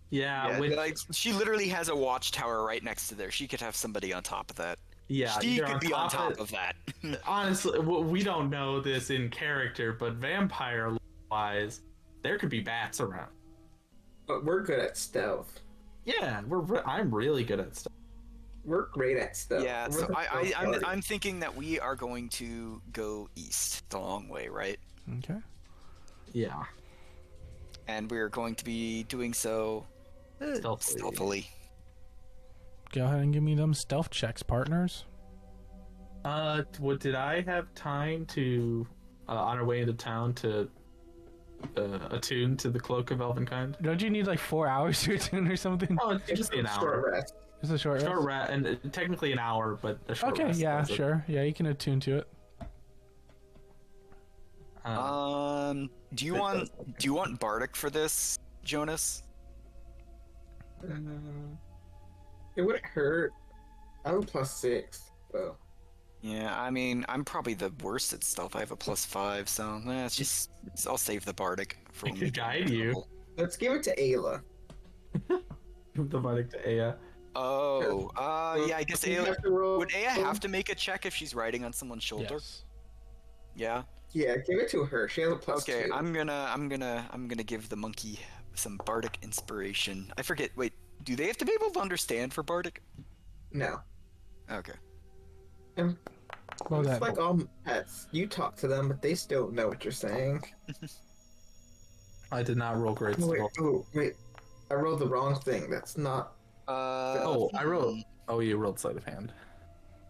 Yeah, like she literally has a watchtower right next to there. She could have somebody on top of that. yeah. She either could be on top of that. Honestly, we don't know this in character, but vampire-wise, there could be bats around. But we're good at stealth. Yeah, I'm really good at stuff. We're great at stealth. Yeah, We're so the stealth party. I'm thinking that we are going to go east the long way, right? Okay. Yeah. And we're going to be doing so stealthily. Go ahead and give me them stealth checks, partners. Did I have time to, on our way into town, to attune to the Cloak of Elvenkind? Don't you need like 4 hours to attune or something? Oh, it's just an Short hour. rest. It's a short Short rest. rest, and technically an hour, but a short Okay, rest. yeah, does it. sure. Yeah, you can attune to it. Do you want Bardic for this, Jonas? It wouldn't hurt. I have a +6, so. Yeah, I mean, I'm probably the worst at stealth. I have a +5, so I'll save the Bardic for I when could we get guide in you. trouble. Let's give it to Ayla. The Bardic to Aya. Oh, yeah, I guess You Aya, have to roll- would Aya have to make a check if she's riding on someone's shoulder? Yes. Yeah. Yeah, give it to her. She has a +2. Okay, I'm gonna give the monkey some Bardic inspiration. I forget. Wait, do they have to be able to understand for Bardic? No. Okay. And Well, it's that like all pets. You talk to them, but they still know what you're saying. I did not roll great Oh, stealth. wait. I rolled the wrong thing. That's not... Oh, I rolled. Oh, you rolled sleight of hand.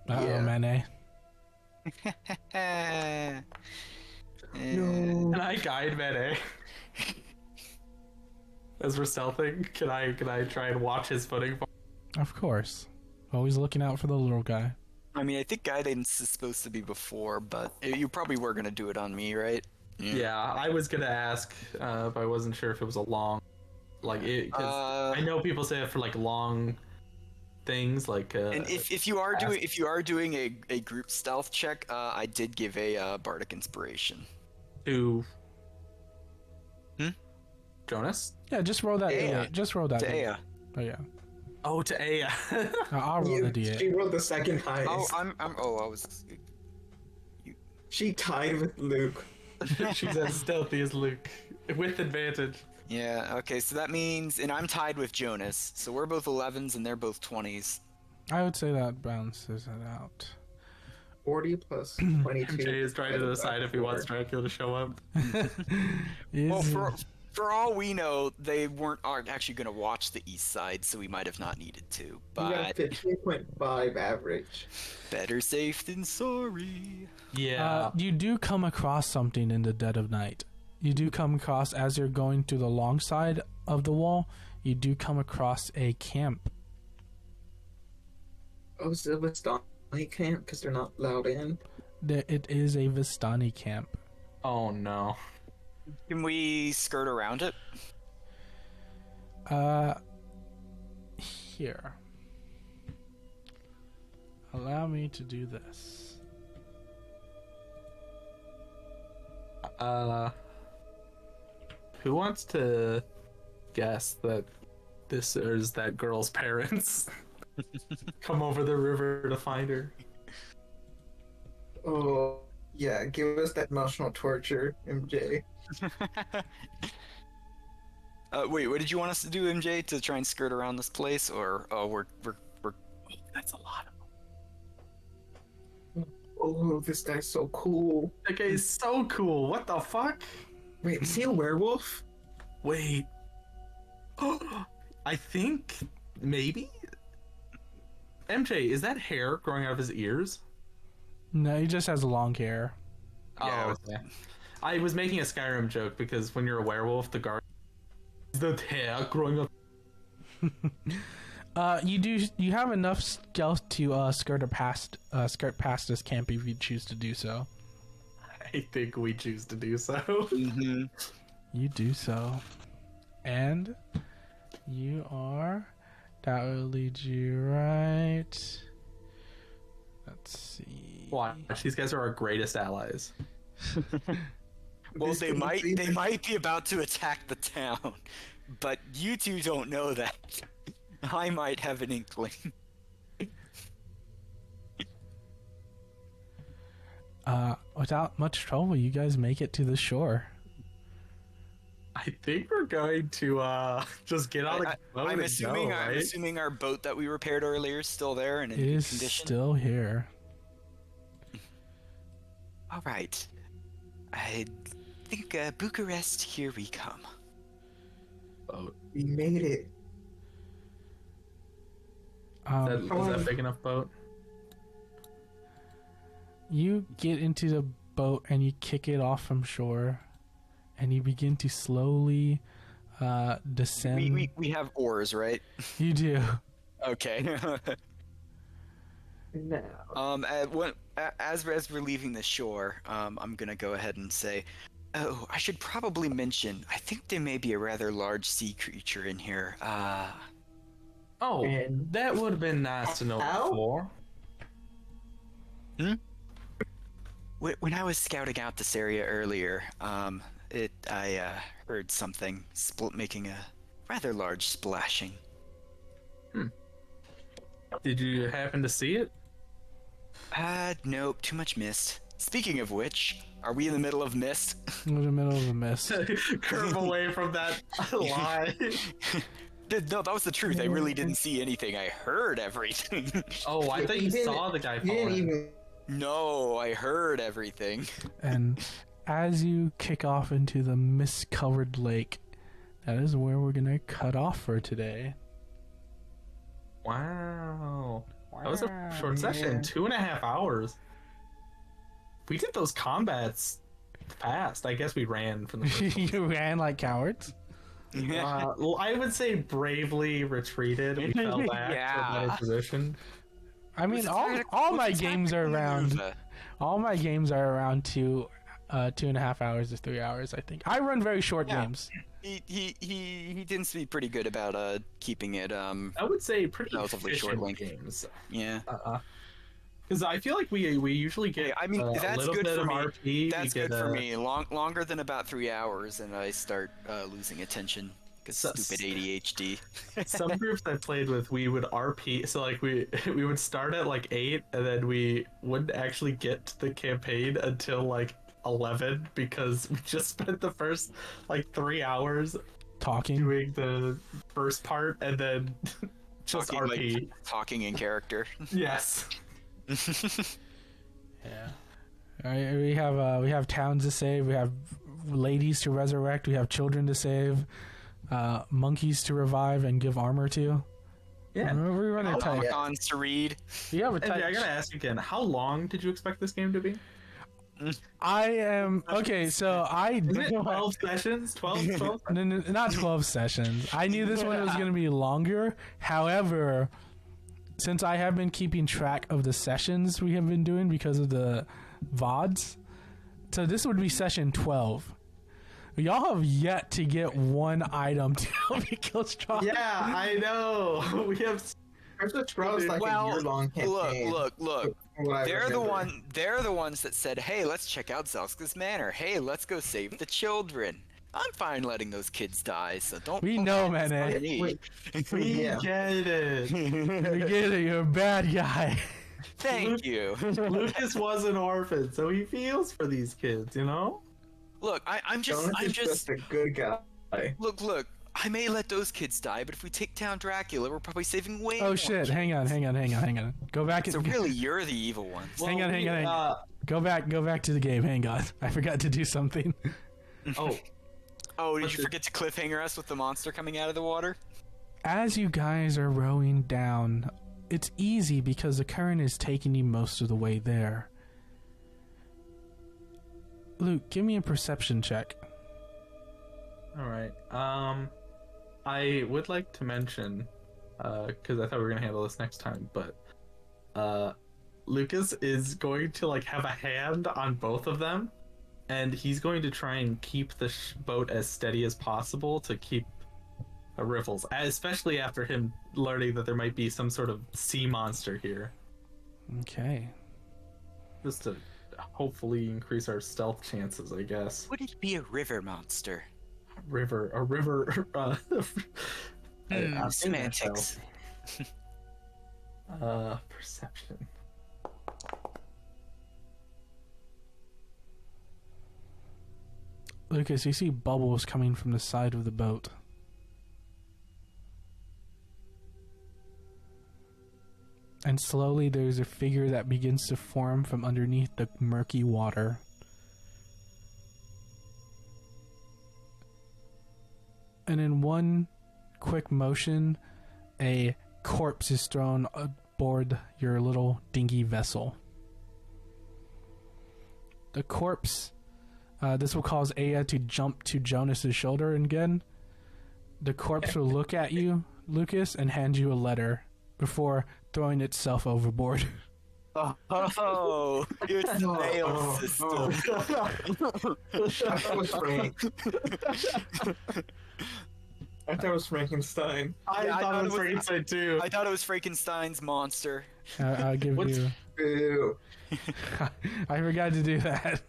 Uh-oh, Yeah. Mane. No. Can I guide Mene? As we're stealthing, can I try and watch his footing? Of course. Always looking out for the little guy. I mean, I think guidance is supposed to be before, but you probably were gonna do it on me, right? Yeah, I was gonna ask, but I wasn't sure if it was a long, like it. Cause I know people say it for like long things, like. And if you are doing a group stealth check, I did give a bardic inspiration. To. Jonas. Yeah, just roll that Aya. D8. Just roll that To D8. Aya. Oh yeah. Oh, to Aya. I'll roll the D8. She rolled the second highest. Oh, I was. She tied with Luke. She's as stealthy as Luke, with advantage. Yeah. Okay. So that means, and I'm tied with Jonas. So we're both 11s and they're both 20s. I would say that balances it out. 40 plus 22. MJ is trying to decide if he wants Dracula to show up. Well, for all we know, they weren't actually going to watch the east side, so we might have not needed to. You got a But 15.5 average. better safe than sorry. Yeah. You do come across something in the dead of night. You do come across, as you're going to the long side of the wall, you do come across a camp. Oh, is it a Vistani camp? Because they're not allowed in. It is a Vistani camp. Oh no. Can we skirt around it? Here. Allow me to do this. Who wants to guess that this is that girl's parents? Come over the river to find her. Oh, yeah, give us that emotional torture, MJ. Wait, what did you want us to do, MJ? To try and skirt around this place, or we're That's a lot of. Oh, this guy's so cool. That guy is so cool. What the fuck? Wait, is he a werewolf? Wait. I think maybe. MJ, is that hair growing out of his ears? No, he just has long hair. Yeah, Oh, okay. I was making a Skyrim joke because when you're a werewolf, the guard the hair growing up. You have enough stealth to skirt past this camp if you choose to do so. I think we choose to do so. Mm-hmm. You do so. And you are. That will lead you right. Let's see. Watch, these guys are our greatest allies. Well, This they can might be- be about to attack the town, but you two don't know that. I might have an inkling. Without much trouble, you guys make it to the shore. I think we're going to just get on the boat I'm and assuming go, I'm right? assuming our boat that we repaired earlier is still there and in It good is condition. still here. All right. I think Bucharest, here we come. Boat. We made it. Is that a big enough boat? You get into the boat and you kick it off from shore, and you begin to slowly descend. We have oars, right? You do. Okay. Now. As we're leaving the shore, I'm gonna go ahead and say, oh, I should probably mention, I think there may be a rather large sea creature in here. Oh, And- that would have been nice to know How? before. When I was scouting out this area earlier, I heard something making a rather large splashing. Did you happen to see it? Nope, too much mist. Speaking of which, are we in the middle of mist? In the middle of a mist. Curve away from that lie. No, that was the truth. I really didn't see anything. I heard everything. Oh, I thought you didn't- saw the guy You didn't falling. even. No, I heard everything. And as you kick off into the mist-covered lake, that is where we're gonna cut off for today. Wow. That was a short Yeah. session. 2.5 hours. we did those combats fast. I guess we ran from the first one. You ran like cowards. Well, I would say bravely retreated. We fell back to a better position. I mean, all my games are around. All my games are around 2.5 hours to 3 hours. I think I run very short games. He tends to be pretty good about keeping it I would say pretty relatively short length games. Yeah. Because I feel like we usually get. I mean, a that's little good bit for of me. RP. That's good for me. Longer than about 3 hours, and I start losing attention because stupid ADHD. Some groups I played with, we would RP. So like we would start at like 8, and then we wouldn't actually get to the campaign until like 11 because we just spent the first like 3 hours Talking. doing the first part, and then just talking, RP. like, talking in character. Yes. Yeah. We have towns to save. We have ladies to resurrect. We have children to save. Monkeys to revive and give armor to. Yeah. We run a tight. Icons to read. We have a And tight. I gotta ask again, how long did you expect this game to be? I am okay. So I Is it 12 sessions? 12? no, not 12 sessions. I knew this one was going to be longer. However, since I have been keeping track of the sessions we have been doing because of the VODs, so this would be session 12. Y'all have yet to get one item to help me kill strong. Yeah, I know. We have. Bro, it's like a year-long campaign. Look. They're the ones that said, "Hey, let's check out Zelska's Manor. Hey, let's go save the children." I'm fine letting those kids die, so don't. We know, man. We get it. We get it. You're a bad guy. Thank you. Lucas was an orphan, so he feels for these kids, you know? Look, I'm Jonas is just. a good guy. Look. I may let those kids die, but if we take down Dracula, we're probably saving way more. Oh shit! Hang on. Go back. So really, you're the evil ones. Hang on. Go back to the game. Hang on. I forgot to do something. Oh, did you forget to cliffhanger us with the monster coming out of the water? As you guys are rowing down, it's easy because the current is taking you most of the way there. Luke, give me a perception check. All right. I would like to mention, because I thought we were gonna handle this next time, but Lucas is going to like have a hand on both of them, and he's going to try and keep the boat as steady as possible to keep riffles, especially after him learning that there might be some sort of sea monster here. Okay. Just to hopefully increase our stealth chances, I guess. Would it be a river monster? A river. I've seen that show. Semantics. Perception. Lucas, you see bubbles coming from the side of the boat. And slowly there's a figure that begins to form from underneath the murky water. And in one quick motion, a corpse is thrown aboard your little dingy vessel. The corpse, this will cause Aya to jump to Jonas's shoulder again. The corpse will look at you, Lucas, and hand you a letter before throwing itself overboard. Oh, it's the nail system. That was Frank. I thought it was Frankenstein. I thought it was Frankenstein too. I thought it was Frankenstein's monster. I'll give you... Boo. I forgot to do that.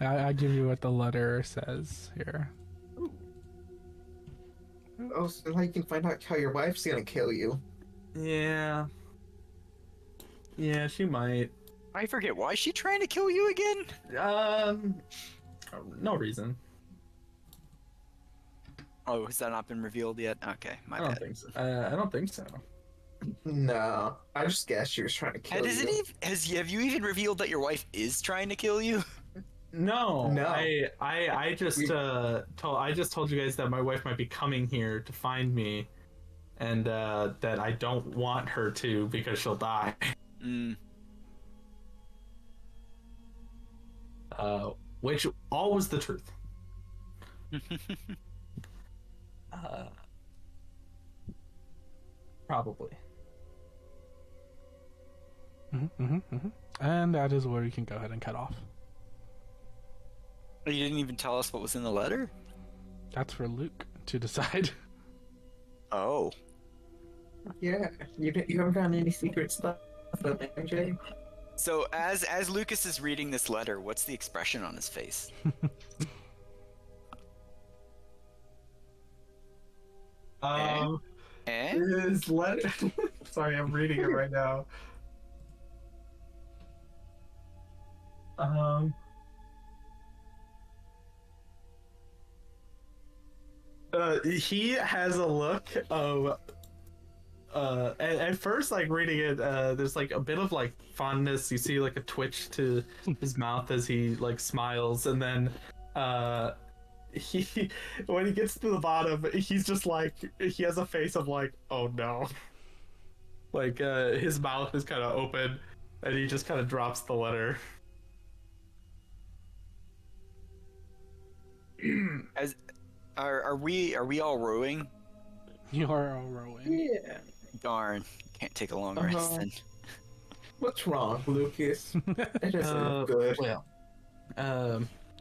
I'll give you what the letter says here. Oh, so now you can find out how your wife's gonna kill you. Yeah. Yeah, she might. I forget, why is she trying to kill you again? No reason. Oh, has that not been revealed yet? Okay, my I don't bad. think so. I don't think so. No, I just guessed she was trying to kill you. Have you even revealed that your wife is trying to kill you? No. No. I just told you guys that my wife might be coming here to find me, and that I don't want her to because she'll die. which all was the truth. Probably. And that is where you can go ahead and cut off. You didn't even tell us what was in the letter? That's for Luke to decide. Oh. Yeah, you haven't found any secret stuff about MJ? So as Lucas is reading this letter, what's the expression on his face? Eh? His letter. Sorry, I'm reading it right now. He has a look of. At first, like reading it, there's like a bit of like fondness. You see like a twitch to his mouth as he like smiles, and then he when he gets to the bottom, he's just like he has a face of like, oh no, like his mouth is kind of open, and he just kind of drops the letter. Are we all rowing? You are all rowing. Yeah. Darn, can't take a long rest then. What's wrong, Lucas? That doesn't look good. Well,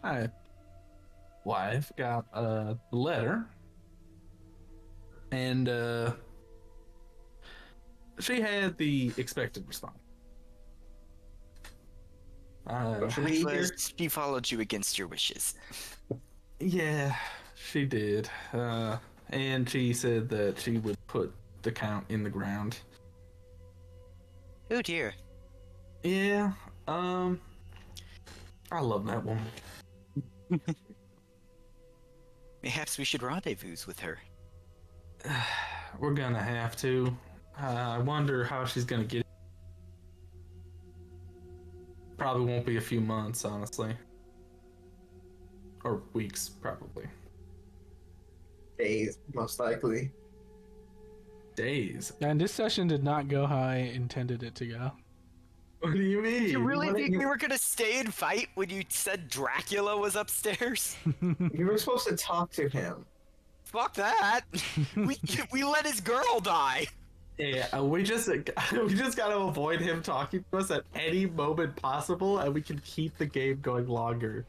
my wife got a letter, and she had the expected response. She followed you against your wishes. Yeah, she did. And she said that she would put the count in the ground. Oh dear. Yeah, I love that woman. Perhaps we should rendezvous with her. We're gonna have to. I wonder how she's gonna get it. Probably won't be a few months, honestly. Or weeks, probably. Days, most likely. Days? And this session did not go how I intended it to go. What do you mean? You really think we were gonna stay and fight when you said Dracula was upstairs? You were supposed to talk to him. Fuck that! we let his girl die. Yeah, we just gotta avoid him talking to us at any moment possible, and we can keep the game going longer.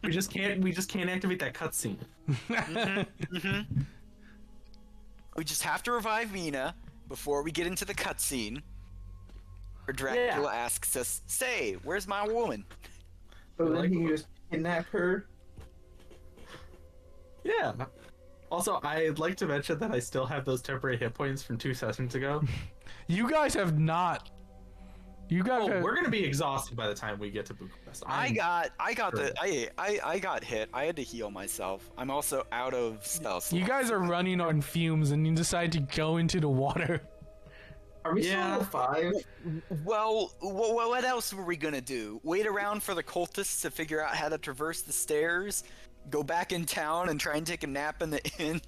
we just can't activate that cutscene. We just have to revive Mina before we get into the cutscene. Where Dracula asks us, "Say, where's my woman?" But then he just kidnap her. Yeah. Also, I'd like to mention that I still have those temporary hit points from 2 sessions ago. You guys have not. You guys. We're gonna be exhausted by the time we get to Bucharest. I got hit. I had to heal myself. I'm also out of spells. You guys are running on fumes, and you decide to go into the water. Are we still level 5? Well, what else were we gonna do? Wait around for the cultists to figure out how to traverse the stairs? Go back in town and try and take a nap in the inn?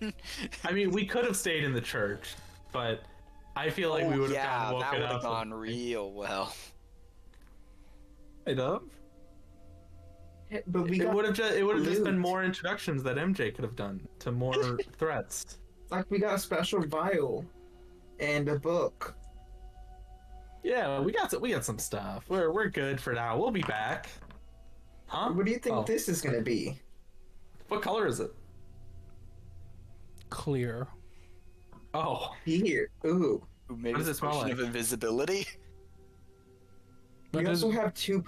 I mean, we could have stayed in the church, but I feel like we would have gotten woken up. that would have gone real well. Kind of. Yeah, but It would have just been more introductions that MJ could have done to more threats. Like we got a special vial and a book. Yeah, we got some stuff. We're good for now. We'll be back. Huh? What do you think this is gonna be? What color is it? Clear. Oh. Here. Ooh. Maybe What does it it's a smell potion like? of invisibility. But We there's also have 2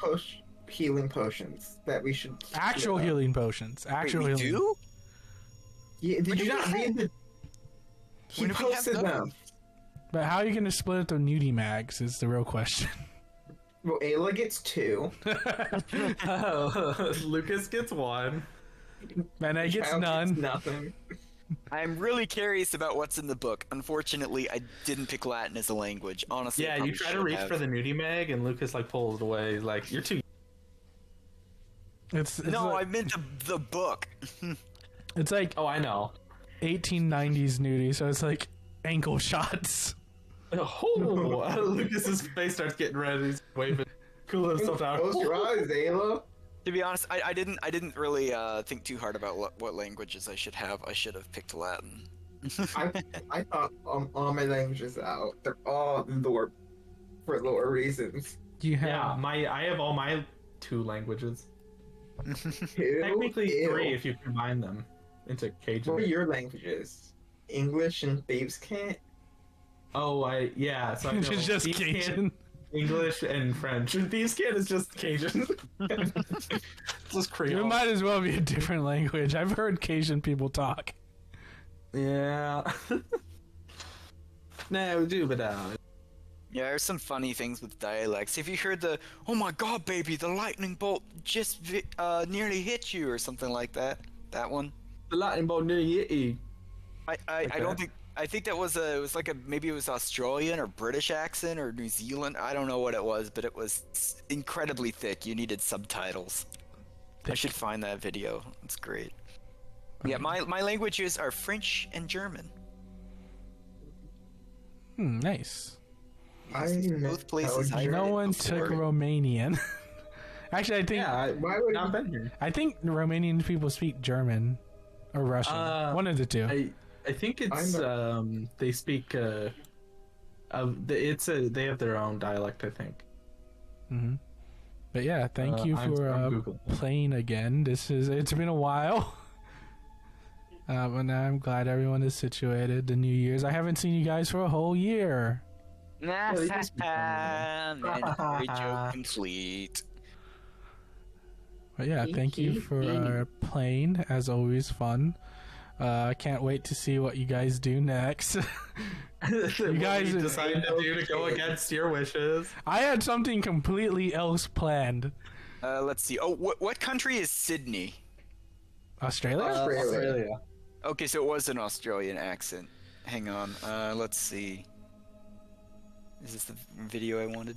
healing potions that we should. actual healing potions. Actual Wait, we healing. do? Yeah, did you not read the? He When do we have posted those? them. But how are you going to split up the nudie mags is the real question. Well, Ayla gets 2. Oh, Lucas gets 1. And I gets Child none. nothing. I'm really curious about what's in the book. Unfortunately, I didn't pick Latin as a language. Honestly, I Yeah, probably you try to should reach have. for the nudie mag, and Lucas like pulls it away. He's like, "You're too." It's No, like, I meant the book. it's like Oh, I know. 1890s nudie, so it's like ankle shots. Oh, Lucas's face starts getting red. He's waving, cooling himself out. Close your eyes, Ayla. To be honest, I didn't really think too hard about what languages I should have. I should have picked Latin. I thought all my languages out. They're all lore for lore reasons. You have Yeah, I have all my 2 languages. Ew, Technically ew. 3 if you combine them into Cajun. What are your languages? English and Thieves' Cant? Oh, yeah. So I know it's just Thieves' Cant, Cajun. English, and French. And Thieves' Cant is just Cajun. Just Creole. It might as well be a different language. I've heard Cajun people talk. Yeah. No, do but Yeah, there's some funny things with dialects. Have you heard the "Oh my God, baby, the lightning bolt just nearly hit you" or something like that? That one. the Latin bolt near Yeti. I don't think. I think that was it was like maybe it was Australian or British accent or New Zealand. I don't know what it was, but it was incredibly thick. You needed subtitles. I should find that video. It's great. Yeah, my languages are French and German. Nice. Both places. I No read one before. took Romanian. Actually, I think Why would Not been here. I think Romanian people speak German or Russian. One of the two. I think it's they speak they have their own dialect, I think. Mm-hmm. But yeah, thank you I'm for Googling. playing again. It's been a while. But now I'm glad everyone is situated. The New Year's. I haven't seen you guys for a whole year. Mandatory joke complete. But yeah, thank you for playing. As always, fun. I can't wait to see what you guys do next. You guys decided to do to go against your wishes. I had something completely else planned. Let's see. Oh, what country is Sydney? Australia? Australia. Okay, so it was an Australian accent. Hang on. Let's see. Is this the video I wanted?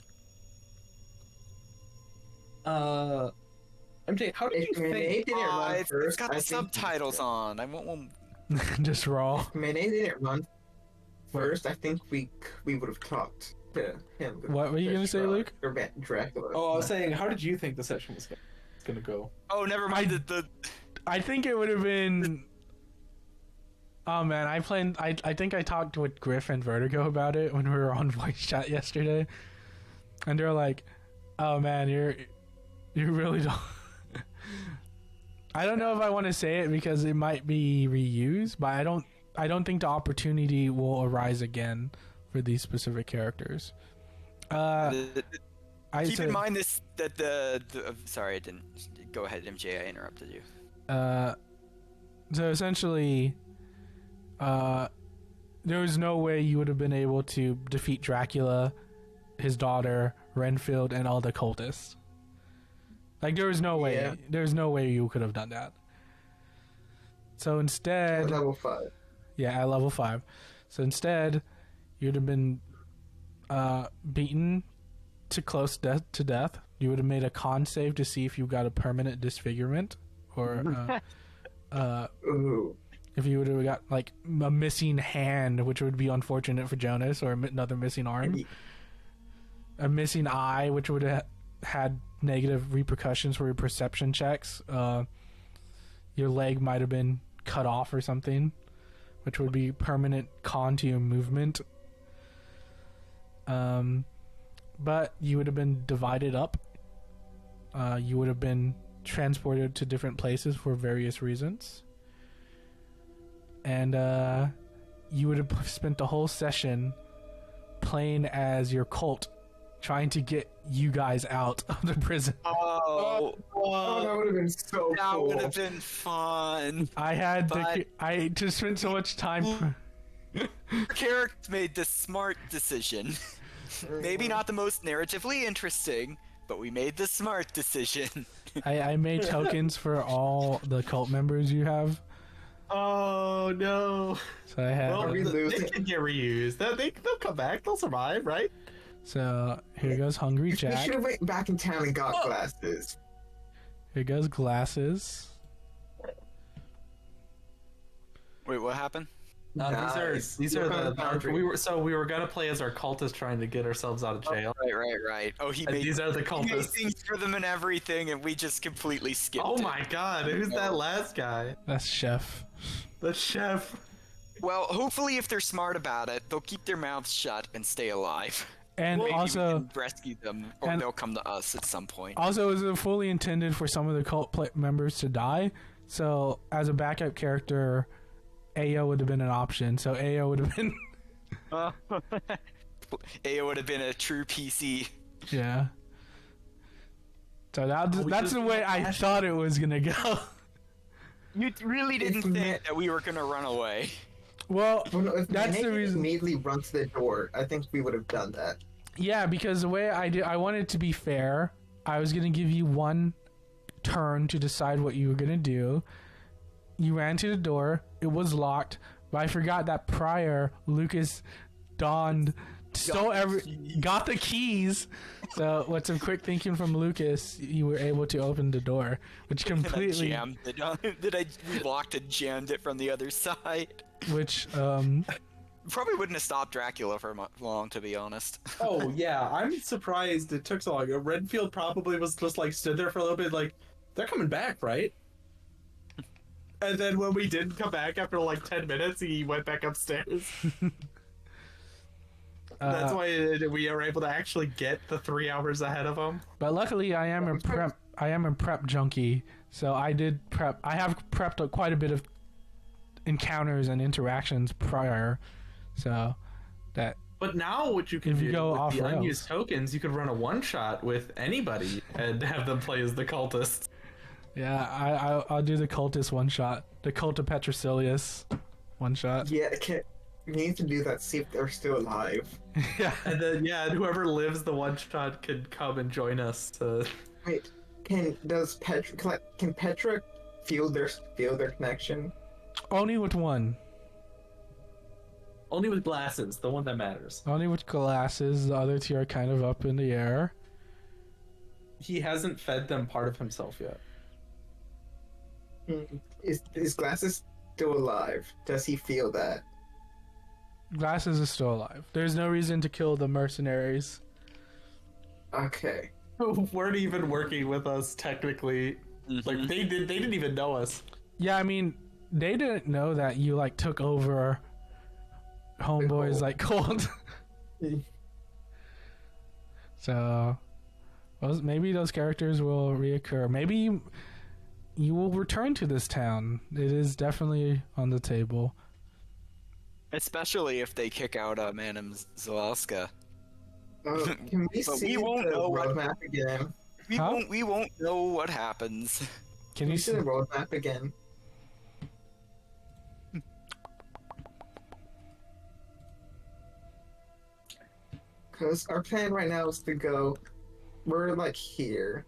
MJ, how did you think? It's got the subtitles on. I want one. Just raw. If Mane didn't run first, I think we would have talked to him. What were you gonna say, Luke? Or Dracula. Oh, I was saying, how did you think the session was gonna go? Oh, never mind. I think it would have been. Oh man, I think I talked with Griff and Vertigo about it when we were on voice chat yesterday, and they're like, "Oh man, you really don't." I don't know if I want to say it because it might be reused, but I don't think the opportunity will arise again for these specific characters. Keep in mind sorry, I didn't. Go ahead, MJ. I interrupted you. So essentially, there was no way you would have been able to defeat Dracula, his daughter, Renfield, and all the cultists. Like there was no way. Yeah. There's no way you could have done that. So instead, Level 5. yeah, at level 5. So instead, you'd have been beaten to close to death. You would have made a con save to see if you got a permanent disfigurement, or Ooh. if you would have got like a missing hand, which would be unfortunate for Jonas, or another missing arm, a missing eye, which would have had negative repercussions for your perception checks. Your leg might have been cut off or something, which would be permanent con to your movement. But you would have been divided up. You would have been transported to different places for various reasons. And you would have spent the whole session playing as your cult, trying to get you guys out of the prison. Oh, that would have been so That cool. would have been fun. I just spent so much time. Character made the smart decision. Maybe not the most narratively interesting, but we made the smart decision. I made tokens for all the cult members you have. Oh no! So I had. Well, we lose They it. can get reused. They'll come back. They'll survive, right? So here goes Hungry We Jack. should have went back in town and got glasses. Here goes Glasses. Wait, what happened? Nice. These Work are on the boundary. we were gonna play as our cultists trying to get ourselves out of jail. Right. Oh, he And made, these are the he made cultists. things for them and everything, and we just completely skipped Oh it. my god, who's that last guy? That's Chef. The chef. Well, hopefully if they're smart about it, they'll keep their mouths shut and stay alive. And Maybe we also, can rescue them, or and- they'll come to us at some point. also, is it fully intended for some of the cult members to die? So, as a backup character, Ao would have been an option. So Ao would have been, Ao would have been a true PC. yeah. So that's the way I thought it was gonna go. You really didn't If we think met- that we were gonna run away. Well, Well, no, if that's the Manny reason. immediately run to the door, I think we would have done that. Yeah, because the way I wanted it to be fair. I was gonna give you one turn to decide what you were gonna do. You ran to the door. It was locked, but I forgot that prior Lucas got the keys. So, with some quick thinking from Lucas, you were able to open the door, which completely, Jammed it. We locked and jammed it from the other side. which Probably wouldn't have stopped Dracula for long, to be honest. Oh yeah, I'm surprised it took so long. Redfield probably was just like stood there for a little bit, like they're coming back, right? And then when we didn't come back after like 10 minutes, he went back upstairs. That's why we are able to actually get the 3 hours ahead of him. But luckily, I am a prep junkie, so I did prep. I have prepped quite a bit of encounters and interactions prior, so that. But now what you can If you do go with off the rails. unused tokens, you could run a one-shot with anybody and have them play as the cultist. Yeah, I'll do the cultist one shot, the cult of Petrocilius one shot. Yeah, we need to do that. See if they're still alive. Yeah, And then and whoever lives the one-shot could come and join us to... Wait, can Petra feel their connection? only with one, Only with glasses, the one that matters. only with glasses. The other two are kind of up in the air. He hasn't fed them part of himself yet. Is Glasses still alive? Does he feel that? Glasses is still alive. There's no reason to kill the mercenaries. Okay. Who weren't even working with us technically. Like they didn't even know us. Yeah, I mean, they didn't know that you like took over Homeboy's like cult. So, well, maybe those characters will reoccur. Maybe you will return to this town. It is definitely on the table. Especially if they kick out Madame Zalowska. Can we But see we won't the know what- roadmap again? Huh? We won't know what happens. Can Can you we see see? the roadmap again? Because our plan right now is to go. We're like here.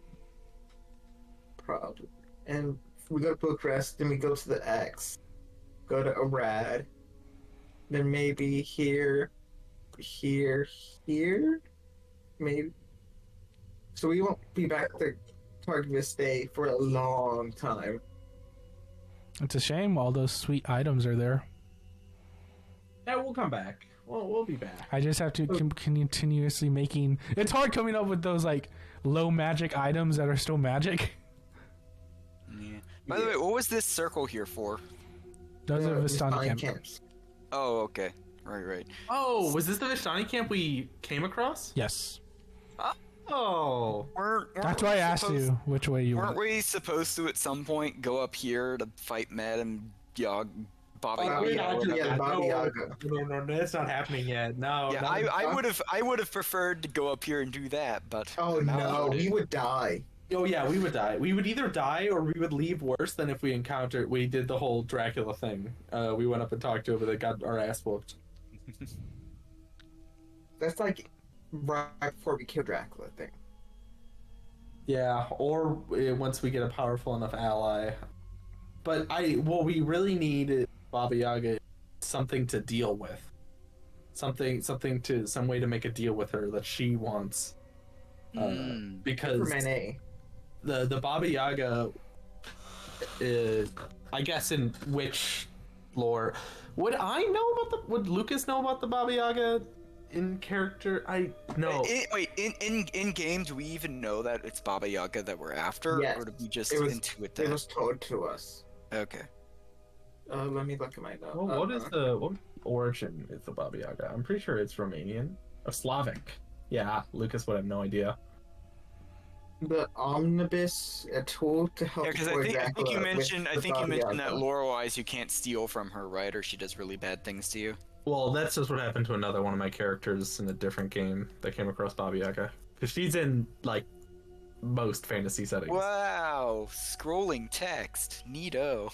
Probably. And we go to Bucharest, then we go to the X. Go to Arad. Then maybe here. Maybe. So we won't be back to Targus Day for a long time. It's a shame all those sweet items are there. Yeah, we'll come back. We'll be back. I just have to continuously making. It's hard coming up with those like low magic items that are still magic. Yeah. By the way, what was this circle here for? Those are Vistani Vistani camp. camps. Oh, okay. Right. Oh, was this the Vistani camp we came across? Yes, Oh. that's why I asked you which way you Weren't went. we supposed to at some point go up here to fight Madame Bobby? Oh, we're yeah, not doing yeah, that. Baba No, Yaga. No, that's not happening yet. No. Yeah, not- I would have preferred to go up here and do that, but Oh no, we would die. Oh yeah, we would die. We would either die or we would leave worse than if we did the whole Dracula thing. We went up and talked to him and they got our ass whooped. That's like right before we kill Dracula thing. Yeah, or once we get a powerful enough ally. But what we really need is Baba Yaga something to deal with. Some way to make a deal with her that she wants. Because For Manet. the Baba Yaga is, I guess, in which lore. Would I know about the? Would Lucas know about the Baba Yaga in character? I no. In game, do we even know that it's Baba Yaga that we're after, Yes, or do we just it was intuit that? it was told to us. Okay. Let me look at my notes. Well, what origin is the Baba Yaga? I'm pretty sure it's Romanian or Slavic. Yeah, Lucas would have no idea. the omnibus, a tool to help Yeah, because avoid I think you Dracula mentioned with the Baba that Yaga. lore-wise you can't steal from her, right? Or she does really bad things to you. Well, that's just what happened to another one of my characters in a different game that came across Baba Yaga. Because she's in, like, most fantasy settings. Wow, scrolling text, neato.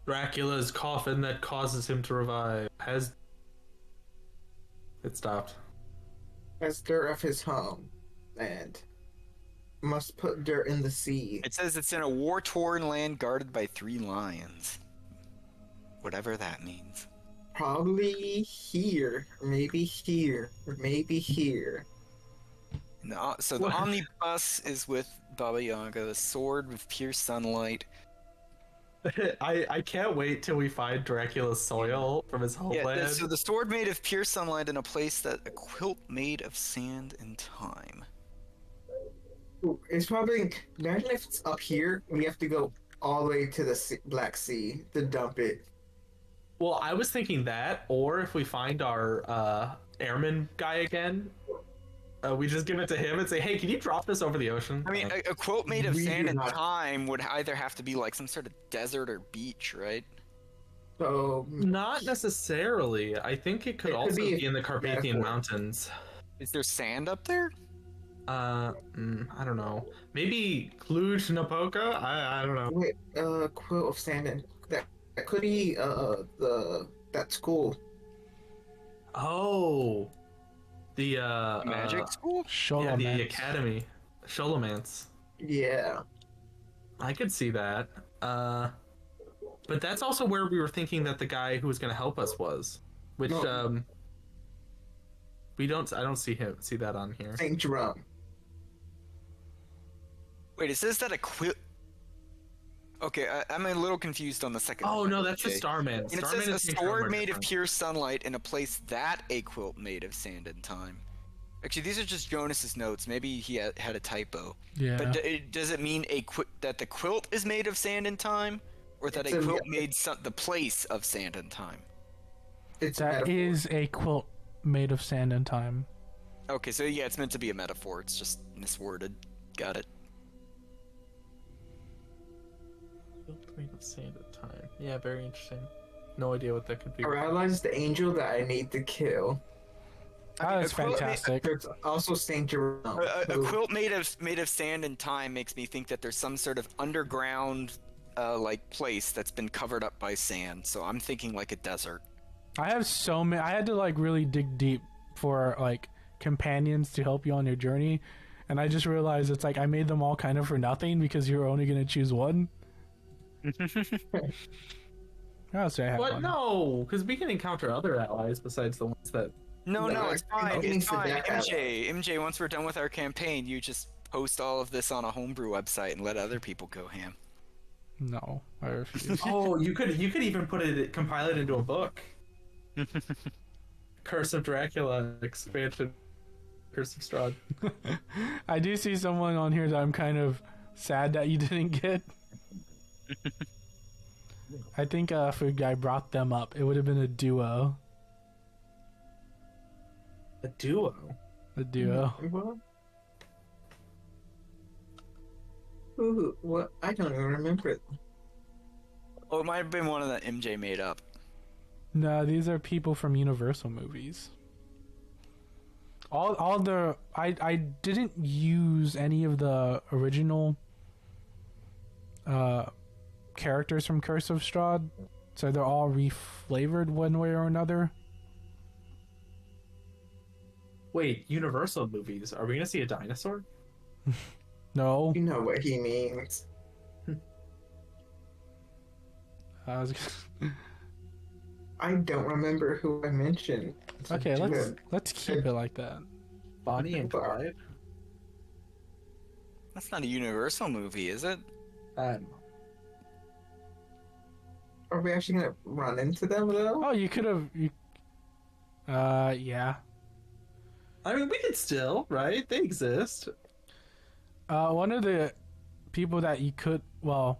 Dracula's coffin that causes him to revive has... It stopped. As dirt of his home, and must put dirt in the sea. It says it's in a war-torn land guarded by 3 lions. Whatever that means. Probably here, maybe here, or maybe here. No, so the omnibus is with Baba Yaga, the sword with pure sunlight. I can't wait till we find Dracula's soil from his homeland. So the sword made of pure sunlight in a place that a quilt made of sand and time. Ooh, it's probably, imagine if it's up here, we have to go all the way to the Black Sea to dump it. Well, I was thinking that, or if we find our airman guy again, we just give it to him and say, "Hey, can you drop this over the ocean?" I mean, a quilt made of We sand do and not- time would either have to be like some sort of desert or beach, right? So, Not necessarily. I think it could It could also be be in the Carpathian metaphor. Mountains. Is there sand up there? I don't know. Maybe Cluj-Napoca? I don't know. wait, quilt of sand and that could be that school. Oh, the Magic school? yeah, the Sholomance. academy, Sholomance. Yeah. I could see that. But that's also where we were thinking that the guy who was going to help us was, which No. I don't see that on here. St. Jerome. Wait, it says that a quilt. Okay, I'm a little confused on the second Oh one. no, that's the Okay. Starman. And it Starman says a and St. Jerome are sword made of different. pure sunlight in a place that a quilt made of sand and time. Actually, these are just Jonas's notes. Maybe he had a typo. Yeah. But does it mean that the quilt is made of sand and time, or that It's a a- quilt made the place of sand and time? It's a That metaphor. is a quilt made of sand and time. Okay, so yeah, it's meant to be a metaphor. It's just misworded. Got it. Made of sand at time. Yeah, very interesting. No idea what that could be. Our ally is the angel that I need to kill. Oh, that's a quilt fantastic. There's also St. Jerome. A who- quilt made of sand and time makes me think that there's some sort of underground like place that's been covered up by sand. So I'm thinking like a desert. I have so many. I had to like really dig deep for like companions to help you on your journey, and I just realized it's like I made them all kind of for nothing because you're only gonna choose one. I'll say I have But one. no, because we can encounter other allies besides the ones that. No, No, it's I fine. think It's for fine. that MJ, once we're done with our campaign, you just post all of this on a homebrew website and let other people go ham. No, I refuse. Oh, you could even compile it into a book. Curse of Dracula expansion. Curse of Strahd. I do see someone on here that I'm kind of sad that you didn't get. I think if a guy brought them up, it would have been a duo. A duo. A duo. What? Ooh, what? I don't even remember it. Oh, it might have been one that MJ made up. No, these are people from Universal movies. All the I didn't use any of the original characters from Curse of Strahd, so they're all reflavored one way or another. Wait, Universal movies. Are we gonna see a dinosaur? No, You know what he means. I was I don't remember who I mentioned. okay. Dude. Let's keep it like that. Bonnie and Clyde. That's not a Universal movie, is it? Are we actually gonna run into them though? Oh, you could have. Yeah. I mean, we could still, right? They exist. One of the people that you could, well,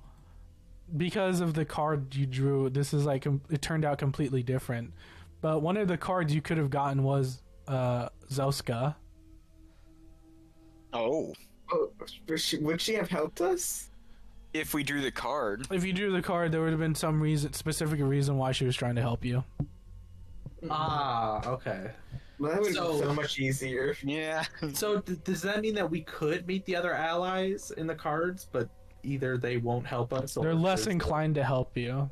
because of the card you drew, this is like it turned out completely different. But one of the cards you could have gotten was Zoska. Oh. Oh, would she have helped us? If we drew the card. If you drew the card, there would have been some specific reason why she was trying to help you. Ah, okay. Well, that would be So- so much easier. Yeah. So does that mean that we could meet the other allies in the cards, but either they won't help us, or They're less inclined to help you.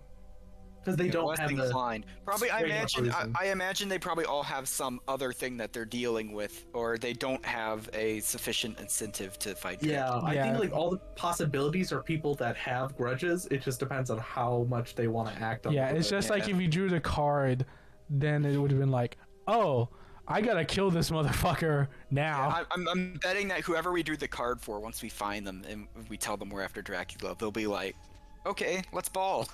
because they don't Less have the. inclined. Probably, I straight up imagine. reason. I imagine they probably all have some other thing that they're dealing with, or they don't have a sufficient incentive to fight. Yeah, I Yeah. think like all the possibilities are people that have grudges. It just depends on how much they want to act on. Yeah, the it's grudge. just like if you drew the card, then it would have been like, oh, I gotta kill this motherfucker now. I'm betting that whoever we drew the card for, once we find them and we tell them we're after Dracula, they'll be like, "Okay, let's ball."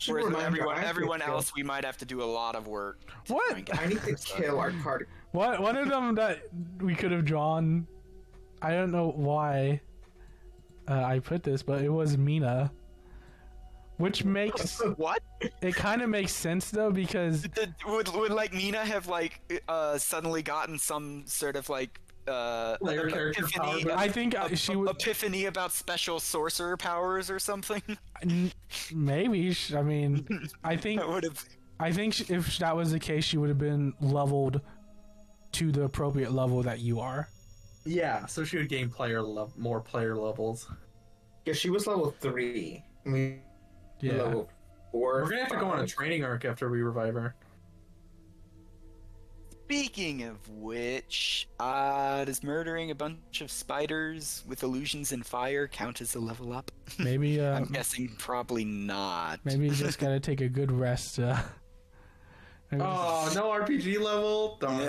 Whereas with everyone else, we might have to do a lot of work. to What? try and get I need to stuff. kill our card. What? One of them that we could have drawn, I don't know why I put this, but it was Mina. Which makes What? it kind of makes sense though, because Would like Mina have like suddenly gotten some sort of like Player character power boost? I think she would epiphany about special sorcerer powers or something? maybe. I mean, I think That would have. if that was the case, she would have been leveled to the appropriate level that you are. Yeah, so she would gain more player levels. Yeah, she was level 3. We Yeah. level 4. We're gonna have to go on a 5. training arc after we revive her. Speaking of which, does murdering a bunch of spiders with illusions and fire count as a level up? Maybe. I'm guessing probably not. Maybe you just gotta take a good rest. Maybe Oh, no RPG level? Darn.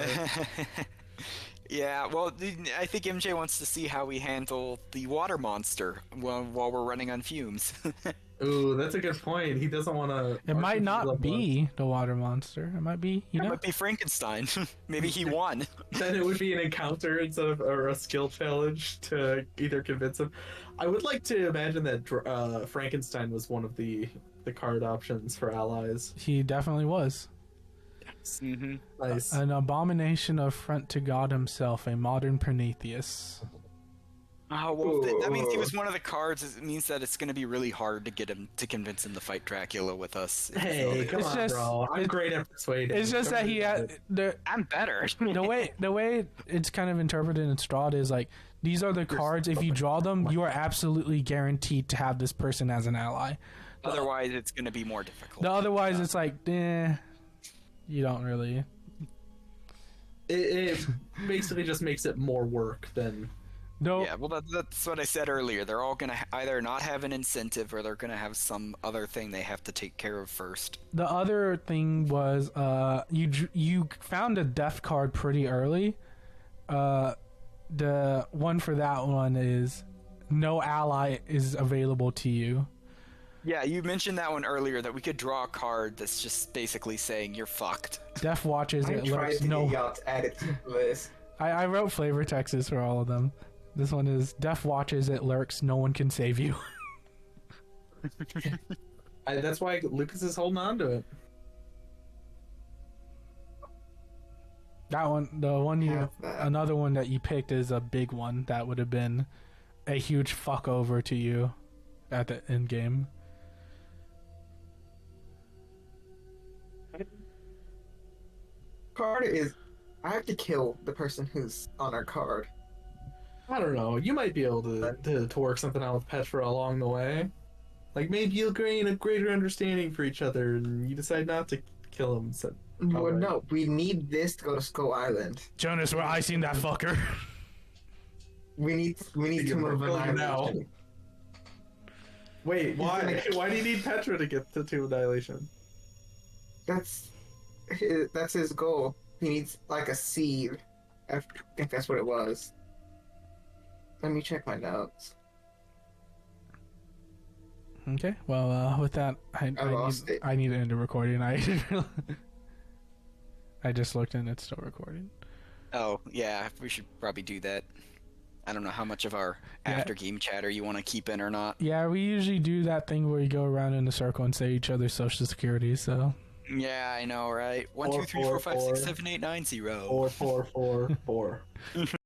Yeah, well, I think MJ wants to see how we handle the water monster while we're running on fumes. Ooh, that's a good point. He doesn't want to. It might not be the water monster. It might be, It might be Frankenstein. Maybe he won. Then it would be an encounter instead of or a skill challenge to either convince him. I would like to imagine that Frankenstein was one of the card options for allies. He definitely was. Mm-hmm. Nice. An abomination affront to God himself, a modern Prometheus. Oh, well, that means he was one of the cards. It means that it's going to be really hard to get him to convince him to fight Dracula with us. Hey, come It's on, just- bro. I'm great at persuading. It's just that he had I'm better. the way it's kind of interpreted in Strahd is like, these are the cards. If you draw them, you are absolutely guaranteed to have this person as an ally. Otherwise, it's going to be more difficult. Otherwise, it's like, you don't really. It basically just makes it more work than. No, Yeah, well, that's what I said earlier. They're all going to either not have an incentive or they're going to have some other thing they have to take care of first. the other thing was you found a death card pretty early. The one for that one is no ally is available to you. Yeah, you mentioned that one earlier, that we could draw a card that's just basically saying you're fucked. Death watches I it tried lurks to no. get y'all to add it to the list. I wrote flavor texts for all of them. This one is Death watches it lurks. No one can save you. That's why Lucas is holding on to it. That one, the one you, Have that. another one that you picked is a big one that would have been a huge fuck over to you at the end game. Card is. I have to kill the person who's on our card. I don't know. You might be able to work something out with Petra along the way. Like maybe you'll gain a greater understanding for each other, and you decide not to kill him. So, Well, Alright. no, we need this to go to Skull Island. Jonas, we're icing that fucker. We need You're Tomb of going Annihilation. now. Wait, why? gonna- Why do you need Petra to get to Tomb of Annihilation? That's his goal. He needs like a seed. I think that's what it was. Let me check my notes. Okay. Well, with that, lost it. I need to end the recording. I just looked and it's still recording. Oh, yeah, we should probably do that. I don't know how much of our after game chatter you want to keep in or not. Yeah, we usually do that thing where we go around in a circle and say each other's social security. So. Yeah, I know, right? 1, 2, 3, 4, 5, 6, 7, 8, 9, 0. 4, 4, 4, 4.